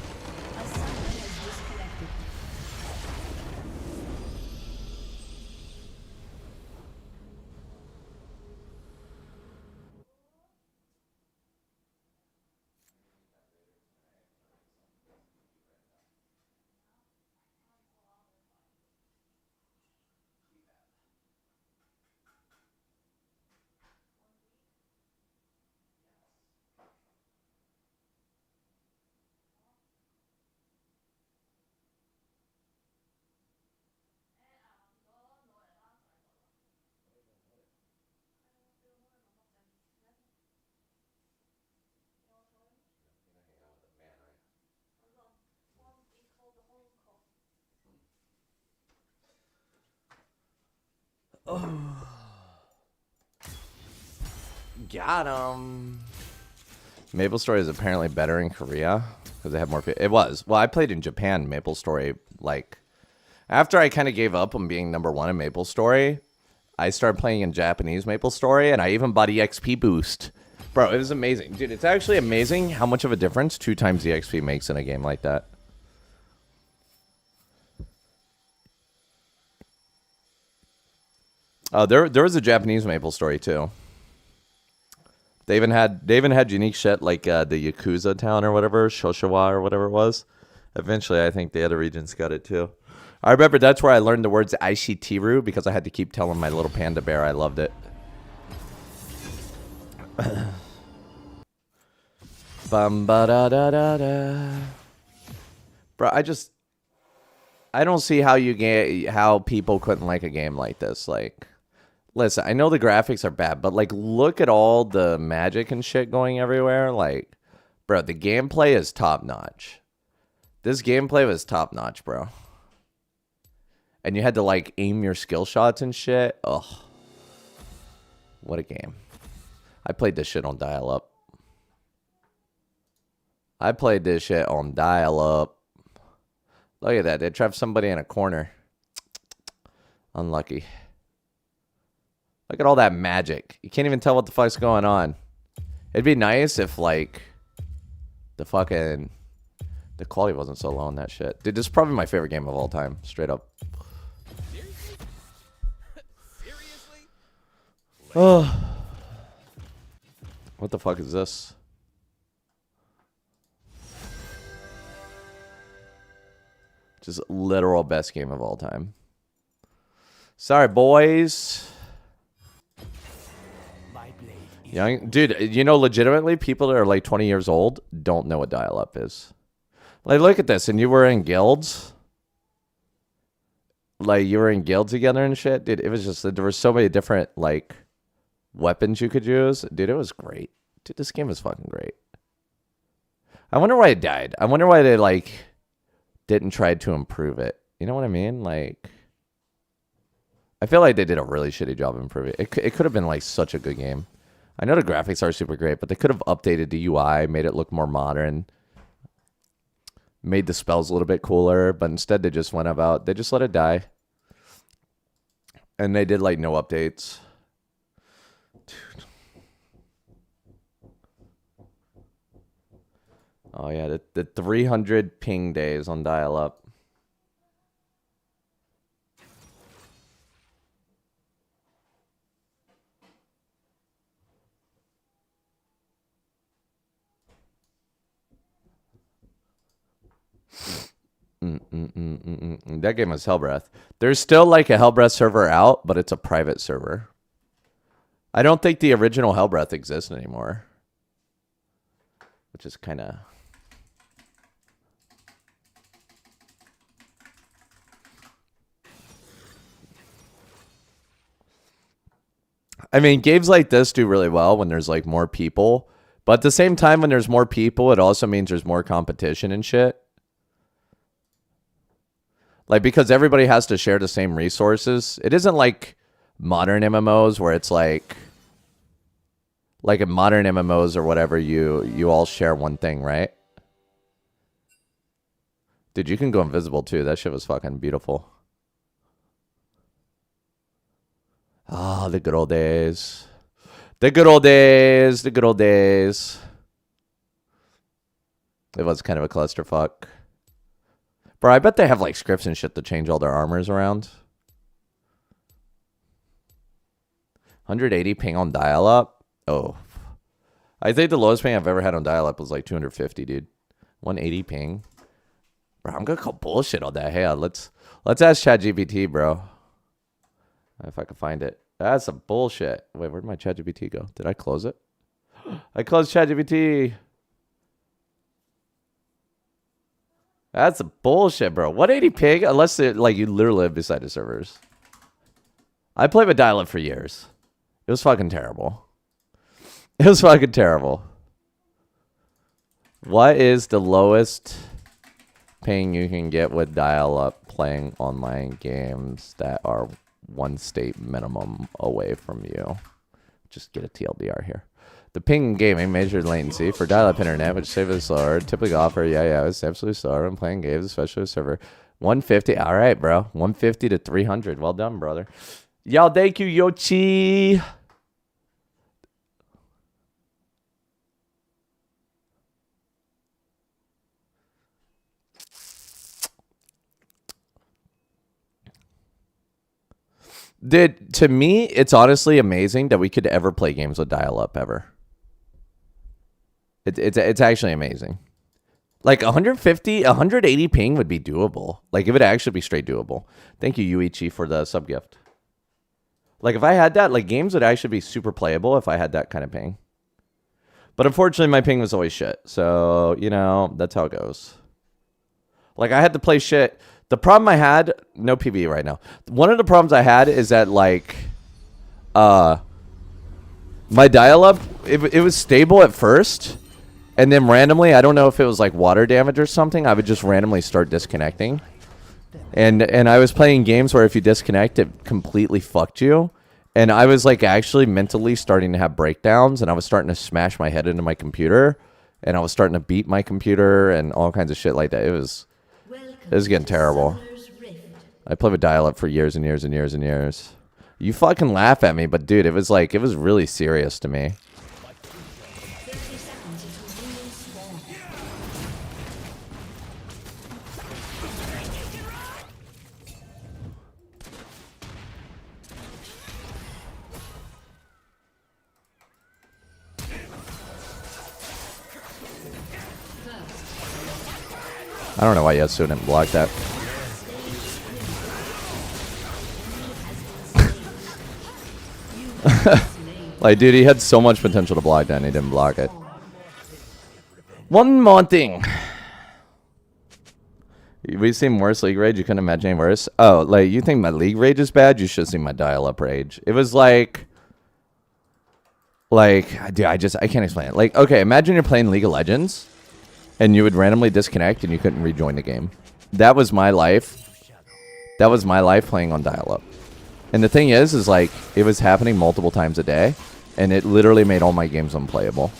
Got him. Maple Story is apparently better in Korea because they have more. It was. Well, I played in Japan. Maple Story, like, after I kind of gave up on being #1 in Maple Story, I started playing in Japanese Maple Story, and I even bought EXP boost Bro, it was amazing. Dude, it's actually amazing how much of a difference 2 times the XP makes in a game like that. There was a Japanese Maple story too. They even had unique shit like the Yakuza town or whatever, Shoshawa or whatever it was. Eventually, I think the other regions got it too. I remember that's where I learned the words Aishitiru because I had to keep telling my little panda bear I loved it. Bum ba da da da da. Bro, I don't see how people couldn't like a game like this. Like, listen, I know the graphics are bad, but like, look at all the magic and shit going everywhere. Like, bro, the gameplay is top notch. This gameplay was top notch, bro. And you had to like aim your skill shots and shit. Ugh. What a game. I played this shit on dial-up. Look at that. They trapped somebody in a corner. Unlucky. Look at all that magic. You can't even tell what the fuck's going on. It'd be nice if, like, the quality wasn't so low on that shit. Dude, this is probably my favorite game of all time. Straight up. Seriously? Oh. What the fuck is this? Just literal best game of all time. Sorry, boys. Young dude, you know, legitimately, people that are like 20 years old don't know what dial-up is. Like, look at this, and you were in guilds. Like, you were in guilds together and shit, dude. It was just there were so many different like weapons you could use, dude. It was great, dude. This game was fucking great. I wonder why it died. I wonder why they like didn't try to improve it. You know what I mean? Like, I feel like they did a really shitty job improving it. It could have been like such a good game. I know the graphics are super great, but they could have updated the UI, made it look more modern, made the spells a little bit cooler, but instead they just went about, they just let it die. And they did like no updates. Dude. Oh yeah, the 300 ping days on dial-up. That game was Hellbreath. There's still like a Hellbreath server out, but it's a private server. I don't think the original Hellbreath exists anymore, which is kind of... I mean, games like this do really well when there's like more people, but at the same time, when there's more people, it also means there's more competition and shit. Like, because everybody has to share the same resources. It isn't like modern MMOs where it's like in modern MMOs or whatever, you all share one thing, right? Dude, you can go invisible too. That shit was fucking beautiful. Ah, the good old days. The good old days. The good old days. It was kind of a clusterfuck. Bro, I bet they have like scripts and shit to change all their armors around. 180 ping on dial-up? Oh. I think the lowest ping I've ever had on dial-up was like 250, dude. 180 ping. Bro, I'm gonna call bullshit on that. Hey, let's ask ChatGPT, bro. If I can find it. That's some bullshit. Wait, where'd my ChatGPT go? Did I close it? I closed ChatGPT. That's a bullshit, bro. 180 ping, unless it, like you literally live beside the servers. I played with dial-up for years. It was fucking terrible. It was fucking terrible. What is the lowest ping you can get with dial-up playing online games that are one state minimum away from you? Just get a TLDR here. The ping in gaming measured latency for dial-up internet, which is slower, typically offer, it's absolutely slower when playing games, especially with server. 150, all right, bro. 150 to 300. Well done, brother. Y'all, thank you, Yochi. Dude, to me, it's honestly amazing that we could ever play games with dial-up ever. It's actually amazing. Like 150, 180 ping would be doable. Like it would actually be straight doable. Thank you, Yuichi, for the sub gift. Like if I had that, like games would actually be super playable if I had that kind of ping. But unfortunately, my ping was always shit. So, you know, that's how it goes. Like I had to play shit. The problem I had, no PvE right now. One of the problems I had is that like, my dial-up, it was stable at first. And then randomly, I don't know if it was like water damage or something, I would just randomly start disconnecting. And I was playing games where if you disconnect, it completely fucked you. And I was like actually mentally starting to have breakdowns, and I was starting to smash my head into my computer, and I was starting to beat my computer and all kinds of shit like that. It was getting terrible. I played with dial-up for years and years and years and years. You fucking laugh at me, but dude, it was like, it was really serious to me. I don't know why Yasuo didn't block that. Like, dude, he had so much potential to block that and he didn't block it. One more thing. We've seen worse League Rage. You couldn't imagine any worse. Oh, like, you think my League Rage is bad? You should see my dial-up rage. It was like, dude, I can't explain it. Like, okay, imagine you're playing League of Legends and you would randomly disconnect and you couldn't rejoin the game. That was my life. That was my life playing on dial-up. And the thing is like, it was happening multiple times a day, and it literally made all my games unplayable.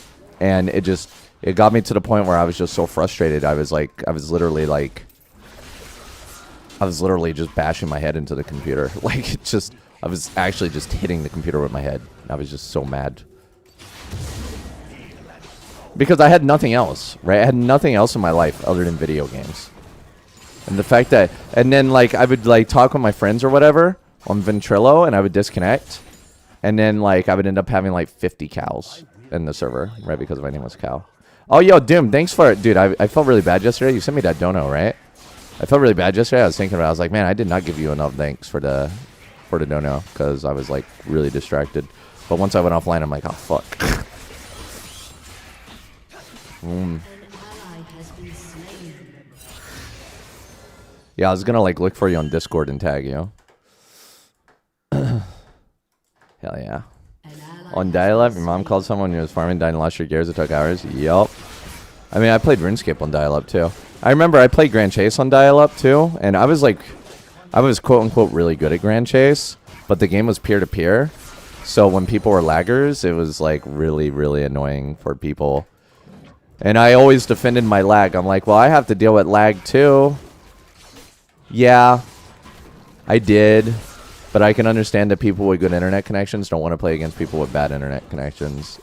And it got me to the point where I was just so frustrated. I was literally just bashing my head into the computer. Like, I was actually just hitting the computer with my head. I was just so mad. Because I had nothing else, right? I had nothing else in my life other than video games. And the fact that, and then like, I would like talk with my friends or whatever on Ventrilo, and I would disconnect. And then like, I would end up having like 50 cows in the server, right? Because my name was Cow. Oh, yo, Doom, thanks for it. Dude, I felt really bad yesterday. You sent me that dono, right? I felt really bad yesterday. I was thinking about it. I was like, man, I did not give you enough thanks for the dono, because I was like really distracted. But once I went offline, I'm like, oh, fuck. Yeah, I was gonna like look for you on Discord and tag you. Hell yeah. On dial-up, your mom called someone who was farming, died and lost your gears. It took hours. Yup. I mean, I played RuneScape on dial-up too. I remember I played Grand Chase on dial-up too, and I was quote-unquote really good at Grand Chase, but the game was peer-to-peer. So when people were laggers, it was like really, really annoying for people. And I always defended my lag. I'm like, well, I have to deal with lag too. Yeah, I did. But I can understand that people with good internet connections don't want to play against people with bad internet connections.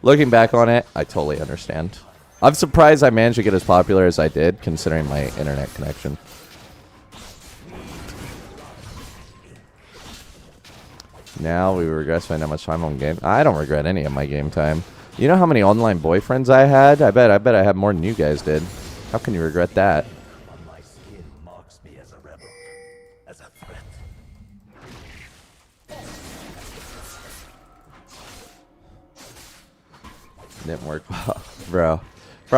Looking back on it, I totally understand. I'm surprised I managed to get as popular as I did, considering my internet connection. Now we regret spending that much time on game. I don't regret any of my game time. You know how many online boyfriends I had? I bet I had more than you guys did. How can you regret that? My skin marks me as a rebel, as a threat. Didn't work well. Bro,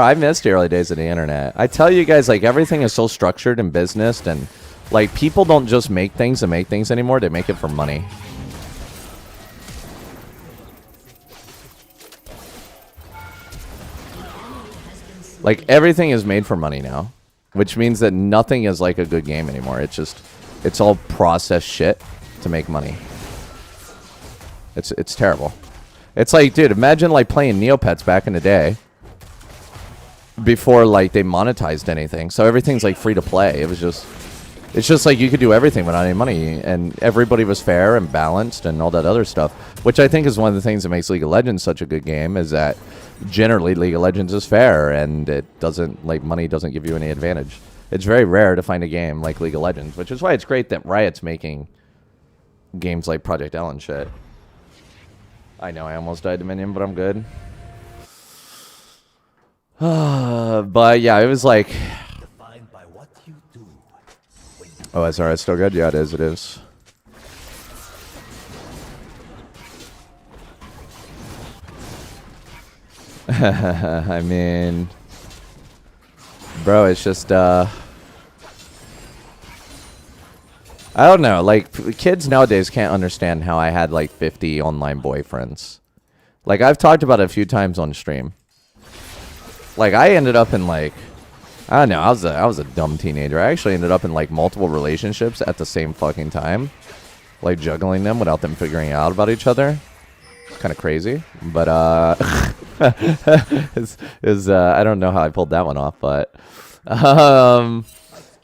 I missed the early days of the internet. I tell you guys, like, everything is so structured in business, and like, people don't just make things to make things anymore. They make it for money. Like, everything is made for money now, which means that nothing is like a good game anymore. It's all processed shit to make money. It's terrible. It's like, dude, imagine like playing Neopets back in the day before like they monetized anything. So everything's like free to play. It's just like you could do everything without any money, and everybody was fair and balanced and all that other stuff, which I think is one of the things that makes League of Legends such a good game, is that generally League of Legends is fair, and it doesn't, like, money doesn't give you any advantage. It's very rare to find a game like League of Legends, which is why it's great that Riot's making games like Project L and shit. I know I almost died to Minion, but I'm good. But yeah, it was like... Defined by what you do. Oh, SRS still good? Yeah, it is. It is. I mean... Bro, it's just, I don't know, like, kids nowadays can't understand how I had, like, 50 online boyfriends. Like, I've talked about it a few times on stream. Like, I ended up in, like, I don't know, I was a dumb teenager. I actually ended up in, like, multiple relationships at the same fucking time. Like, juggling them without them figuring out about each other. Kind of crazy. But, I don't know how I pulled that one off, but,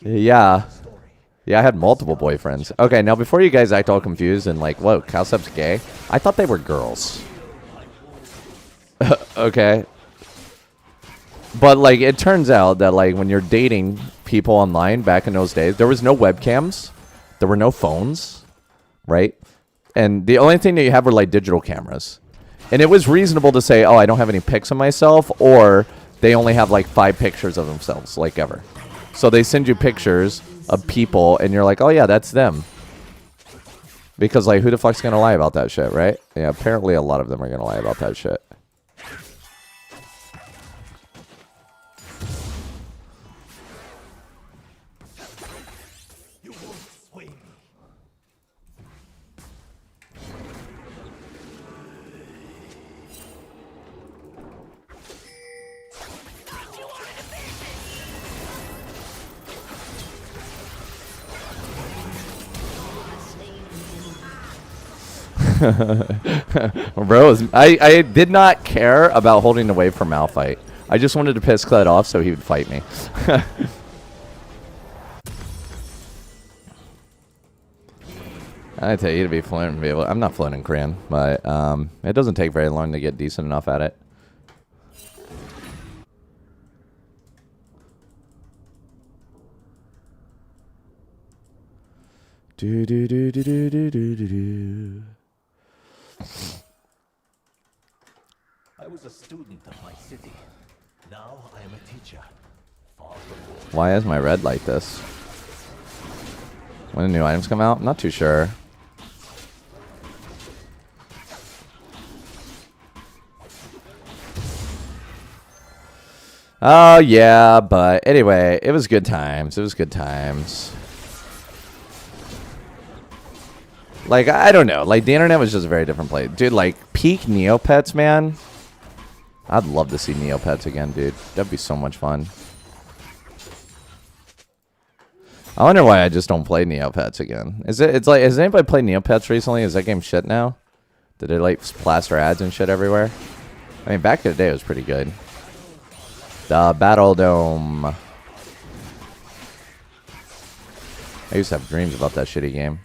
yeah. Yeah, I had multiple boyfriends. Okay, now before you guys act all confused and like, whoa, Cowsep's gay? I thought they were girls. Okay. But, like, it turns out that, like, when you're dating people online back in those days, there was no webcams. There were no phones, right? And the only thing that you had were, like, digital cameras. And it was reasonable to say, oh, I don't have any pics of myself, or they only have, like, 5 pictures of themselves, like, ever. So they send you pictures of people, and you're like, oh, yeah, that's them. Because, like, who the fuck's going to lie about that shit, right? Yeah, apparently a lot of them are going to lie about that shit. Bro, I did not care about holding the wave for Malphite. I just wanted to piss Kled off so he would fight me. I tell you to be fluent. I'm not fluent in Korean, but it doesn't take very long to get decent enough at it. Do do do do do do do do. I was a student of my city. Now I am a teacher. Why is my red like this? When the new items come out? I'm not too sure. Oh, yeah, but anyway, it was good times. It was good times. Like, I don't know. Like, the internet was just a very different place. Dude, like, peak Neopets, man. I'd love to see Neopets again, dude. That'd be so much fun. I wonder why I just don't play Neopets again. It's like, has anybody played Neopets recently? Is that game shit now? Did they, like, plaster ads and shit everywhere? I mean, back in the day, it was pretty good. The Battle Dome. I used to have dreams about that shitty game.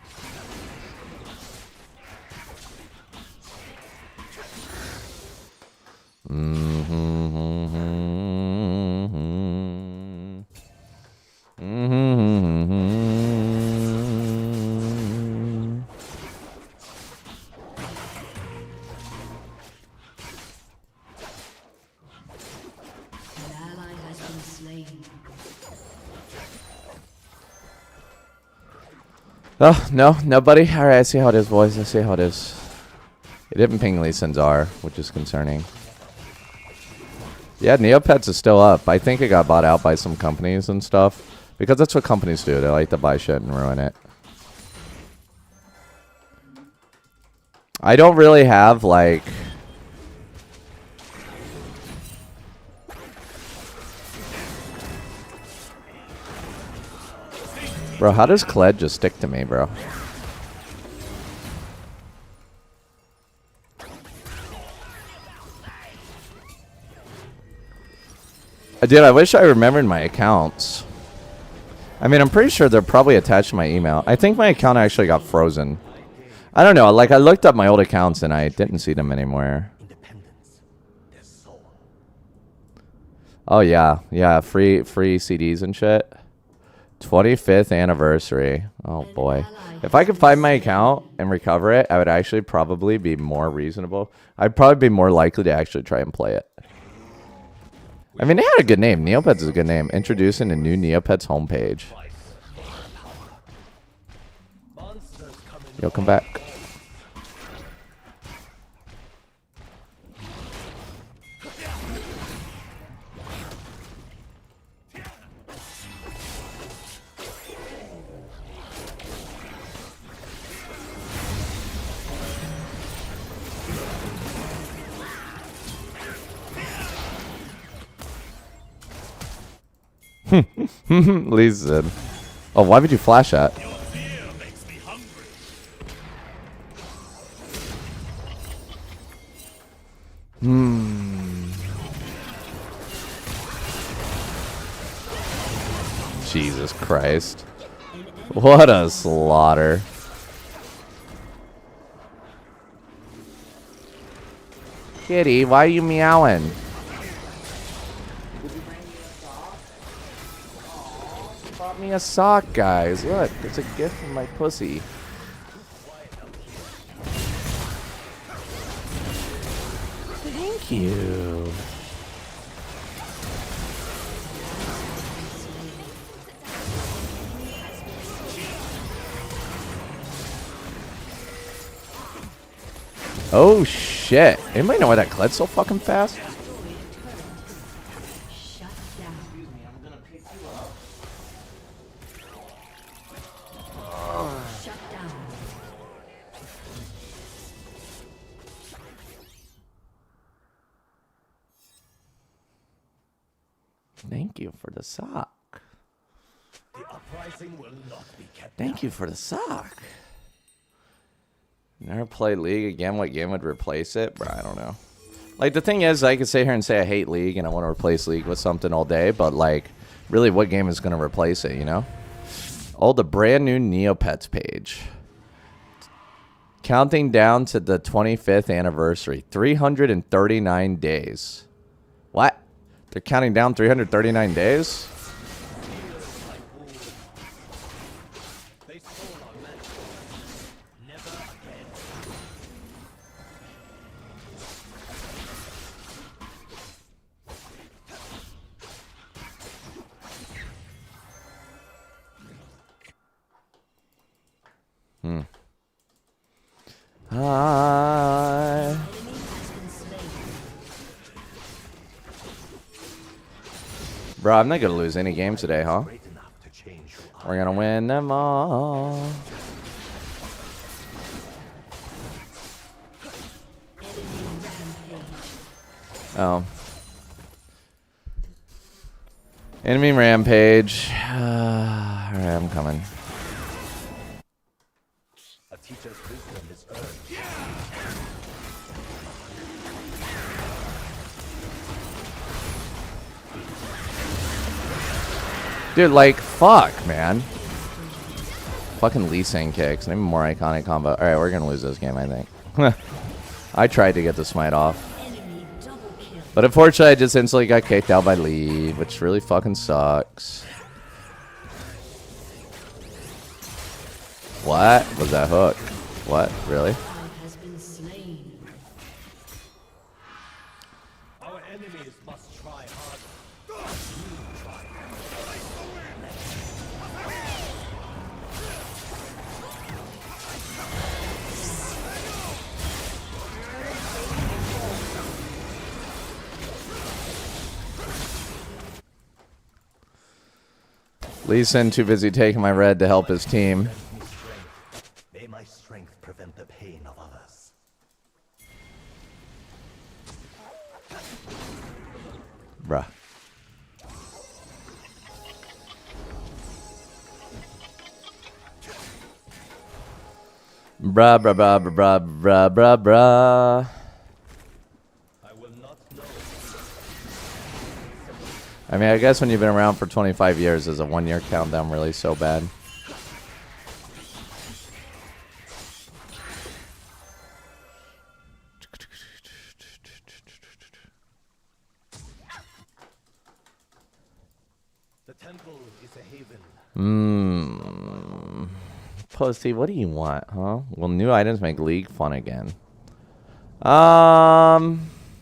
Oh, no, nobody? Alright, I see how it is, boys. I see how it is. It didn't ping Lee Sin's R, which is concerning. Yeah, Neopets is still up. I think it got bought out by some companies and stuff. Because that's what companies do. They like to buy shit and ruin it. I don't really have, like... Bro, how does Kled just stick to me, bro? Dude, I wish I remembered my accounts. I mean, I'm pretty sure they're probably attached to my email. I think my account actually got frozen. I don't know. Like, I looked up my old accounts and I didn't see them anymore. Oh, yeah. Yeah, free CDs and shit. 25th anniversary. Oh boy. If I could find my account and recover it, I would actually probably be more reasonable. I'd probably be more likely to actually try and play it. I mean, they had a good name. Neopets is a good name. Introducing a new Neopets homepage. Yo, come back. Listen. Oh, why would you flash that? Jesus Christ. What a slaughter. Kitty, why are you meowing? Bought me a sock, guys. Look, it's a gift from my pussy. Thank you. Oh shit. Anybody know why that Kled's so fucking fast? Shut down. Shut down. Thank you for the sock. The uprising will not be kept Thank you for the sock. Never play League again. What game would replace it? Bro, I don't know. Like, the thing is, I could sit here and say I hate League and I want to replace League with something all day, but, like, really, what game is going to replace it, you know? Oh, the brand new Neopets page. Counting down to the 25th anniversary. 339 days. What? They're counting down 339 days? They stole our magic. Never again. Hi. Bro, I'm not going to lose any game today, huh? Great enough to change who I We're going to win them all. Oh. Enemy rampage. Alright, I'm coming. A teacher's wisdom is earned. Dude, like, fuck, man. Fucking Lee Sin kicks. Maybe more iconic combo. Alright, we're gonna lose this game, I think. I tried to get the smite off. Enemy double kill. But unfortunately, I just instantly got kicked out by Lee, which really fucking sucks. What was that hook? What? Really? Has been slain. Our enemies must try harder. Lee Sin too busy taking my red to help his team. May my strength prevent the pain of others. Bruh. Bruh, bruh, bruh, bruh, bruh, bruh, bruh. I will not know. I mean, I guess when you've been around for 25 years, is a 1 year countdown really so bad? The 10th Pussy, what do you want, huh? Will new items make League fun again?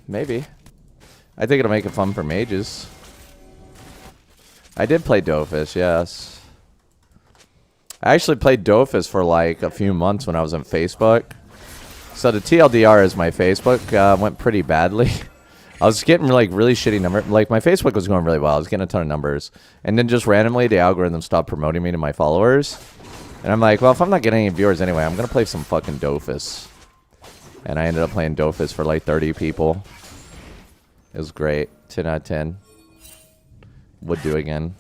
Maybe. I think it'll make it fun for mages. I did play Dofus, yes. I actually played Dofus for like a few months when I was on Facebook. So the TLDR is my Facebook went pretty badly. I was getting like really shitty numbers. Like my Facebook was going really well. I was getting a ton of numbers. And then just randomly the algorithm stopped promoting me to my followers. And I'm like, well, if I'm not getting any viewers anyway, I'm going to play some fucking Dofus. And I ended up playing Dofus for like 30 people. It was great. 10 out of 10. Would do again.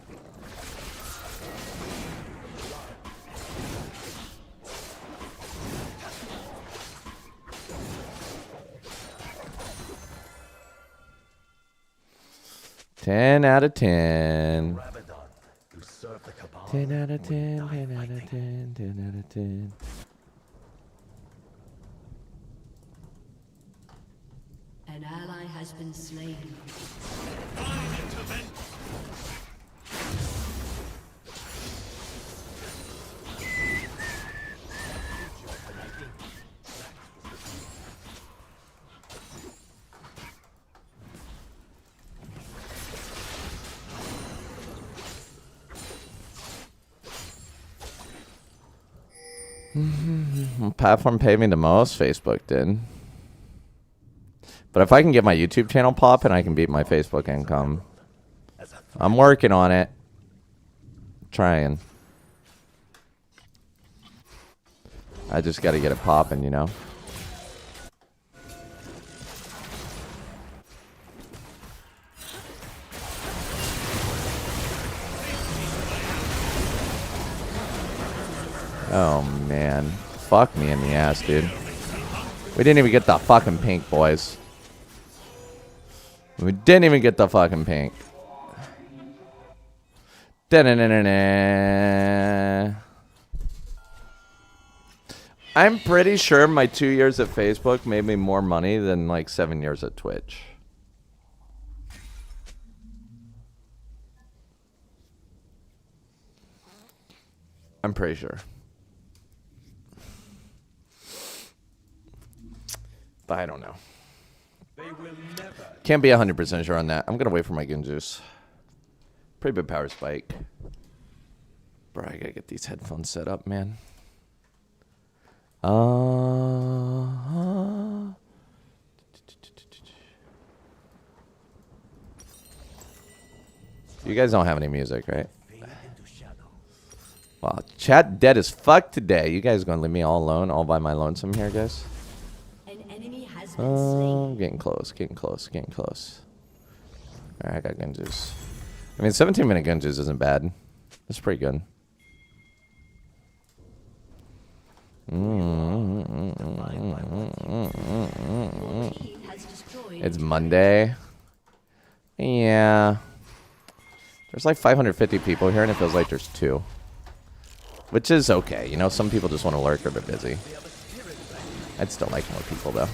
Ten out of 10. 10 out of 10, 10 out of 10, 10 out of 10. An ally has been slain. Platform paid me the most. Facebook did. But if I can get my YouTube channel popping, I can beat my Facebook income. I'm working on it. Trying. I just got to get it popping, you know. Oh, man. Fuck me in the ass, dude. We didn't even get the fucking pink, boys. We didn't even get the fucking pink. Da-na-na-na-na. I'm pretty sure my 2 years at Facebook made me more money than like 7 years at Twitch. I'm pretty sure. But I don't know. Can't be 100% sure on that. I'm going to wait for my Ginjuice. Pretty big power spike. Bro, I got to get these headphones set up, man. You guys don't have any music, right? Wow, chat dead as fuck today. You guys going to leave me all alone, all by my lonesome here, guys? Getting close, getting close, getting close. Alright, I got Gunjuice. I mean, 17-minute Gunjuice isn't bad. It's pretty good. It's Monday. Yeah. There's like 550 people here, and it feels like there's 2. Which is okay. You know, some people just want to lurk or they're busy. I'd still like more people, though.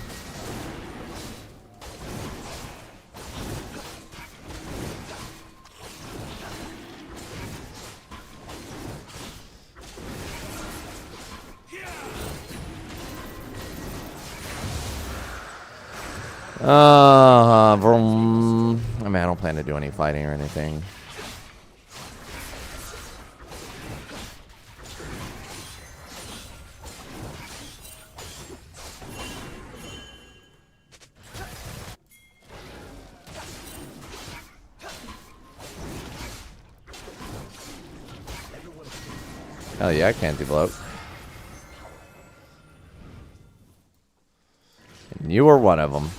Vroom. I mean, I don't plan to do any fighting or anything. Oh yeah, I can't debloat. And you were one of them.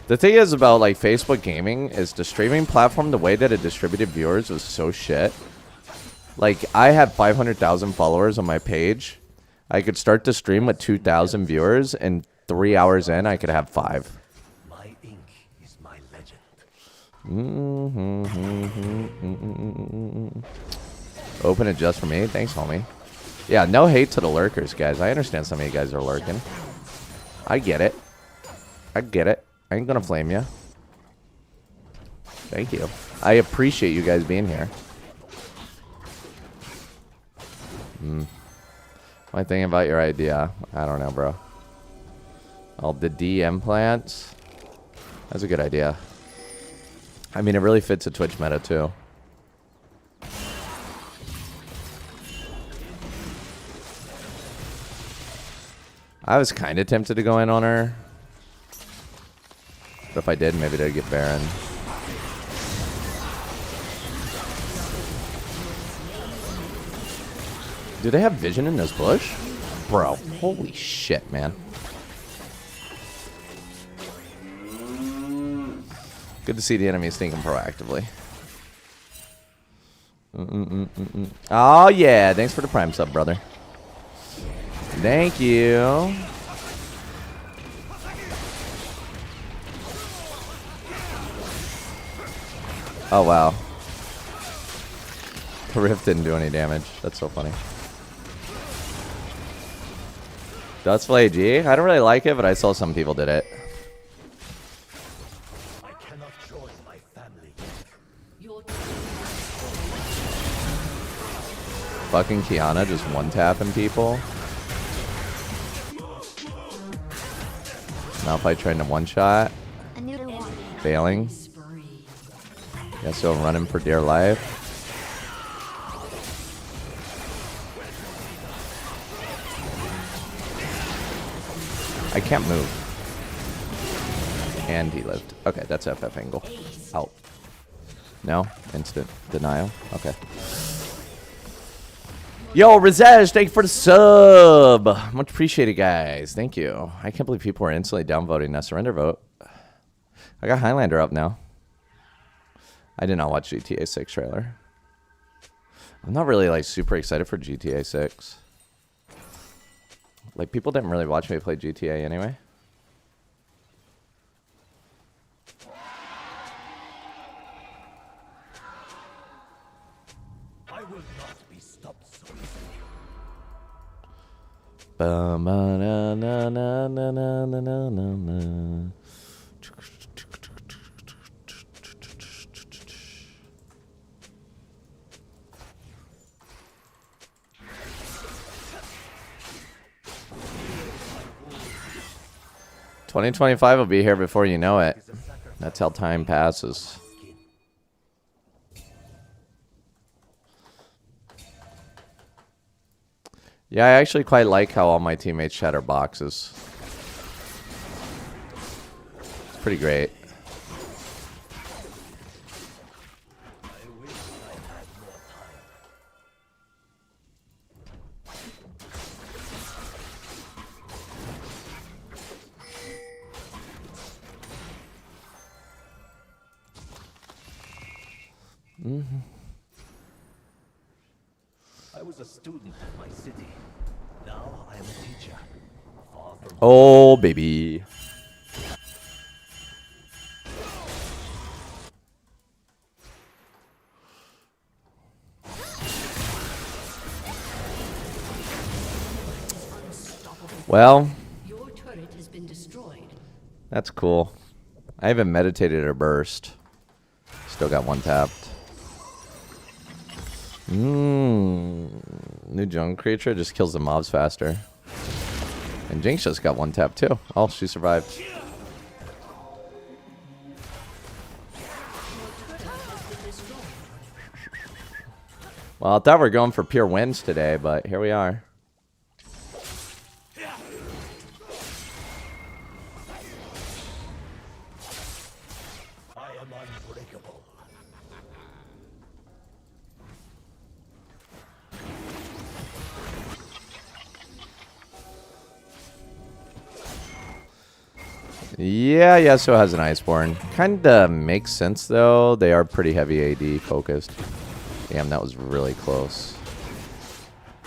The thing is about like Facebook gaming is the streaming platform, the way that it distributed viewers was so shit. Like I had 500,000 followers on my page. I could start to stream with 2,000 viewers, and 3 hours in I could have 5. My ink is my legend. Open it just for me. Thanks, homie. Yeah, no hate to the lurkers, guys. I understand some of you guys are lurking. I get it. I get it. I ain't gonna flame you. Thank you. I appreciate you guys being here. What I think about your idea? I don't know, bro. Oh, the DM plants. That's a good idea. I mean, it really fits a Twitch meta too. I was kind of tempted to go in on her. But if I did, maybe they'd get Baron. Do they have vision in this bush? Bro, holy shit, man. Good to see the enemies thinking proactively. Oh, yeah. Thanks for the Prime sub, brother. Thank you. Oh, wow. The Rift didn't do any damage. That's so funny. Dustflay G? I don't really like it, but I saw some people did it. I cannot join my family. Your Fucking Kiana just one-tapping people. Now if I try to one-shot. Failing. Guess so I'm running for dear life. I can't move. And he lived. Okay, that's FF angle. Out. No? Instant denial? Okay. Yo, Razesh, thank you for the sub. Much appreciated, guys. Thank you. I can't believe people are instantly downvoting that surrender vote. I got Highlander up now. I did not watch GTA 6 trailer. I'm not really, like, super excited for GTA 6. Like, people didn't really watch me play GTA anyway. I will not be stopped so easily. Ba-ma-na-na-na-na-na-na-na-na. 2025 will be here before you know it. That's how time passes. Yeah, I actually quite like how all my teammates shatter boxes. It's pretty great. I was a student of my city. Now I am a teacher. Far from Oh, baby. Well, your turret has been destroyed. that's cool. I haven't meditated or burst. Still got one tapped. New jungle creature just kills the mobs faster. And Jinx just got one tap too. Oh, she survived. Well, I thought we were going for pure wins today, but here we are. I am unbreakable. Yeah, Yasuo has an Iceborne. Kinda makes sense though. They are pretty heavy AD focused. Damn, that was really close.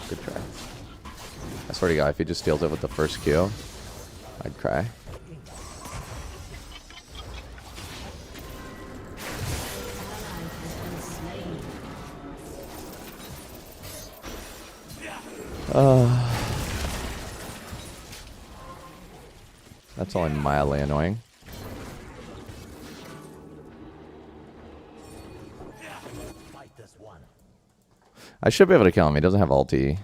Good try. I swear to God, if he just steals it with the first Q, I'd cry. That's only mildly annoying. I should be able to kill him. He doesn't have ulti.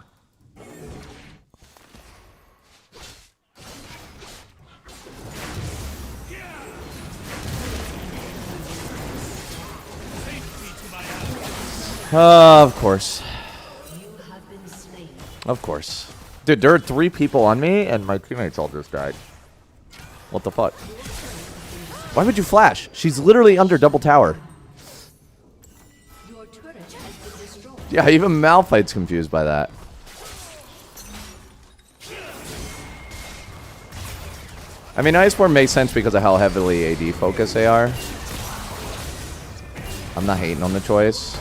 Of course. Of course. Dude, there are 3 people on me, and my teammates all just died. What the fuck? Why would you flash? She's literally under double tower. Your turret has been destroyed. Yeah, even Malphite's confused by that. I mean, Iceborne makes sense because of how heavily AD focused they are. I'm not hating on the choice.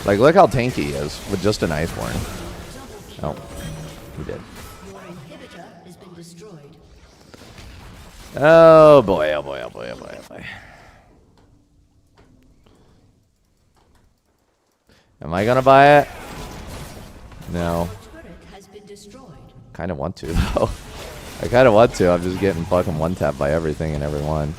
Like, look how tanky he is with just an Iceborne. Oh, he did. Your inhibitor has been destroyed. Oh boy, oh boy, oh boy, oh boy, oh boy. Am I gonna buy it? No. Your turret has been destroyed. Kind of want to, though. I kind of want to. I'm just getting fucking one-tapped by everything and everyone.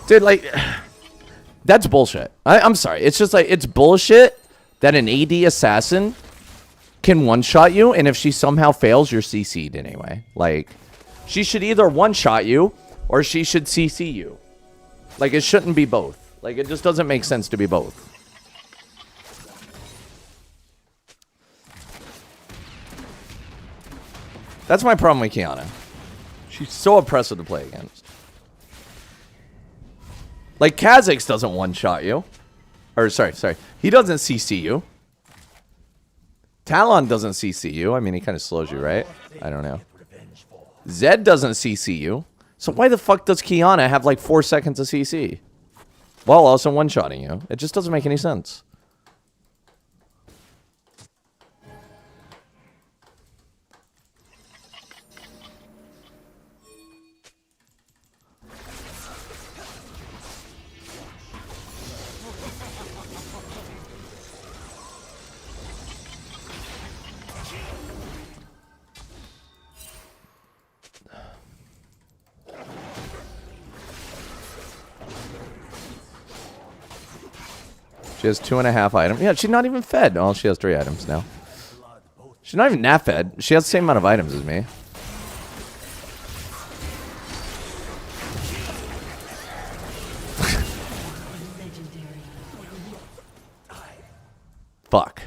Dude, like, that's bullshit. I'm sorry. It's just like, it's bullshit that an AD assassin can one-shot you, and if she somehow fails, you're CC'd anyway. Like, she should either one-shot you, or she should CC you. Like, it shouldn't be both. Like, it just doesn't make sense to be both. That's my problem with Kiana. She's so oppressive to play against. Like, Kha'Zix doesn't one-shot you. Or, sorry. He doesn't CC you. Talon doesn't CC you. I mean, he kind of slows you, right? I don't know. Zed doesn't CC you. So why the fuck does Kiana have, like, 4 seconds of CC? While also one-shotting you. It just doesn't make any sense. She has 2.5 items. Yeah, she's not even fed. Oh, she has 3 items now. She's not even that fed. She has the same amount of items as me. Fuck.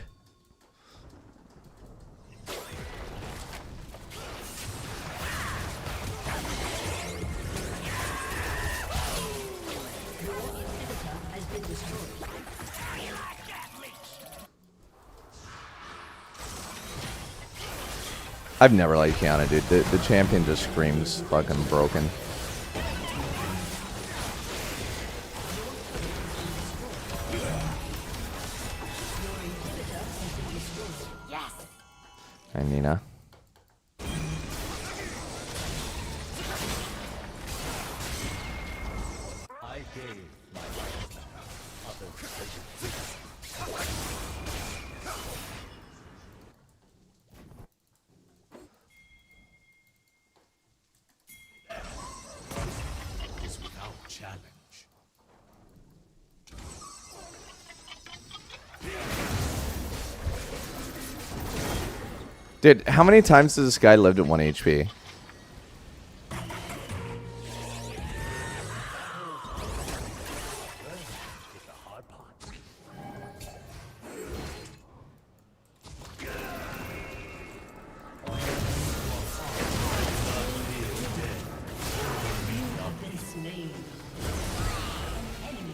I've never liked Kiana, dude. The champion just screams fucking broken. Yes. Hi, Nina. I gave my life. Others is without challenge. Dude, how many times has this guy lived at 1 HP?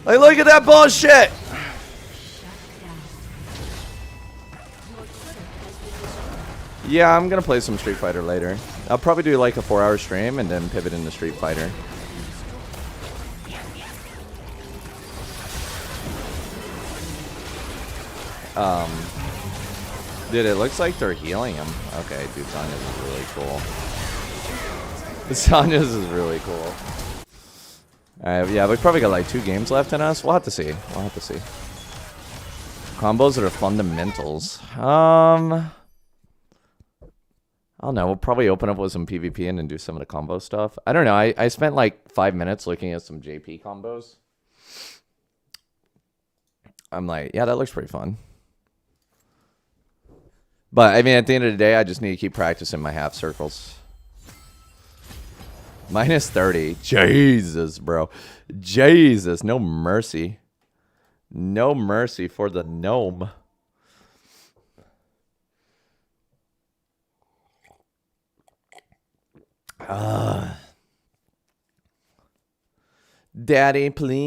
Like, look at that bullshit! Yeah, I'm gonna play some Street Fighter later. I'll probably do like a 4-hour stream and then pivot into Street Fighter. Dude, it looks like they're healing him. Okay, dude, Sonya's is really cool. Sonya's is really cool. Alright, yeah, we probably got like 2 games left in us. We'll have to see. We'll have to see. Combos that are fundamentals. I don't know. We'll probably open up with some PvP and then do some of the combo stuff. I don't know. I spent like 5 minutes looking at some JP combos. I'm like, yeah, that looks pretty fun. But, I mean, at the end of the day, I just need to keep practicing my half circles. Minus 30. Jesus, bro. Jesus. No mercy. No mercy for the gnome. Daddy, please.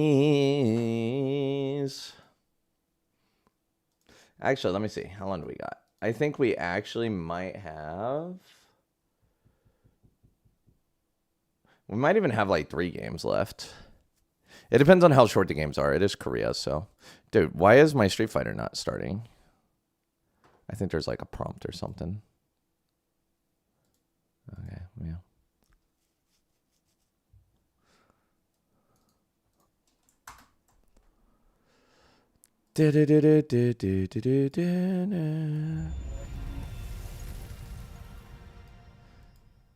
Actually, let me see. How long do we got? I think we actually might have... We might even have like 3 games left. It depends on how short the games are. It is Korea, so... Dude, why is my Street Fighter not starting? I think there's like a prompt or something. Okay, yeah.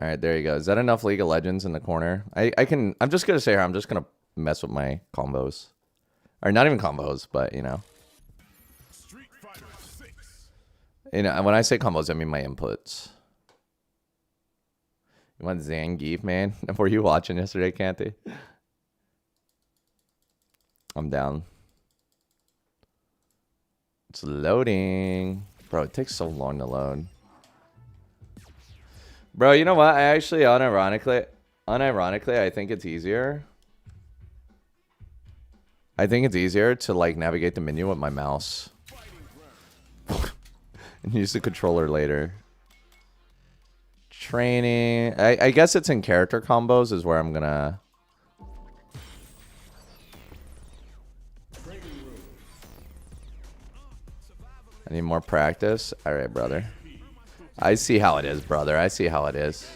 All right, there you go. Is that enough League of Legends in the corner? I'm just gonna say here, I'm just gonna mess with my combos, or not even combos, but you know. You know, when I say combos, I mean my inputs. You want Zangief, man? Were you watching yesterday, Canty? I'm down. It's loading. Bro, it takes so long to load. Bro, you know what? I actually, unironically, I think it's easier. I think it's easier to, like, navigate the menu with my mouse. And use the controller later. Training. I guess it's in character combos is where I'm gonna... I need more practice. All right, brother. I see how it is, brother. I see how it is.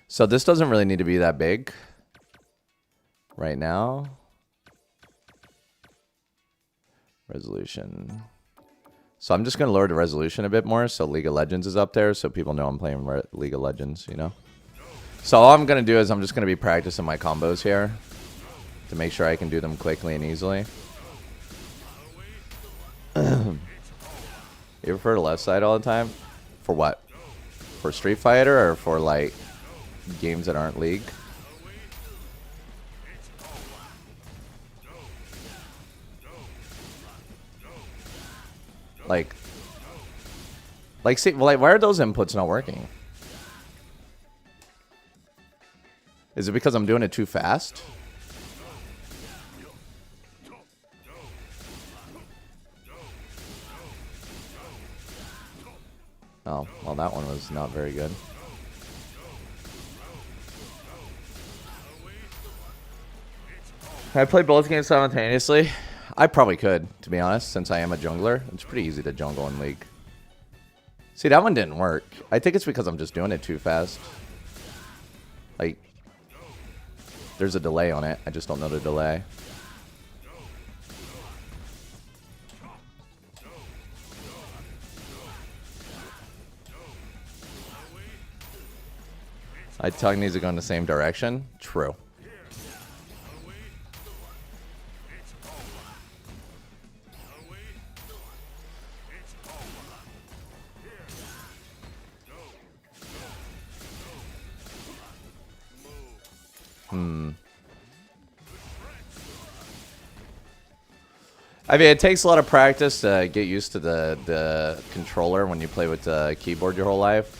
So this doesn't really need to be that big right now. Resolution. So I'm just going to lower the resolution a bit more so League of Legends is up there so people know I'm playing League of Legends, you know? So all I'm going to do is I'm just going to be practicing my combos here to make sure I can do them quickly and easily. You prefer the left side all the time? For what? For Street Fighter or for, like, games that aren't League? Like, see, like, why are those inputs not working? Is it because I'm doing it too fast? Oh, well, that one was not very good. Can I play both games simultaneously? I probably could, to be honest, since I am a jungler. It's pretty easy to jungle in League. See, that one didn't work. I think it's because I'm just doing it too fast. Like, there's a delay on it. I just don't know the delay. Tongue needs to go in the same direction. True. I mean, it takes a lot of practice to get used to the controller when you play with the keyboard your whole life.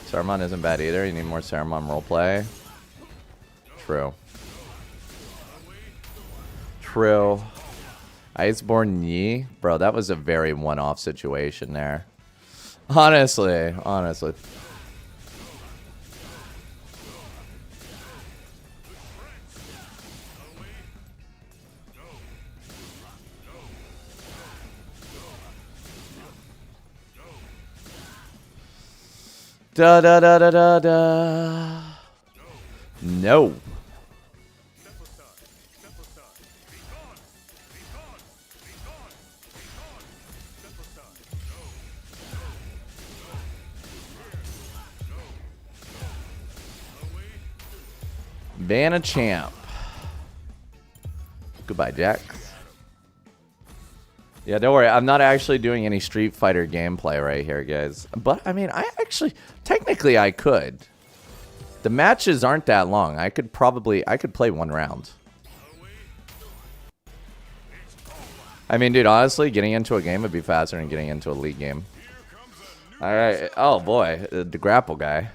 Saruman isn't bad either. You need more Saruman roleplay. True. True. Iceborne Yi? Bro, that was a very one-off situation there. Honestly, honestly. Da da da da da da. No. Ban a champ. Goodbye, Jack. Yeah, don't worry. I'm not actually doing any Street Fighter gameplay right here, guys. But, I mean, I actually... Technically, I could. The matches aren't that long. I could play one round. I mean, dude, honestly, getting into a game would be faster than getting into a league game. Alright. Oh, boy. The grapple guy.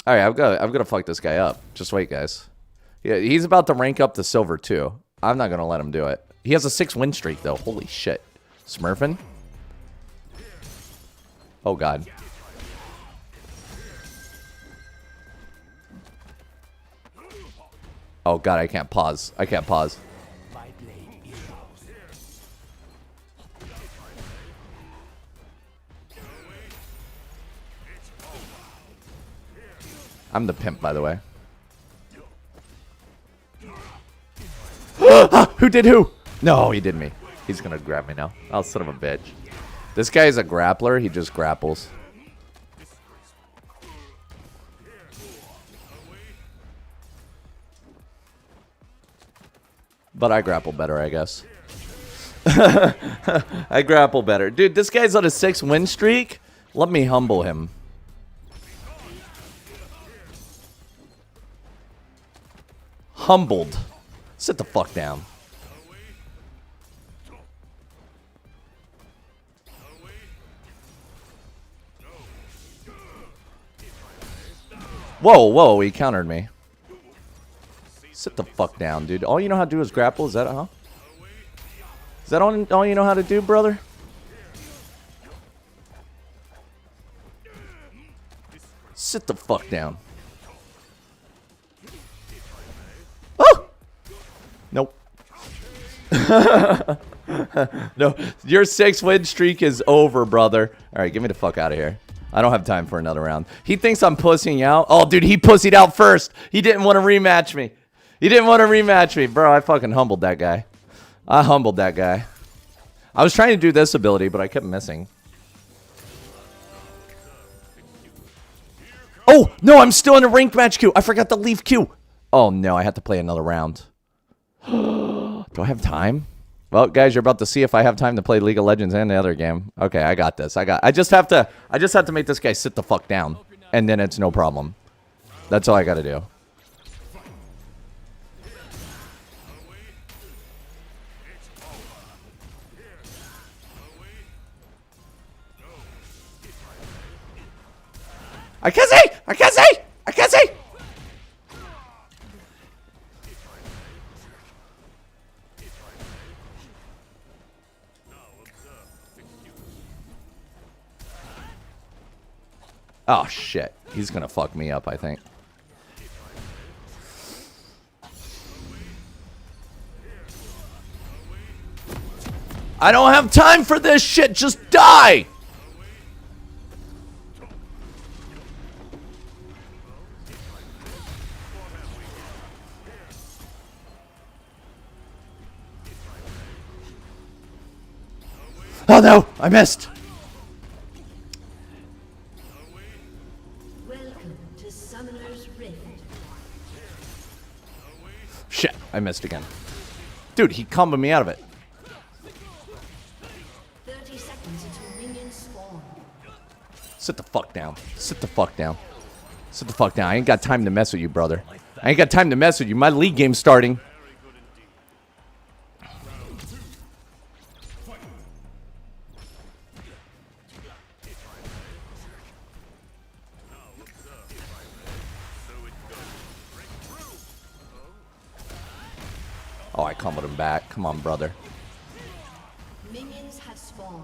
Alright, I'm gonna fuck this guy up. Just wait, guys. Yeah, he's about to rank up to silver, too. I'm not gonna let him do it. He has a 6-win streak, though. Holy shit. Smurfing? Oh, God. Oh, God, I can't pause. I can't pause. I'm the pimp, by the way. Who did who? No, he did me. He's gonna grab me now. Oh, son of a bitch. This guy is a grappler. He just grapples. But I grapple better, I guess. I grapple better. Dude, this guy's on a 6-win streak. Let me humble him. Humbled. Sit the fuck down. Whoa, whoa, he countered me. Sit the fuck down, dude. All you know how to do is grapple? Is that, huh? Is that all you know how to do, brother? Sit the fuck down. Oh! Nope. No, your 6-win streak is over, brother. All right, get me the fuck out of here. I don't have time for another round. He thinks I'm pussying out. Oh, dude, he pussied out first. He didn't want to rematch me. He didn't want to rematch me. Bro, I fucking humbled that guy. I humbled that guy. I was trying to do this ability, but I kept missing. Oh, no, I'm still in a ranked match queue. I forgot to leave queue. Oh, no, I have to play another round. Do I have time? Well, guys, you're about to see if I have time to play League of Legends and the other game. Okay, I got this. I just have to make this guy sit the fuck down, and then it's no problem. That's all I got to do. I can't see! I can't see! I can't see! Oh, shit. He's gonna fuck me up, I think. I don't have time for this shit! Just die! Oh no! I missed! Welcome to Summoner's Rift. Shit, I missed again. Dude, he comboed me out of it. 30 seconds until minions spawn. Sit the fuck down. Sit the fuck down. Sit the fuck down. I ain't got time to mess with you, brother. I ain't got time to mess with you. My league game's starting. Oh, I comboed him back. Come on, brother. Minions have spawned.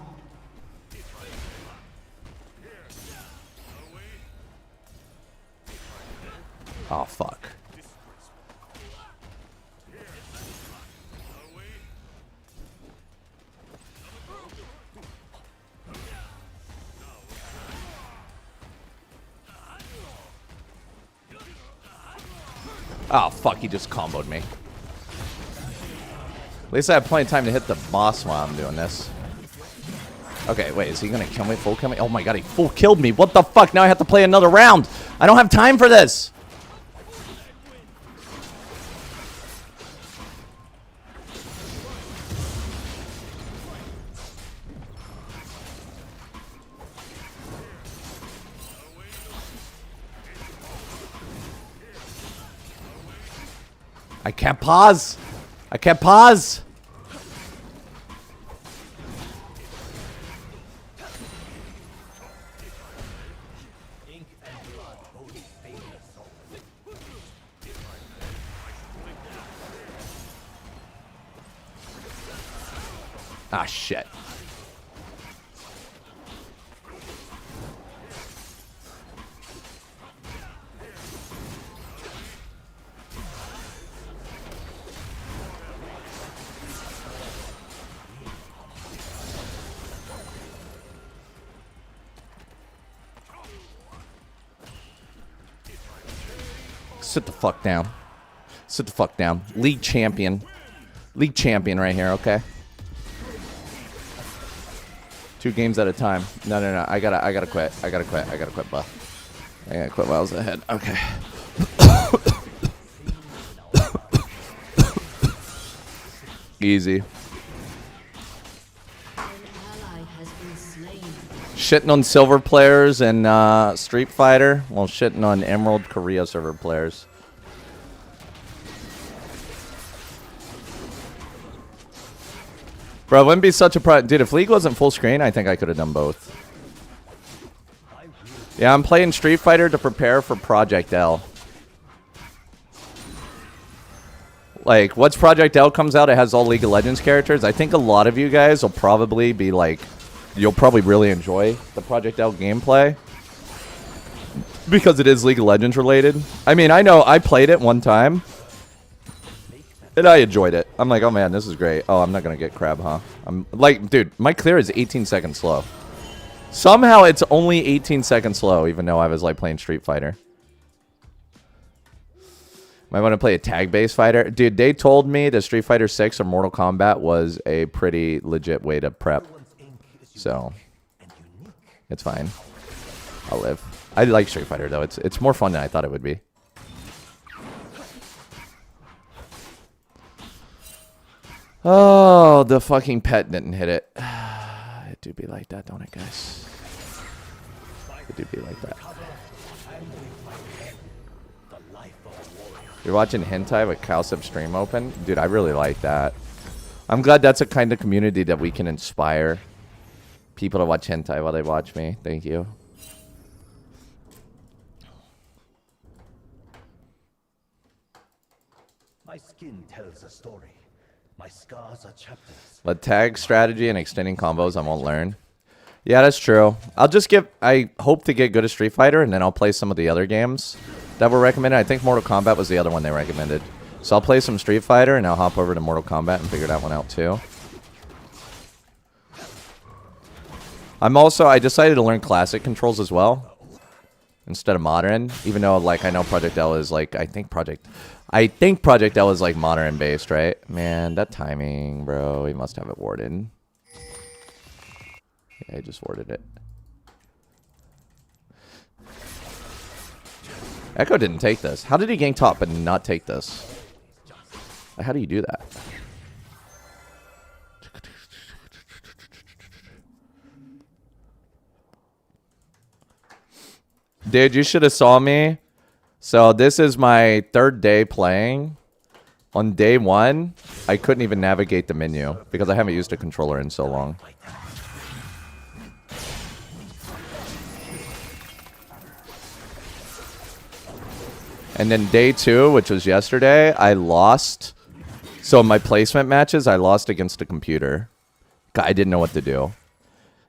Oh, fuck. Oh, fuck, he just comboed me. At least I have plenty of time to hit the boss while I'm doing this. Okay, wait, is he gonna kill me? Full kill me? Oh my god, he full killed me. What the fuck? Now I have to play another round. I don't have time for this. I can't pause. I can't pause. Ah, shit. Sit the fuck down. Sit the fuck down. League champion. League champion right here, okay? 2 games at a time. No, no, no. I gotta quit. I gotta quit. I gotta quit, buh. I gotta quit while I was ahead. Okay. Easy. Shitting on silver players and Street Fighter. Well, shitting on Emerald Korea server players. Bro, it wouldn't be such a dude, if League wasn't full screen, I think I could have done both. Yeah, I'm playing Street Fighter to prepare for Project L. Like, once Project L comes out, it has all League of Legends characters. I think a lot of you guys will probably be like, you'll probably really enjoy the Project L gameplay. Because it is League of Legends related. I mean, I know I played it one time. And I enjoyed it. I'm like, oh man, this is great. Oh, I'm not going to get crab, huh? I'm like, dude, my clear is 18 seconds slow. Somehow it's only 18 seconds slow, even though I was like playing Street Fighter. Might want to play a tag-based fighter. Dude, they told me that Street Fighter 6 or Mortal Kombat was a pretty legit way to prep. So, it's fine. I'll live. I like Street Fighter, though. It's more fun than I thought it would be. Oh, the fucking pet didn't hit it. It do be like that, don't it, guys? It do be like that. You're watching hentai with Cowsip stream open? Dude, I really like that. I'm glad that's a kind of community that we can inspire people to watch hentai while they watch me. Thank you. My skin tells a story. My scars are chapters. But tag strategy and extending combos I won't learn. Yeah, that's true. I hope to get good at Street Fighter, and then I'll play some of the other games that were recommended. I think Mortal Kombat was the other one they recommended. So I'll play some Street Fighter, and I'll hop over to Mortal Kombat and figure that one out too. I decided to learn classic controls as well instead of modern, even though like I know Project L is like I think Project L is like modern based, right? Man, that timing, bro. He must have it warded. Yeah, he just warded it. Echo didn't take this. How did he gank top but not take this? How do you do that? Dude, you should have saw me. So this is my 3rd day playing. On day 1, I couldn't even navigate the menu because I haven't used a controller in so long. And then day 2, which was yesterday, I lost. So in my placement matches, I lost against a computer. I didn't know what to do.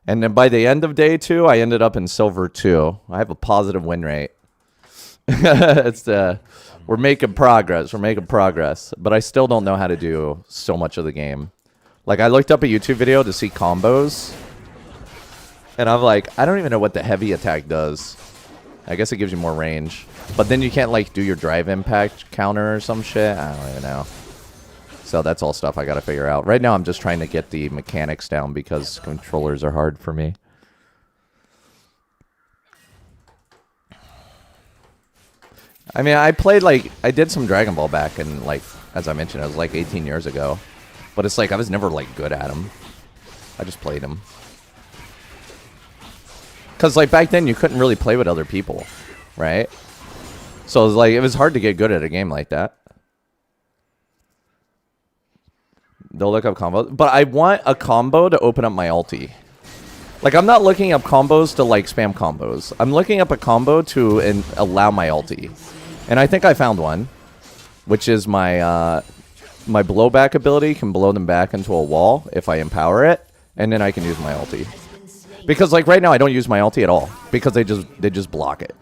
And then by the end of day 2, I ended up in silver 2. I have a positive win rate. It's we're making progress. We're making progress. But I still don't know how to do so much of the game. Like, I looked up a YouTube video to see combos. And I'm like, I don't even know what the heavy attack does. I guess it gives you more range. But then you can't, like, do your drive impact counter or some shit. I don't even know. So that's all stuff I gotta figure out. Right now, I'm just trying to get the mechanics down because controllers are hard for me. I mean, I played, like, I did some Dragon Ball back in, like, as I mentioned, it was like 18 years ago. But it's like, I was never, like, good at them. I just played them. Because, like, back then, you couldn't really play with other people, right? So, it was like, it was hard to get good at a game like that. They'll look up combos. But I want a combo to open up my ulti. Like, I'm not looking up combos to, like, spam combos. I'm looking up a combo to allow my ulti. And I think I found one, which is my my blowback ability can blow them back into a wall if I empower it, and then I can use my ulti. Because like right now I don't use my ulti at all because they just block it.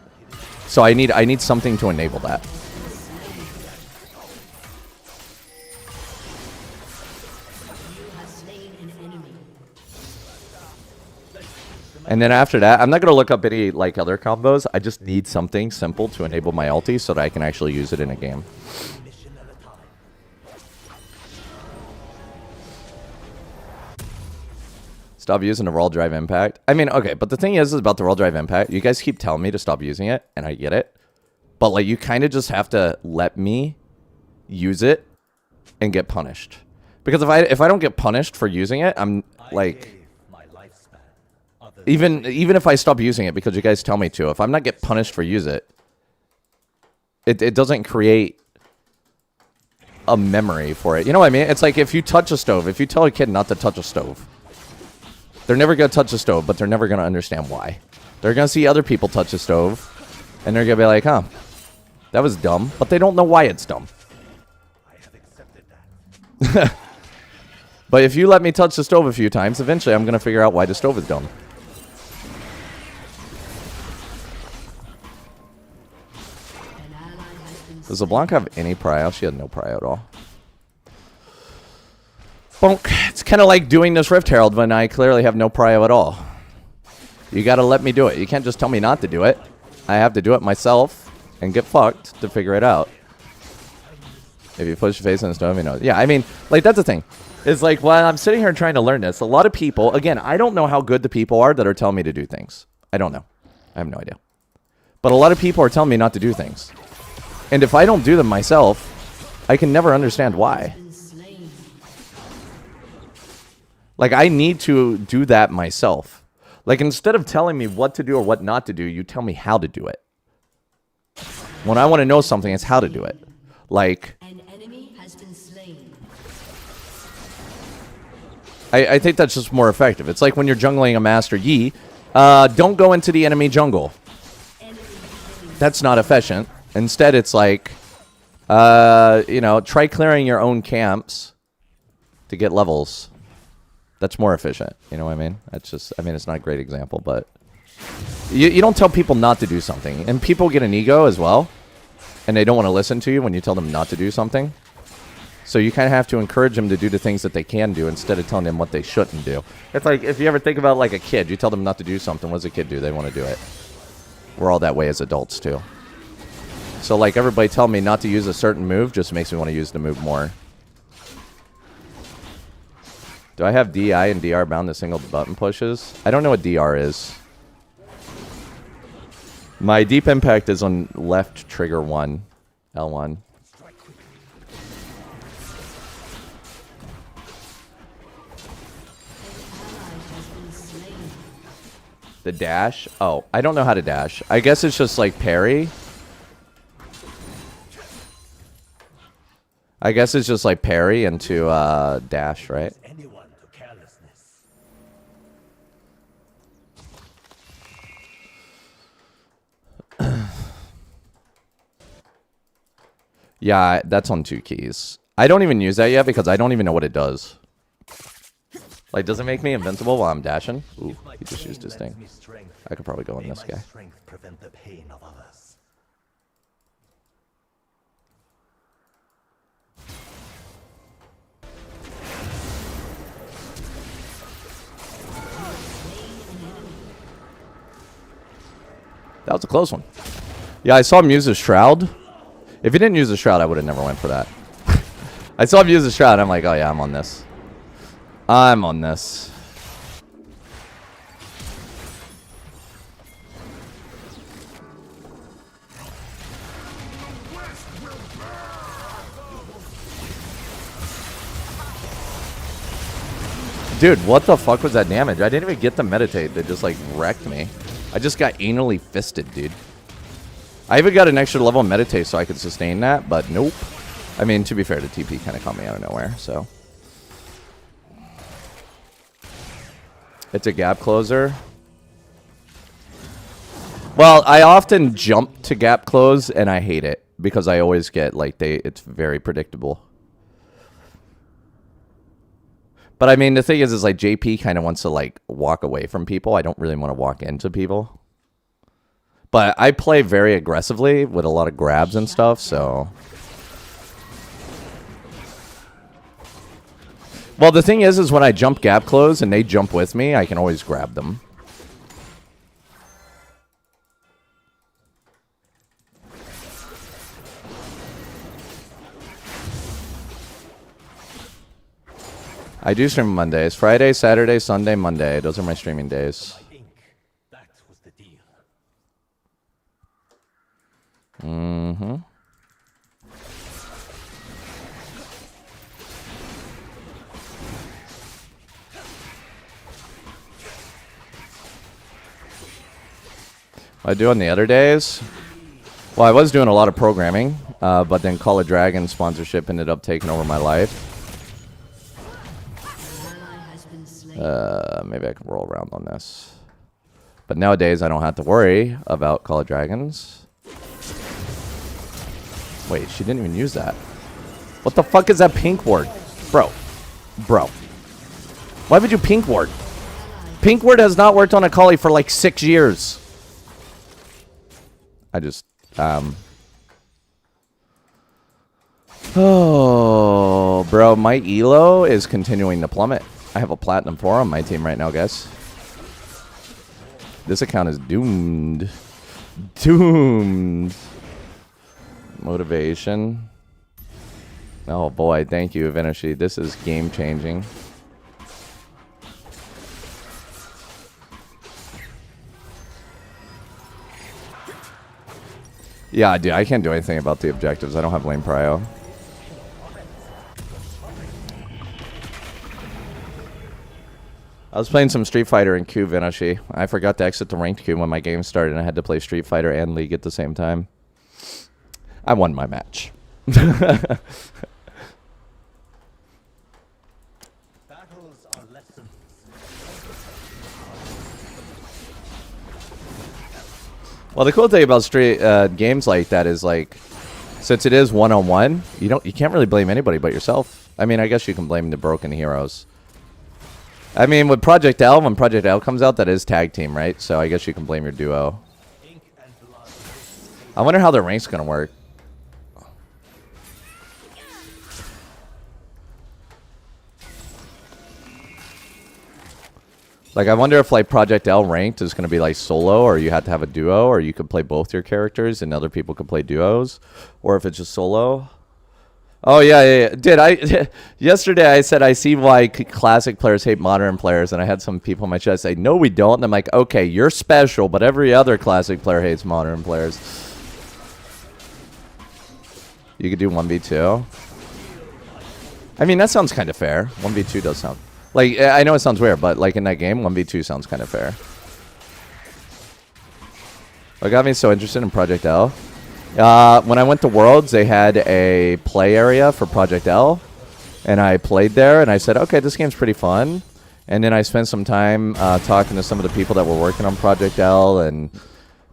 So I need something to enable that. And then after that, I'm not going to look up any like other combos. I just need something simple to enable my ulti so that I can actually use it in a game. Stop using the roll drive impact. I mean, okay, but the thing is about the roll drive impact, you guys keep telling me to stop using it, and I get it. But like, you kind of just have to let me use it and get punished. Because if I don't get punished for using it, I'm like... Even if I stop using it because you guys tell me to, if I'm not get punished for use it doesn't create a memory for it. You know what I mean? It's like if you touch a stove, if you tell a kid not to touch a stove, they're never going to touch a stove, but they're never going to understand why. They're going to see other people touch a stove, and they're going to be like, huh, that was dumb, but they don't know why it's dumb. I have accepted that. But if you let me touch the stove a few times, eventually I'm going to figure out why the stove is dumb. Does LeBlanc have any prio? She had no prio at all. Bonk. It's kind of like doing this Rift Herald when I clearly have no prio at all. You got to let me do it. You can't just tell me not to do it. I have to do it myself and get fucked to figure it out. If you push your face in the stove, you know. Yeah, I mean, like, that's the thing. It's like, while I'm sitting here trying to learn this, a lot of people, again, I don't know how good the people are that are telling me to do things. I don't know. I have no idea. But a lot of people are telling me not to do things. And if I don't do them myself, I can never understand why. Like, I need to do that myself. Like, instead of telling me what to do or what not to do, you tell me how to do it. When I want to know something, it's how to do it. Like, An enemy has been slain. I think that's just more effective. It's like when you're jungling a Master Yi, don't go into the enemy jungle. That's not efficient. Instead, it's like, you know, try clearing your own camps to get levels. That's more efficient. You know what I mean? That's just, I mean, it's not a great example, but you don't tell people not to do something. And people get an ego as well, and they don't want to listen to you when you tell them not to do something. So you kind of have to encourage them to do the things that they can do instead of telling them what they shouldn't do. It's like, if you ever think about like a kid, you tell them not to do something. What does a kid do? They want to do it. We're all that way as adults too. So like everybody telling me not to use a certain move just makes me want to use the move more. Do I have DI and DR bound to single button pushes? I don't know what DR is. My deep impact is on left trigger 1, L1. The dash? Oh, I don't know how to dash. I guess it's just like parry. I guess it's just like parry into dash, right? Anyone to carelessness. Yeah, that's on 2 keys. I don't even use that yet because I don't even know what it does. Like, does it make me invincible while I'm dashing? Ooh, he just used his thing. I could probably go on this guy. Strength prevent the pain of others. That was a close one. Yeah, I saw him use his Shroud. If he didn't use the Shroud, I would have never went for that. I saw him use the Shroud. I'm like, oh yeah, I'm on this. I'm on this. Dude, what the fuck was that damage? I didn't even get to meditate. They just, like, wrecked me. I just got anally fisted, dude. I even got an extra level of meditate so I could sustain that, but nope. I mean, to be fair, the TP kind of caught me out of nowhere, so. It's a gap closer. Well, I often jump to gap close, and I hate it. Because I always get, like, it's very predictable. But I mean, the thing is like JP kind of wants to like walk away from people. I don't really want to walk into people. But I play very aggressively with a lot of grabs and stuff, so. Well, the thing is when I jump gap close and they jump with me, I can always grab them. I do stream Mondays. Friday, Saturday, Sunday, Monday. Those are my streaming days. That was the deal. Mm-hmm. What I do on the other days? Well, I was doing a lot of programming, but then Call of Dragon sponsorship ended up taking over my life. Maybe I can roll around on this. But nowadays, I don't have to worry about Call of Dragons. Wait, she didn't even use that. What the fuck is that pink ward? Bro. Why would you pink ward? Pink ward has not worked on a Kali for like 6 years. I just, oh, bro, my elo is continuing to plummet. I have a platinum 4 on my team right now, guys. This account is doomed. Doomed. Motivation. Oh boy, thank you, Vinashi. This is game changing. Yeah, dude, I can't do anything about the objectives. I don't have lane prio. I was playing some Street Fighter in queue, Vinashi. I forgot to exit the ranked queue when my game started, and I had to play Street Fighter and League at the same time. I won my match. Battles are lessons. Well, the cool thing about street games like that is like, since it is one-on-one, you can't really blame anybody but yourself. I mean, I guess you can blame the broken heroes. I mean, with Project L, when Project L comes out, that is tag team, right? So I guess you can blame your duo. I wonder how their rank's gonna work. Like, I wonder if, like, Project L ranked is going to be, like, solo, or you have to have a duo, or you could play both your characters and other people could play duos, or if it's just solo. Oh, yeah. Dude, yesterday I said I see why classic players hate modern players, and I had some people in my chat say, no, we don't. And I'm like, okay, you're special, but every other classic player hates modern players. You could do 1v2. I mean, that sounds kind of fair. 1v2 does sound... Like, I know it sounds weird, but, like, in that game, 1v2 sounds kind of fair. What got me so interested in Project L? When I went to Worlds, they had a play area for Project L. And I played there, and I said, okay, this game's pretty fun. And then I spent some time talking to some of the people that were working on Project L. And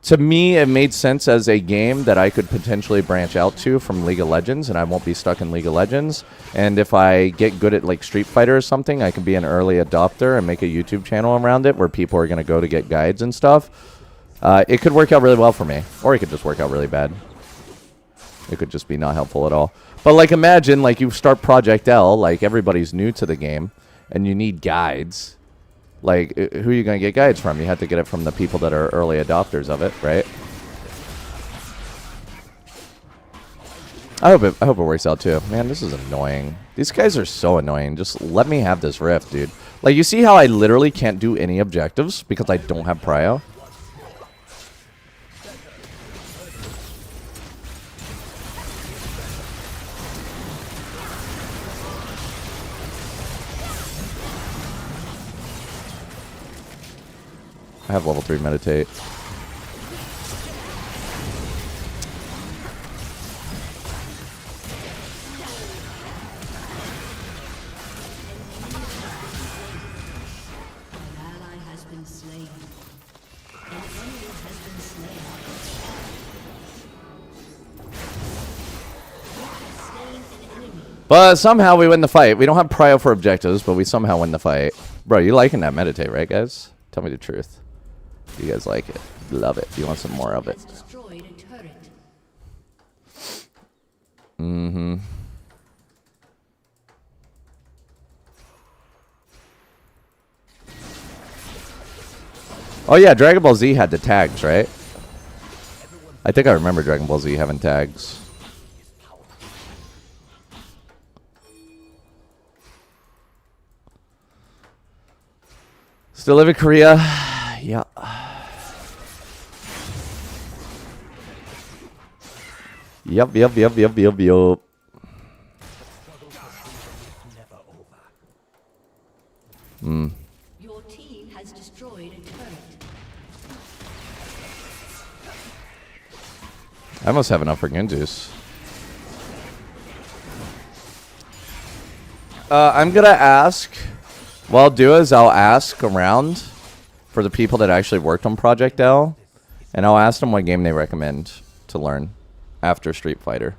to me, it made sense as a game that I could potentially branch out to from League of Legends, and I won't be stuck in League of Legends. And if I get good at, like, Street Fighter or something, I can be an early adopter and make a YouTube channel around it where people are going to go to get guides and stuff. It could work out really well for me, or it could just work out really bad. It could just be not helpful at all. But, like, imagine, like, you start Project L, like, everybody's new to the game, and you need guides. Like, who are you going to get guides from? You have to get it from the people that are early adopters of it, right? I hope it works out too. Man, this is annoying. These guys are so annoying. Just let me have this rift, dude. Like, you see how I literally can't do any objectives because I don't have prio? I have level 3 meditate. But somehow we win the fight. We don't have prio for objectives, but we somehow win the fight. Bro, you liking that meditate, right, guys? Tell me the truth. You guys like it. Love it. You want some more of it. Mm-hmm. Oh yeah, Dragon Ball Z had the tags, right? I think I remember Dragon Ball Z having tags. Still live in Korea? Yeah. Yup. Hmm. Your team has destroyed a turret. I must have enough for Genjus. I'm gonna ask. What I'll do is I'll ask around for the people that actually worked on Project L, and I'll ask them what game they recommend to learn after Street Fighter.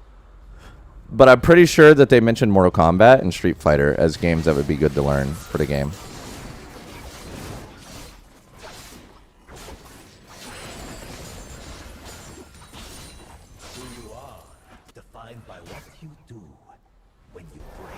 But I'm pretty sure that they mentioned Mortal Kombat and Street Fighter as games that would be good to learn for the game. Who you are, defined by what you do when you break.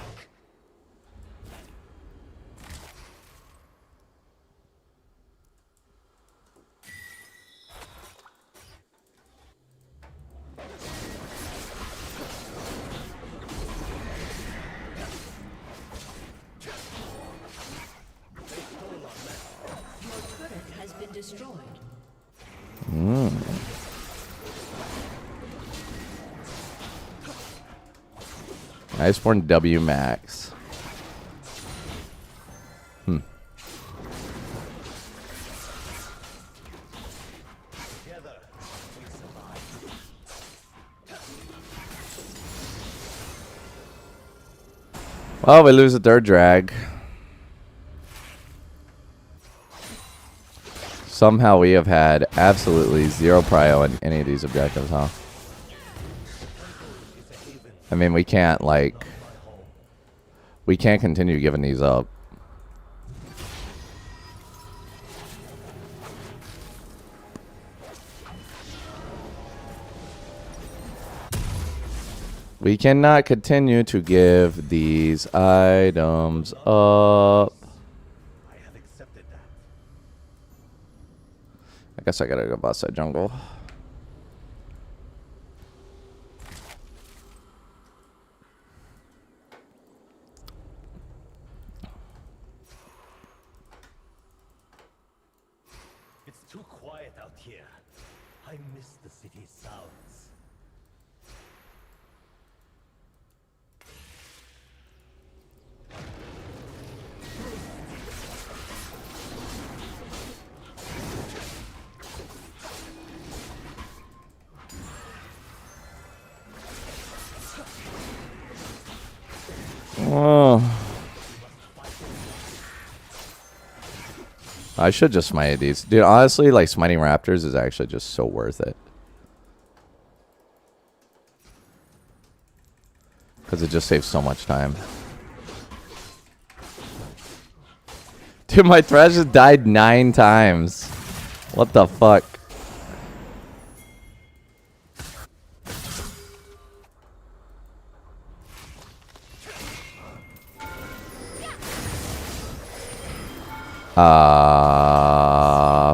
Your turret has been destroyed. Iceborne W Max. Together, we survive. Well, we lose a third drag. Somehow we have had absolutely zero prio in any of these objectives, huh? I mean, we can't, like... We can't continue giving these up. We cannot continue to give these items up. I have accepted that. I guess I gotta go bust that jungle. It's too quiet out here. I miss the city's sounds. Oh. I should just smite these. Dude, honestly, like, smiting raptors is actually just so worth it. Because it just saves so much time. Dude, my Thresh has died 9 times. What the fuck?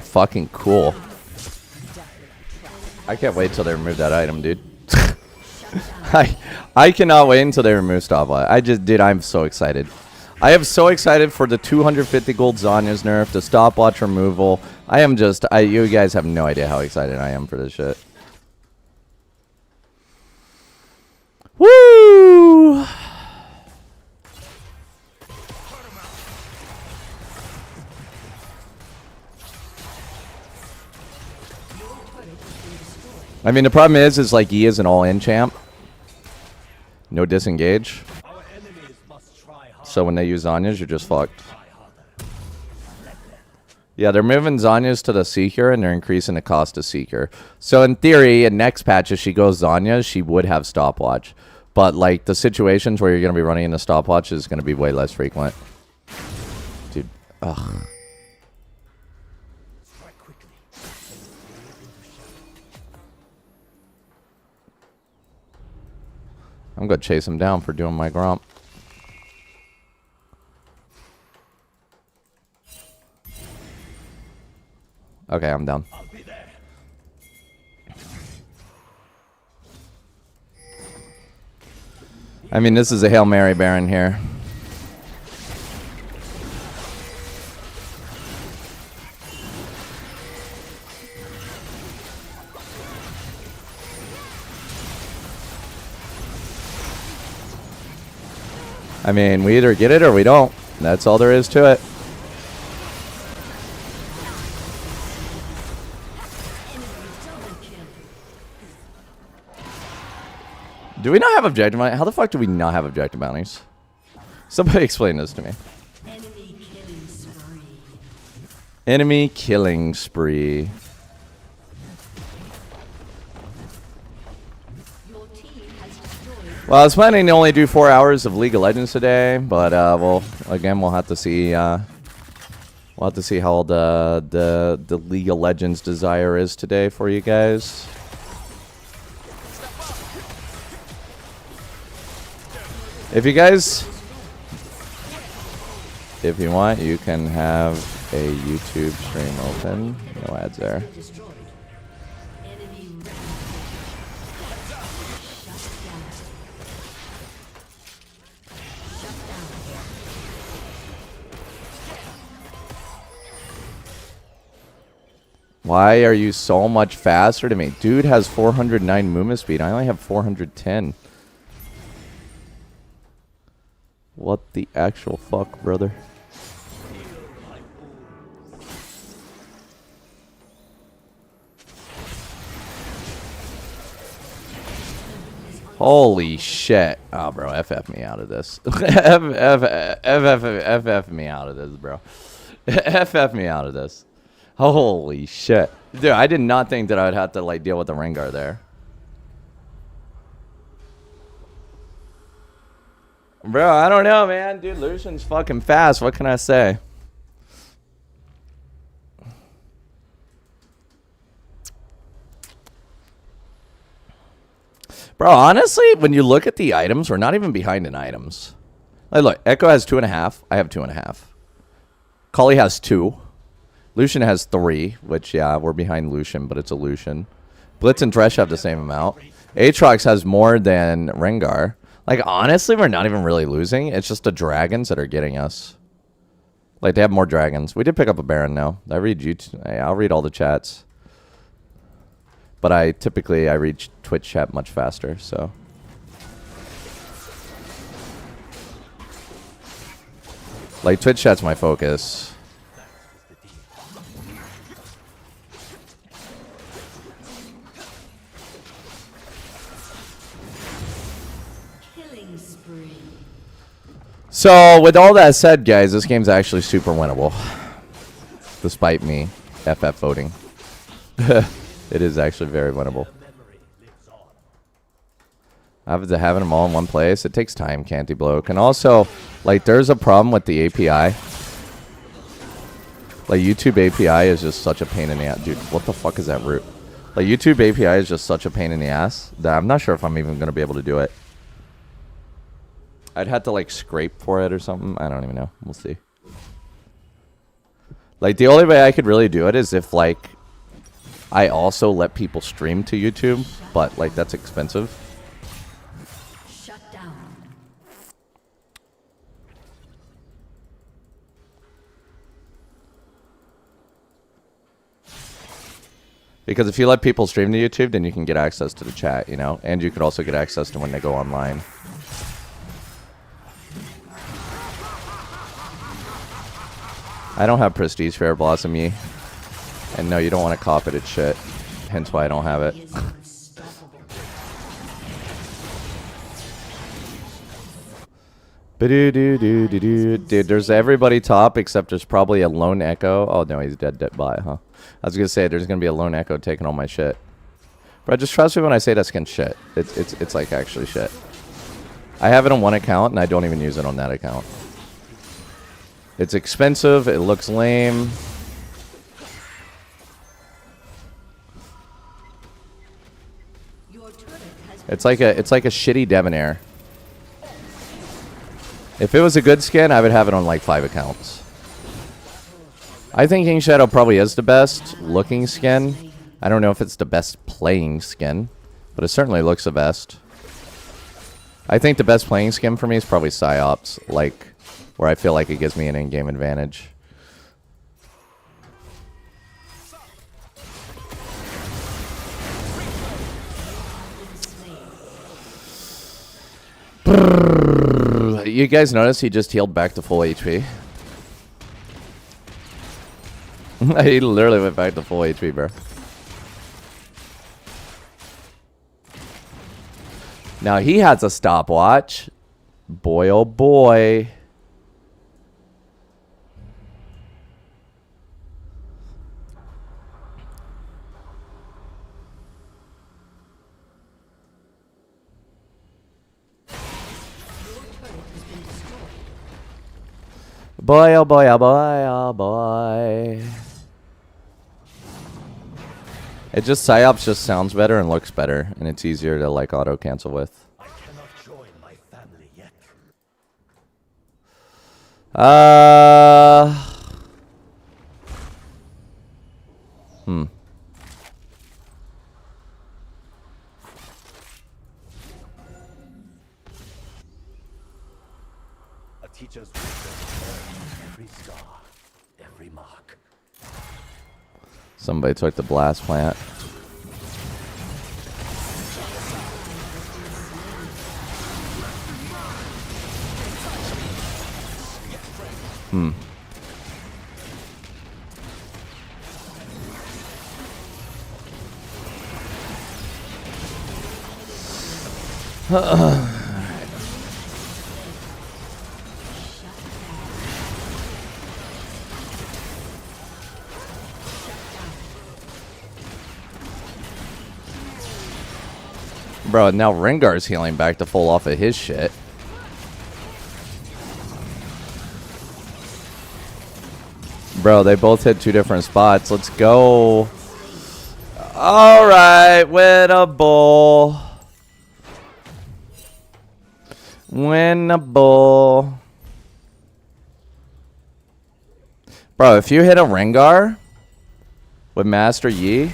Fucking cool. I can't wait till they remove that item, dude. I cannot wait until they remove stopwatch. Dude, I'm so excited. I am so excited for the 250 gold Zanya's nerf, the stopwatch removal. I am just, you guys have no idea how excited I am for this shit. Woo! I mean, the problem is like Yi is an all-in champ. No disengage. So when they use Zanya's, you're just fucked. Yeah, they're moving Zanya's to the Seeker, and they're increasing the cost of Seeker. So in theory, in next patch, if she goes Zanya's, she would have stopwatch. But like the situations where you're going to be running into stopwatch is going to be way less frequent. Dude, ugh. I'm going to chase him down for doing my grump. Okay, I'm down. I mean, this is a Hail Mary Baron here. I mean, we either get it or we don't. That's all there is to it. Do we not have objective bounties? How the fuck do we not have objective bounties? Somebody explain this to me. Enemy killing spree. Enemy killing spree. Your team has destroyed. Well, I was planning to only do 4 hours of League of Legends today, but well, again, we'll have to see. We'll have to see how the League of Legends desire is today for you guys. If you guys, if you want, you can have a YouTube stream open. No ads there. Destroyed. Enemy rampage. Shut down. Why are you so much faster to me? Dude has 409 movement speed. I only have 410. What the actual fuck, brother? Holy shit. Oh, bro, FF me out of this. FF me out of this, bro. FF me out of this. Holy shit. Dude, I did not think that I would have to, like, deal with the Rengar there. Bro, I don't know, man. Dude, Lucian's fucking fast. What can I say? Bro, honestly, when you look at the items, we're not even behind in items. Like, look, Echo has 2.5. I have 2.5. Kali has 2. Lucian has 3, which, yeah, we're behind Lucian, but it's a Lucian. Blitz and Thresh have the same amount. Aatrox has more than Rengar. Like, honestly, we're not even really losing. It's just the dragons that are getting us. Like, they have more dragons. We did pick up a Baron now. I read YouTube. I'll read all the chats. But I read Twitch chat much faster, so. Like, Twitch chat's my focus. So, with all that said, guys, this game's actually super winnable. Despite me FF voting. It is actually very winnable. After having them all in one place, it takes time, Canty Bloke. And also, like, there's a problem with the API. Like, YouTube API is just such a pain in the ass. Dude, what the fuck is that root? Like, YouTube API is just such a pain in the ass that I'm not sure if I'm even going to be able to do it. I'd have to, like, scrape for it or something. I don't even know. We'll see. Like, the only way I could really do it is if, like, I also let people stream to YouTube. But, like, that's expensive. Because if you let people stream to YouTube, then you can get access to the chat, you know? And you could also get access to when they go online. I don't have Prestige Fair Blossom Ye. And no, you don't want to cop it, it's shit. Hence why I don't have it. Dude, there's everybody top except there's probably a lone echo. Oh no, he's dead bot, huh? I was gonna say there's gonna be a lone echo taking all my shit. Bro, just trust me when I say that skin's shit. It's like actually shit. I have it on one account and I don't even use it on that account. It's expensive, it looks lame. It's like a shitty Debonair. If it was a good skin, I would have it on like 5 accounts. I think King Shadow probably is the best looking skin. I don't know if it's the best playing skin, but it certainly looks the best. I think the best playing skin for me is probably Psyops, like where I feel like it gives me an in-game advantage. You guys notice he just healed back to full HP? He literally went back to full HP, bro. Now he has a stopwatch. Boy, oh boy. Boy, oh boy, oh boy, oh boy. It just, Psyops just sounds better and looks better, and it's easier to like auto cancel with. I cannot join my family yet. A teacher's wisdom, every scar, every mark. Somebody took the blast plant. Bro, now Rengar's healing back to full off of his shit. Bro, they both hit 2 different spots. Let's go. Alright, winnable. Winnable. Bro, if you hit a Rengar with Master Yi,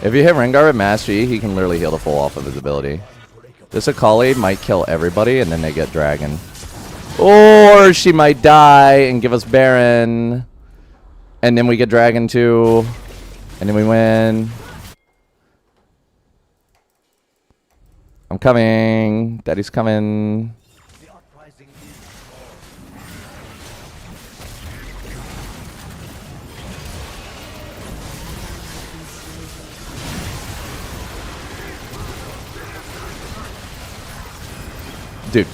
if you hit Rengar with Master Yi, he can literally heal the full off of his ability. This Akali might kill everybody and then they get Dragon. Or she might die and give us Baron. And then we get Dragon too. And then we win. I'm coming. Daddy's coming. Dude,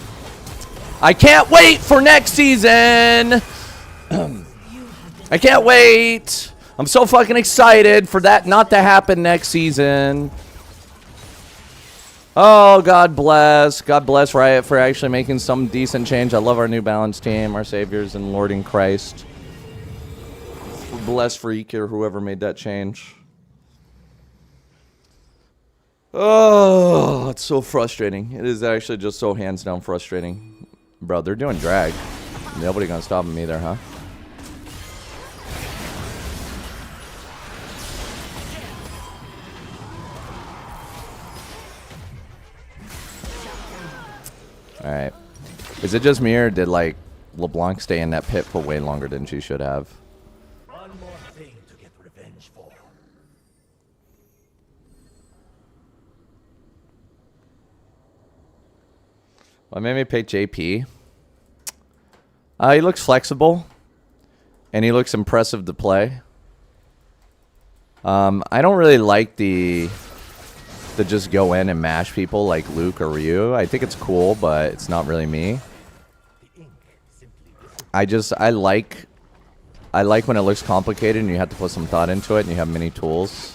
I can't wait for next season. I can't wait. I'm so fucking excited for that not to happen next season. Oh, God bless. God bless Riot for actually making some decent change. I love our New Balance team, our saviors and Lord in Christ. Bless Freak or whoever made that change. Oh, it's so frustrating. It is actually just so hands down frustrating. Bro, they're doing drag. Nobody gonna stop them either, huh? Alright. Is it just me or did like LeBlanc stay in that pit for way longer than she should have? One more thing to What made me pick JP? He looks flexible, and he looks impressive to play. I don't really like the just go in and mash people like Luke or Ryu. I think it's cool, but it's not really me. I like when it looks complicated and you have to put some thought into it and you have many tools.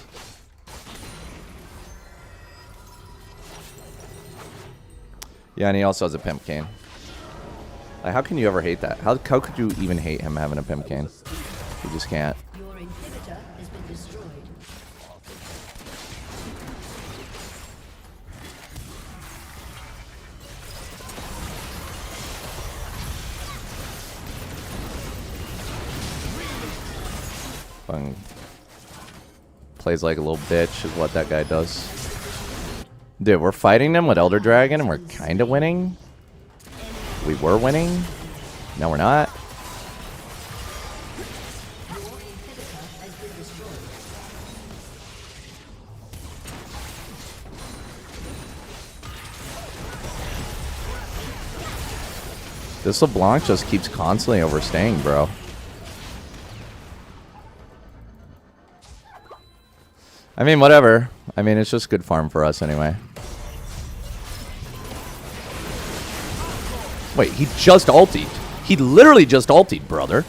Yeah, and he also has a pimp cane. Like, how can you ever hate that? How could you even hate him having a pimp cane? You just can't. Your inhibitor has been destroyed. Fucking plays like a little bitch is what that guy does. Dude, we're fighting them with Elder Dragon and we're kind of winning. We were winning. No, we're not. This LeBlanc just keeps constantly overstaying, bro. I mean, whatever. I mean, it's just good farm for us anyway. Wait, he just ultied. He literally just ultied, brother.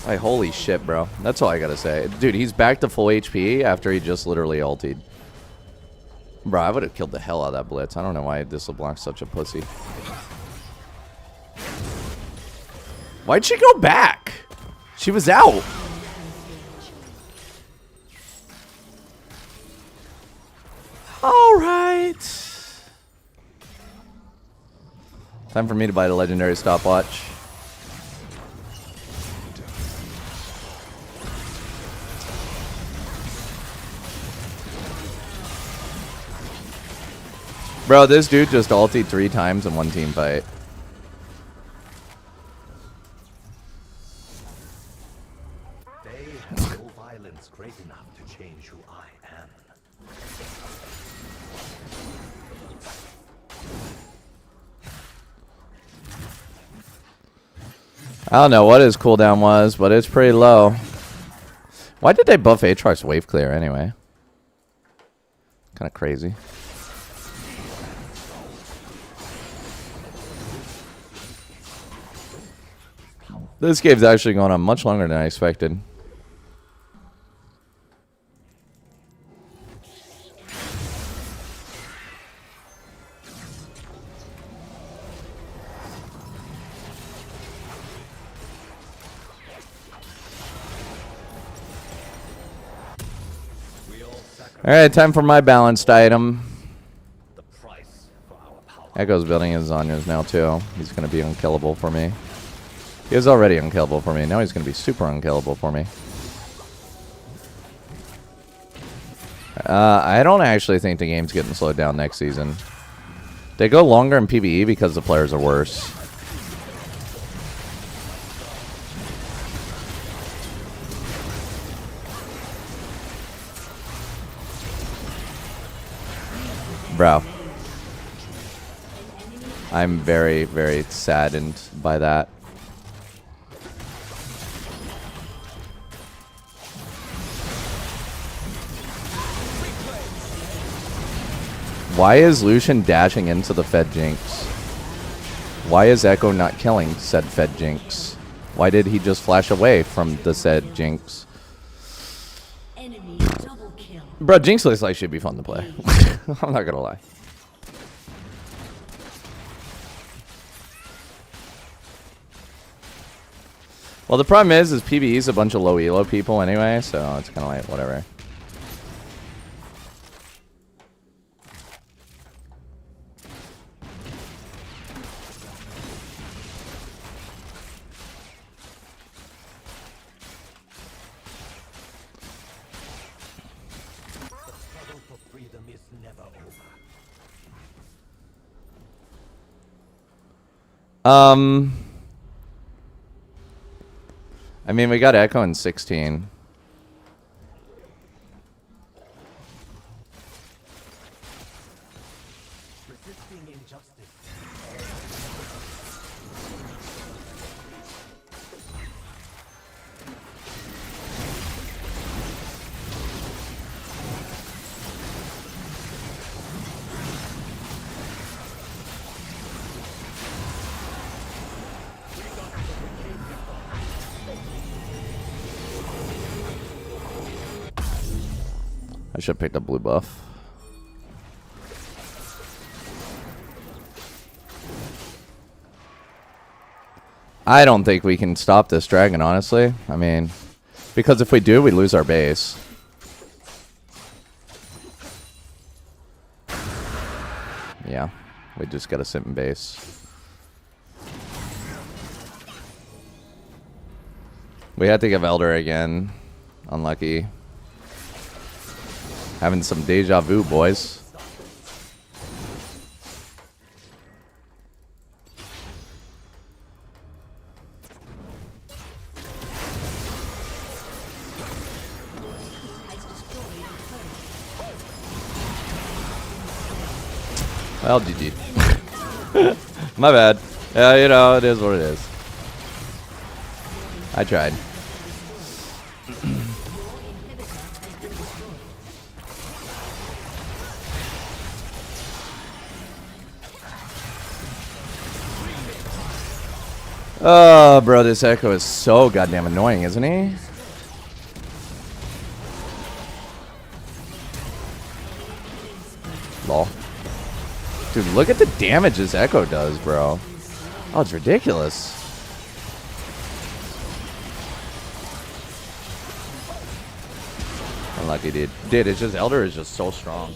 Like, holy shit, bro. That's all I gotta say. Dude, he's back to full HP after he just literally ultied. Bro, I would have killed the hell out of that blitz. I don't know why this LeBlanc's such a pussy. Why'd she go back? She was out. All right. Time for me to buy the legendary stopwatch. Bro, this dude just ultied 3 times in one team fight. They have no violence great enough to change who I am. I don't know what his cooldown was, but it's pretty low. Why did they buff Aatrox wave clear anyway? Kind of crazy. This game's actually going on much longer than I expected. Alright, time for my balanced item. The price for our power. Echo's building his Zanyas now too. He's going to be unkillable for me. He was already unkillable for me. Now he's going to be super unkillable for me. I don't actually think the game's getting slowed down next season. They go longer in PvE because the players are worse. Bro. I'm very, very saddened by that. Why is Lucian dashing into the Fed Jinx? Why is Echo not killing said Fed Jinx? Why did he just flash away from the said Jinx? Enemy double kill. Bro, Jinx looks like she'd be fun to play. I'm not gonna lie. Well, the problem is PvE is a bunch of low elo people anyway, so it's kind of like whatever. I mean, we got Echo in 16. I should have picked up blue buff. I don't think we can stop this dragon, honestly. I mean, because if we do, we lose our base. Yeah, we just gotta sit in base. We had to give Elder again. Unlucky. Having some deja vu, boys. Well, GG. My bad. Yeah, you know, it is what it is. I tried. Oh, bro, this Echo is so goddamn annoying, isn't he? Lol. Dude, look at the damage this Echo does, bro. Oh, it's ridiculous. Unlucky, dude. Dude, it's just Elder is just so strong.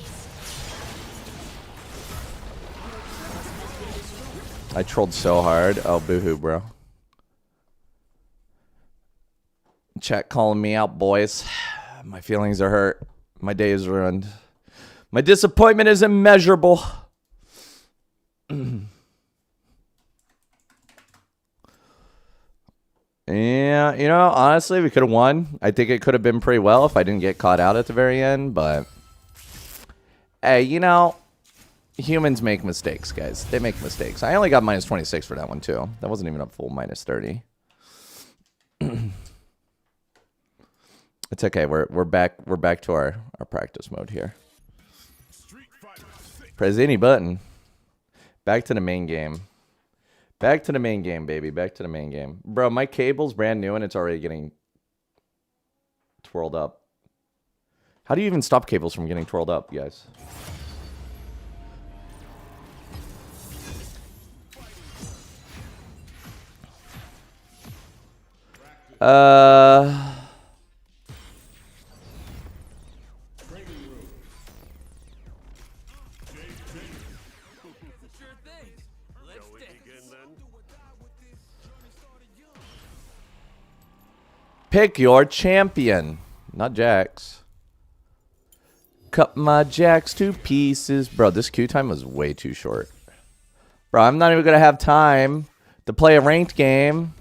I trolled so hard. Oh, boohoo, bro. Chat calling me out, boys. My feelings are hurt. My day is ruined. My disappointment is immeasurable. Yeah, you know, honestly, we could have won. I think it could have been pretty well if I didn't get caught out at the very end, but hey, you know, humans make mistakes, guys. They make mistakes. I only got minus 26 for that one too. That wasn't even a full minus 30. It's okay. We're back to our practice mode here. Press any button. Back to the main game. Back to the main game, baby. Back to the main game. Bro, my cable's brand new and it's already getting twirled up. How do you even stop cables from getting twirled up, guys? Pick your champion. Not Jax. Cut my Jax to pieces. Bro, this queue time was way too short. Bro, I'm not even going to have time to play a ranked game.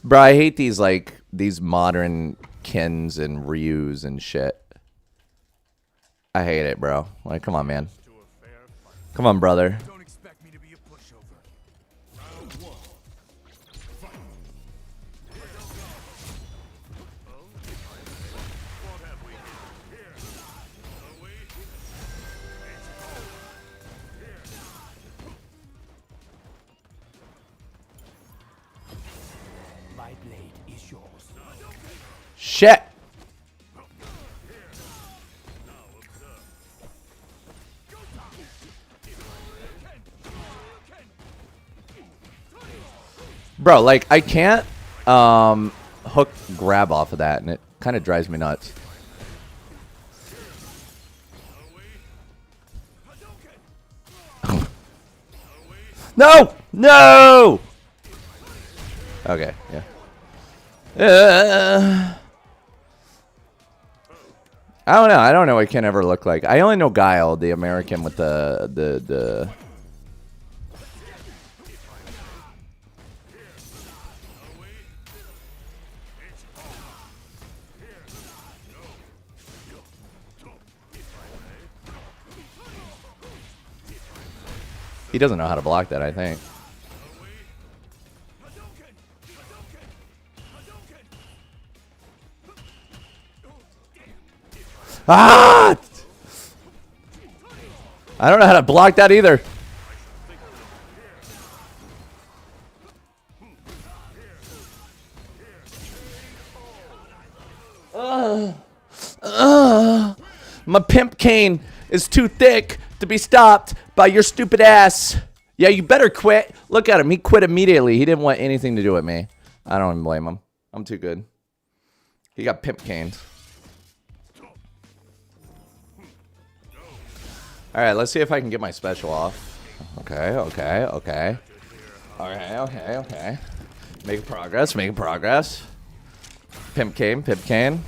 Bro, I hate these, like, these modern Kens and Ryus and shit. I hate it, bro. Like, come on, man. Come on, brother. Don't expect me to be a pushover. Round one. Fight. What have we here? Are we? My blade is yours. Shit. Bro, like, I can't hook grab off of that, and it kind of drives me nuts. No! No! Okay, yeah. I don't know. I don't know what Ken ever looked like. I only know Guile, the American with the He doesn't know how to block that, I think. Ah! I don't know how to block that either. My pimp cane is too thick to be stopped by your stupid ass. Yeah, you better quit. Look at him. He quit immediately. He didn't want anything to do with me. I don't even blame him. I'm too good. He got pimp caned. All right, let's see if I can get my special off. Okay, okay, okay. Okay, okay, okay. Making progress, making progress. Pimp cane, pimp cane.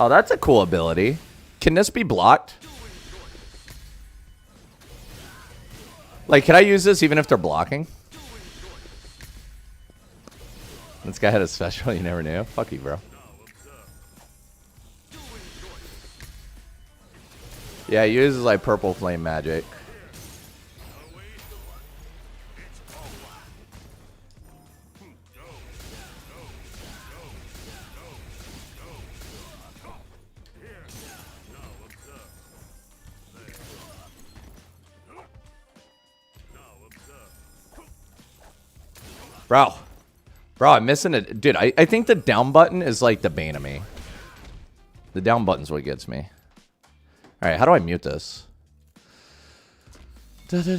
Oh, that's a cool ability. Can this be blocked? Like, can I use this even if they're blocking? This guy had a special, you never knew. Fuck you, bro. Yeah, he uses like purple flame magic. Bro, I'm missing it. Dude, I think the down button is like the bane of me. The down button's what gets me. All right, how do I mute this? Maybe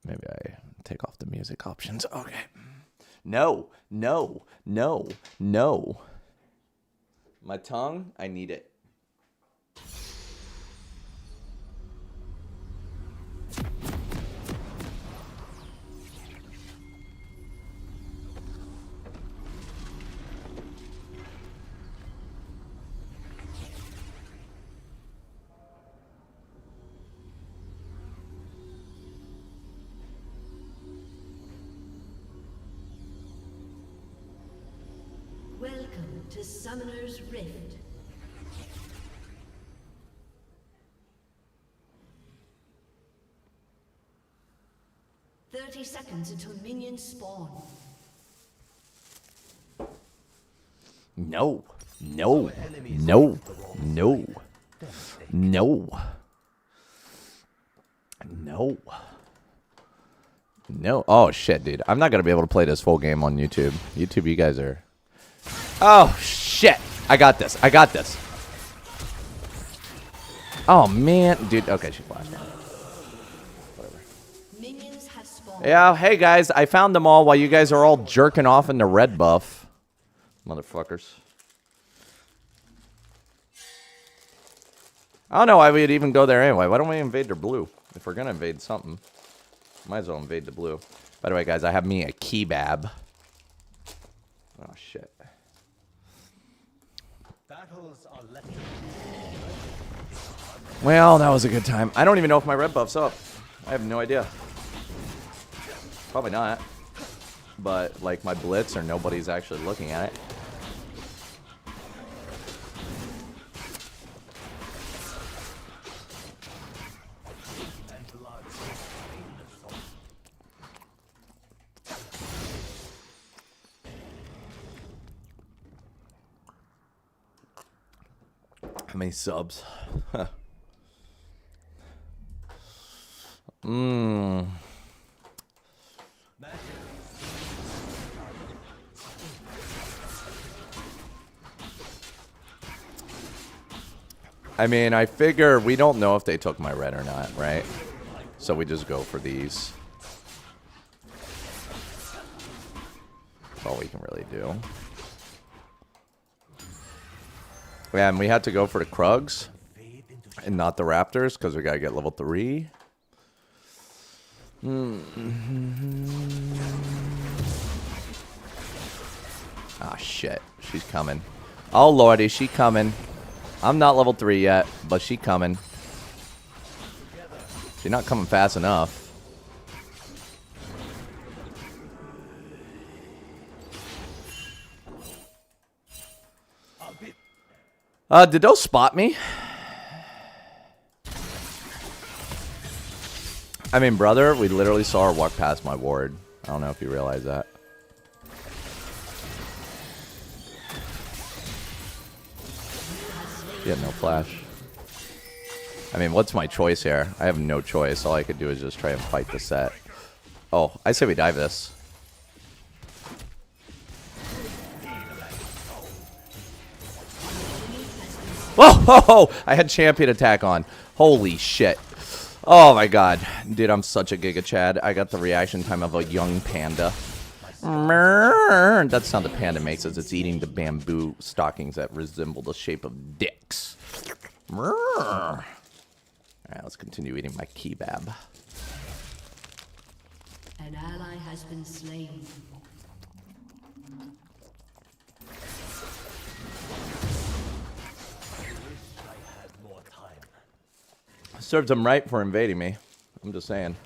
I take off the music options. Okay. No, no, no, no. My tongue, I need it. Welcome to Summoner's Rift. "30 seconds until minions spawn." No, no, no, no, no, no, no. Oh, shit, dude. I'm not going to be able to play this full game on YouTube. YouTube, you guys are... Oh, shit. I got this. I got this. Oh, man. Dude, okay, she flashed. Whatever. Minions have spawned. Yeah, hey, guys. I found them all while you guys are all jerking off in the red buff. Motherfuckers. I don't know why we'd even go there anyway. Why don't we invade their blue? If we're going to invade something, might as well invade the blue. By the way, guys, I have me a kebab. Oh, shit. Battles are left. Well, that was a good time. I don't even know if my red buff's up. I have no idea. Probably not. But, like, my blitz or nobody's actually looking at it. How many subs? Huh. I mean, I figure we don't know if they took my red or not, right? So we just go for these. That's all we can really do. Yeah, and we had to go for the Krugs and not the Raptors because we got to get level 3. Ah, shit. She's coming. Oh, lordy, she coming. I'm not level 3 yet, but she coming. She's not coming fast enough. Did those spot me? I mean, brother, we literally saw her walk past my ward. I don't know if you realize that. She had no flash. I mean, what's my choice here? I have no choice. All I could do is just try and fight the set. Oh, I say we dive this. Whoa, ho, ho! I had champion attack on. Holy shit. Oh my god. Dude, I'm such a Giga Chad. I got the reaction time of a young panda. That's the sound the panda makes as it's eating the bamboo stockings that resemble the shape of dicks. Alright, let's continue eating my kebab. An ally has been slain. Served him right for invading me. I'm just saying.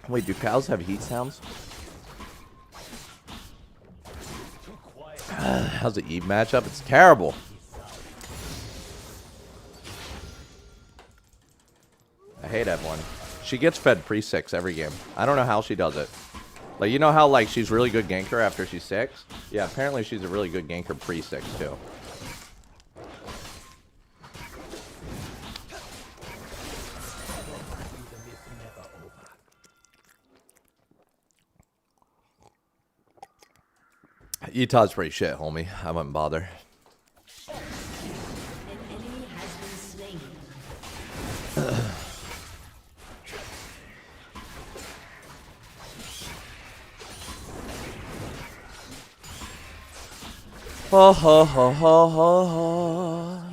Wait, do cows have heat sounds? How's the Eve matchup? It's terrible. I hate Evelyn. She gets fed pre-6 every game. I don't know how she does it. Like, you know how, like, she's really good ganker after she's 6? Yeah, apparently she's a really good ganker pre-6, too. Utah's pretty shit, homie. I wouldn't bother. An enemy has been slain. Ha ha ha ha ha ha.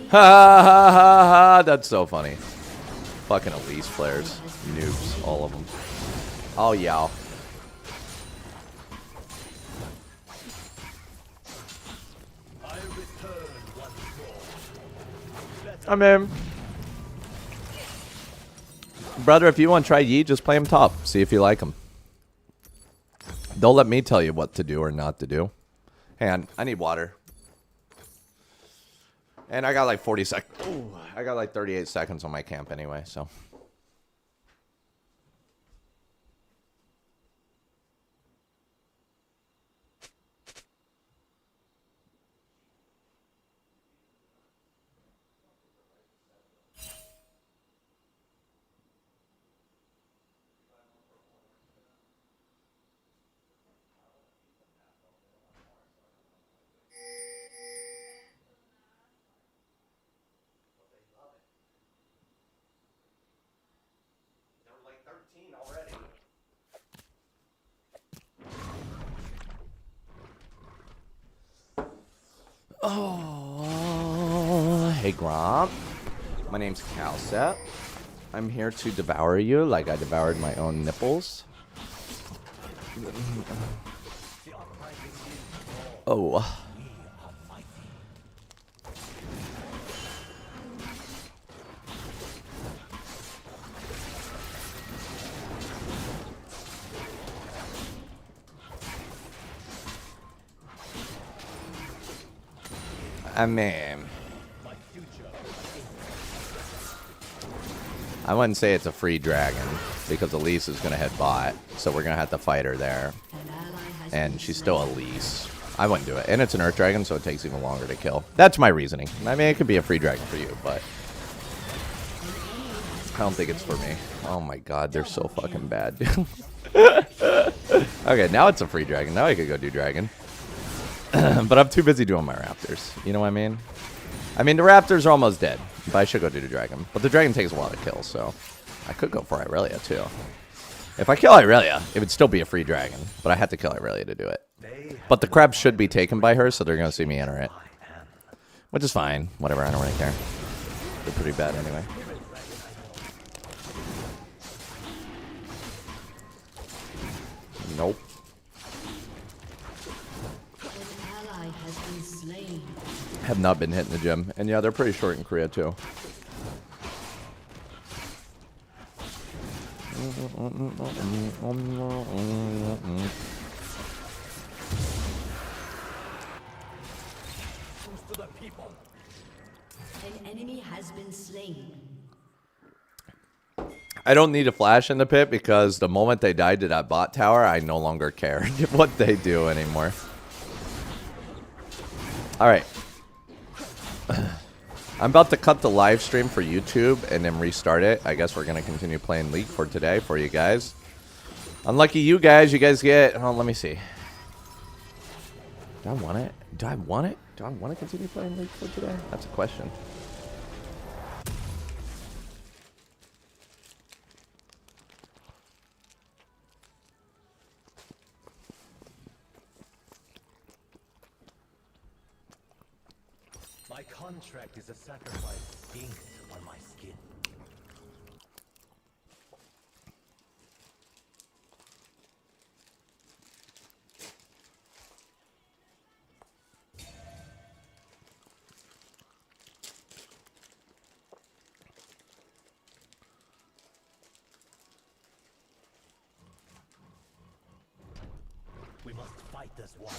Ha ha ha ha! That's so funny. Fucking Elise players, noobs, all of them. Oh yeah. I'm in. Brother, if you want to try Yi, just play him top. See if you like him. Don't let me tell you what to do or not to do. Hang on, I need water. And I got like 40 seconds. I got like 38 seconds on my camp anyway, so. Oh, hey Gromp. My name's Calcep. I'm here to devour you like I devoured my own nipples. Oh. I mean, I wouldn't say it's a free dragon because Elise is going to head bot, so we're going to have to fight her there. And she's still Elise. I wouldn't do it. And it's an Earth Dragon, so it takes even longer to kill. That's my reasoning. I mean, it could be a free dragon for you, but I don't think it's for me. Oh my god, they're so fucking bad. Okay, now it's a free dragon. Now I could go do dragon. But I'm too busy doing my raptors. You know what I mean? I mean, the raptors are almost dead, but I should go do the dragon. But the dragon takes a while to kill, so I could go for Irelia too. If I kill Irelia, it would still be a free dragon, but I had to kill Irelia to do it. But the crab should be taken by her, so they're going to see me enter it. Which is fine. Whatever, I don't really care. They're pretty bad anyway. Nope. An ally has been slain. Have not been hitting the gym. And yeah, they're pretty short in Korea too. To the people. An enemy has been slain. I don't need a flash in the pit because the moment they died to that bot tower, I no longer care what they do anymore. Alright. I'm about to cut the live stream for YouTube and then restart it. I guess we're going to continue playing League for today for you guys. Unlucky you guys get... Oh, let me see. Do I want it? Do I want it? Do I want to continue playing League for today? That's a question. My contract is a sacrifice inked on my skin. We must fight this one.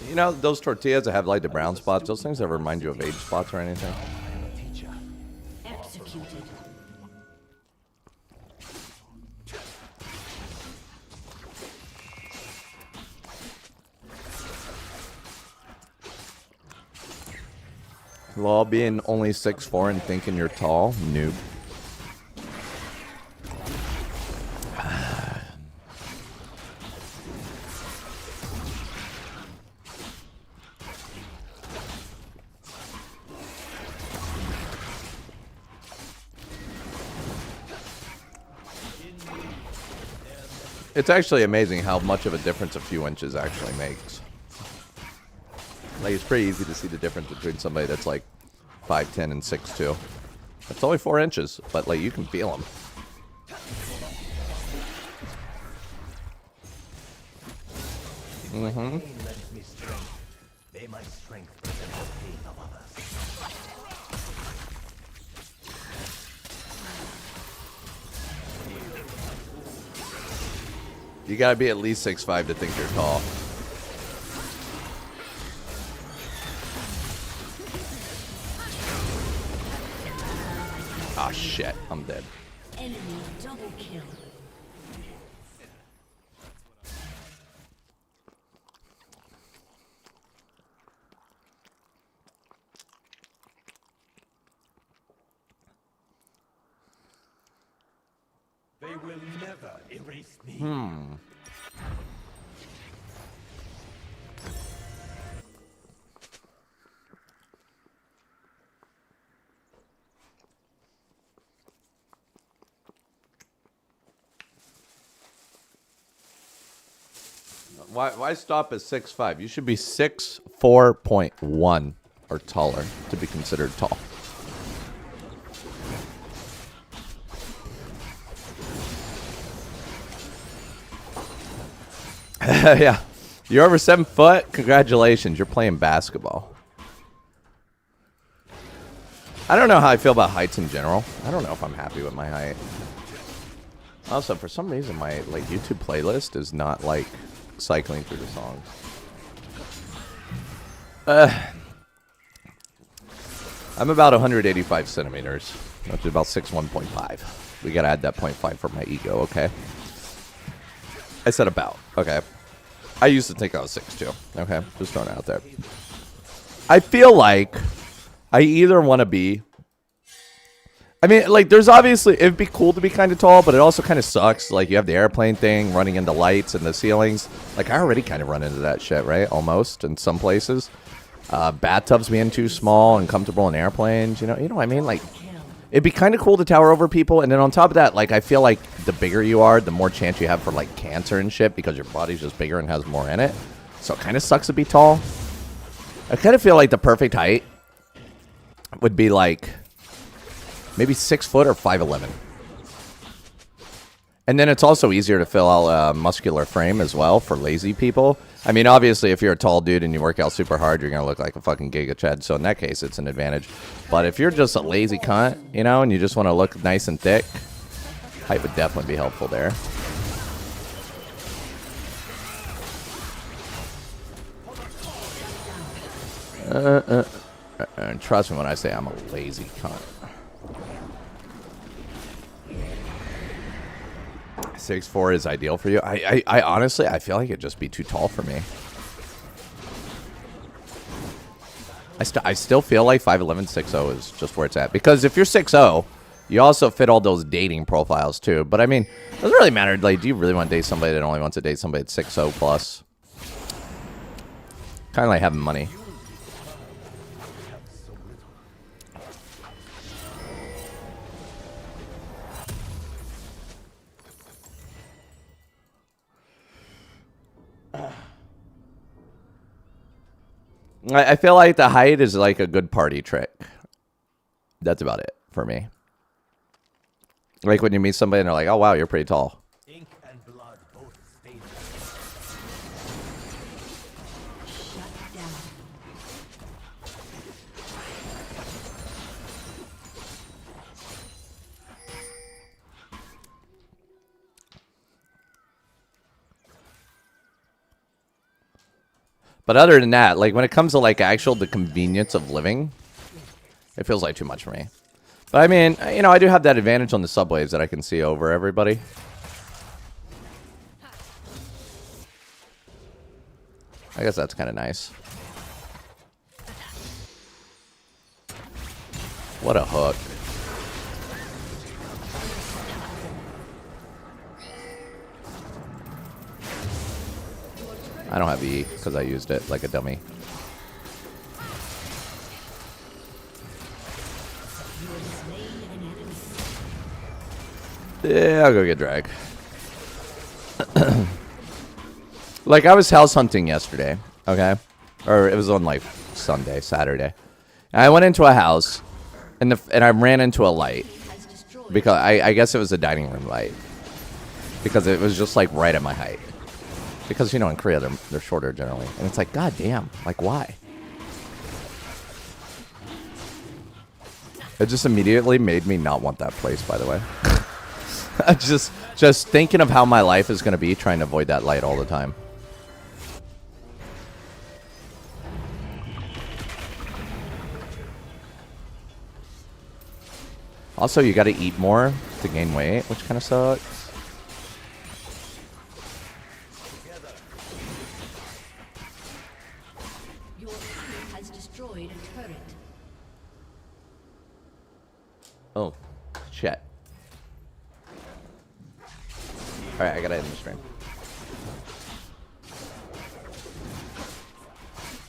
You know, those tortillas that have like the brown spots, those things that remind you of age spots or anything? Teacher. Executed. Law being only 6'4" and thinking you're tall? Noob. It's actually amazing how much of a difference a few inches actually makes. Like, it's pretty easy to see the difference between somebody that's like 5'10" and 6'2". It's only 4 inches, but like you can feel them. Pain lends me strength. May my strength present the pain of others. You gotta be at least 6'5" to think you're tall. Ah, shit. I'm dead. Enemy double kill. They will never erase me. Why stop at 6'5"? You should be 6'4.1" or taller to be considered tall. Yeah. You're over 7 foot? Congratulations. You're playing basketball. I don't know how I feel about heights in general. I don't know if I'm happy with my height. Also, for some reason, my like YouTube playlist is not like cycling through the songs. I'm about 185 centimeters, which is about 6'1.5". We gotta add that 0.5 for my ego, okay? I said about, okay? I used to think I was 6'2", okay? Just throwing it out there. I feel like I either want to be I mean, like, there's obviously, it'd be cool to be kind of tall, but it also kind of sucks. Like, you have the airplane thing running into lights and the ceilings. Like, I already kind of run into that shit, right? Almost, in some places. Bathtubs being too small and comfortable in airplanes, you know what I mean? Like, it'd be kind of cool to tower over people, and then on top of that, like, I feel like the bigger you are, the more chance you have for, like, cancer and shit, because your body's just bigger and has more in it. So it kind of sucks to be tall. I kind of feel like the perfect height would be, like, maybe 6 foot or 5'11". And then it's also easier to fill out a muscular frame as well for lazy people. I mean, obviously, if you're a tall dude and you work out super hard, you're going to look like a fucking Giga Chad. So in that case, it's an advantage. But if you're just a lazy cunt, you know, and you just want to look nice and thick, height would definitely be helpful there. And trust me when I say I'm a lazy cunt. 6'4" is ideal for you. I honestly, I feel like it'd just be too tall for me. I still feel like 5'11", 6'0" is just where it's at. Because if you're 6'0", you also fit all those dating profiles too. But I mean, it doesn't really matter. Like, do you really want to date somebody that only wants to date somebody that's 6'0" plus? Kind of like having money. I feel like the height is like a good party trick. That's about it for me. Like when you meet somebody and they're like, oh, wow, you're pretty tall. Ink and blood both stained. Shut down. But other than that, like when it comes to like the convenience of living, it feels like too much for me. But I mean, you know, I do have that advantage on the subways that I can see over everybody. I guess that's kind of nice. What a hook. I don't have E because I used it like a dummy. Yeah, I'll go get drag. Like, I was house hunting yesterday, okay? Or it was on, like, Sunday, Saturday. And I went into a house, and I ran into a light. Because I guess it was a dining room light. Because it was just, like, right at my height. Because, you know, in Korea, they're shorter generally. And it's like, god damn, like, why? It just immediately made me not want that place, by the way. just thinking of how my life is going to be trying to avoid that light all the time. Also, you got to eat more to gain weight, which kind of sucks. Your team has destroyed a turret. Oh, shit. Alright, I gotta end the stream.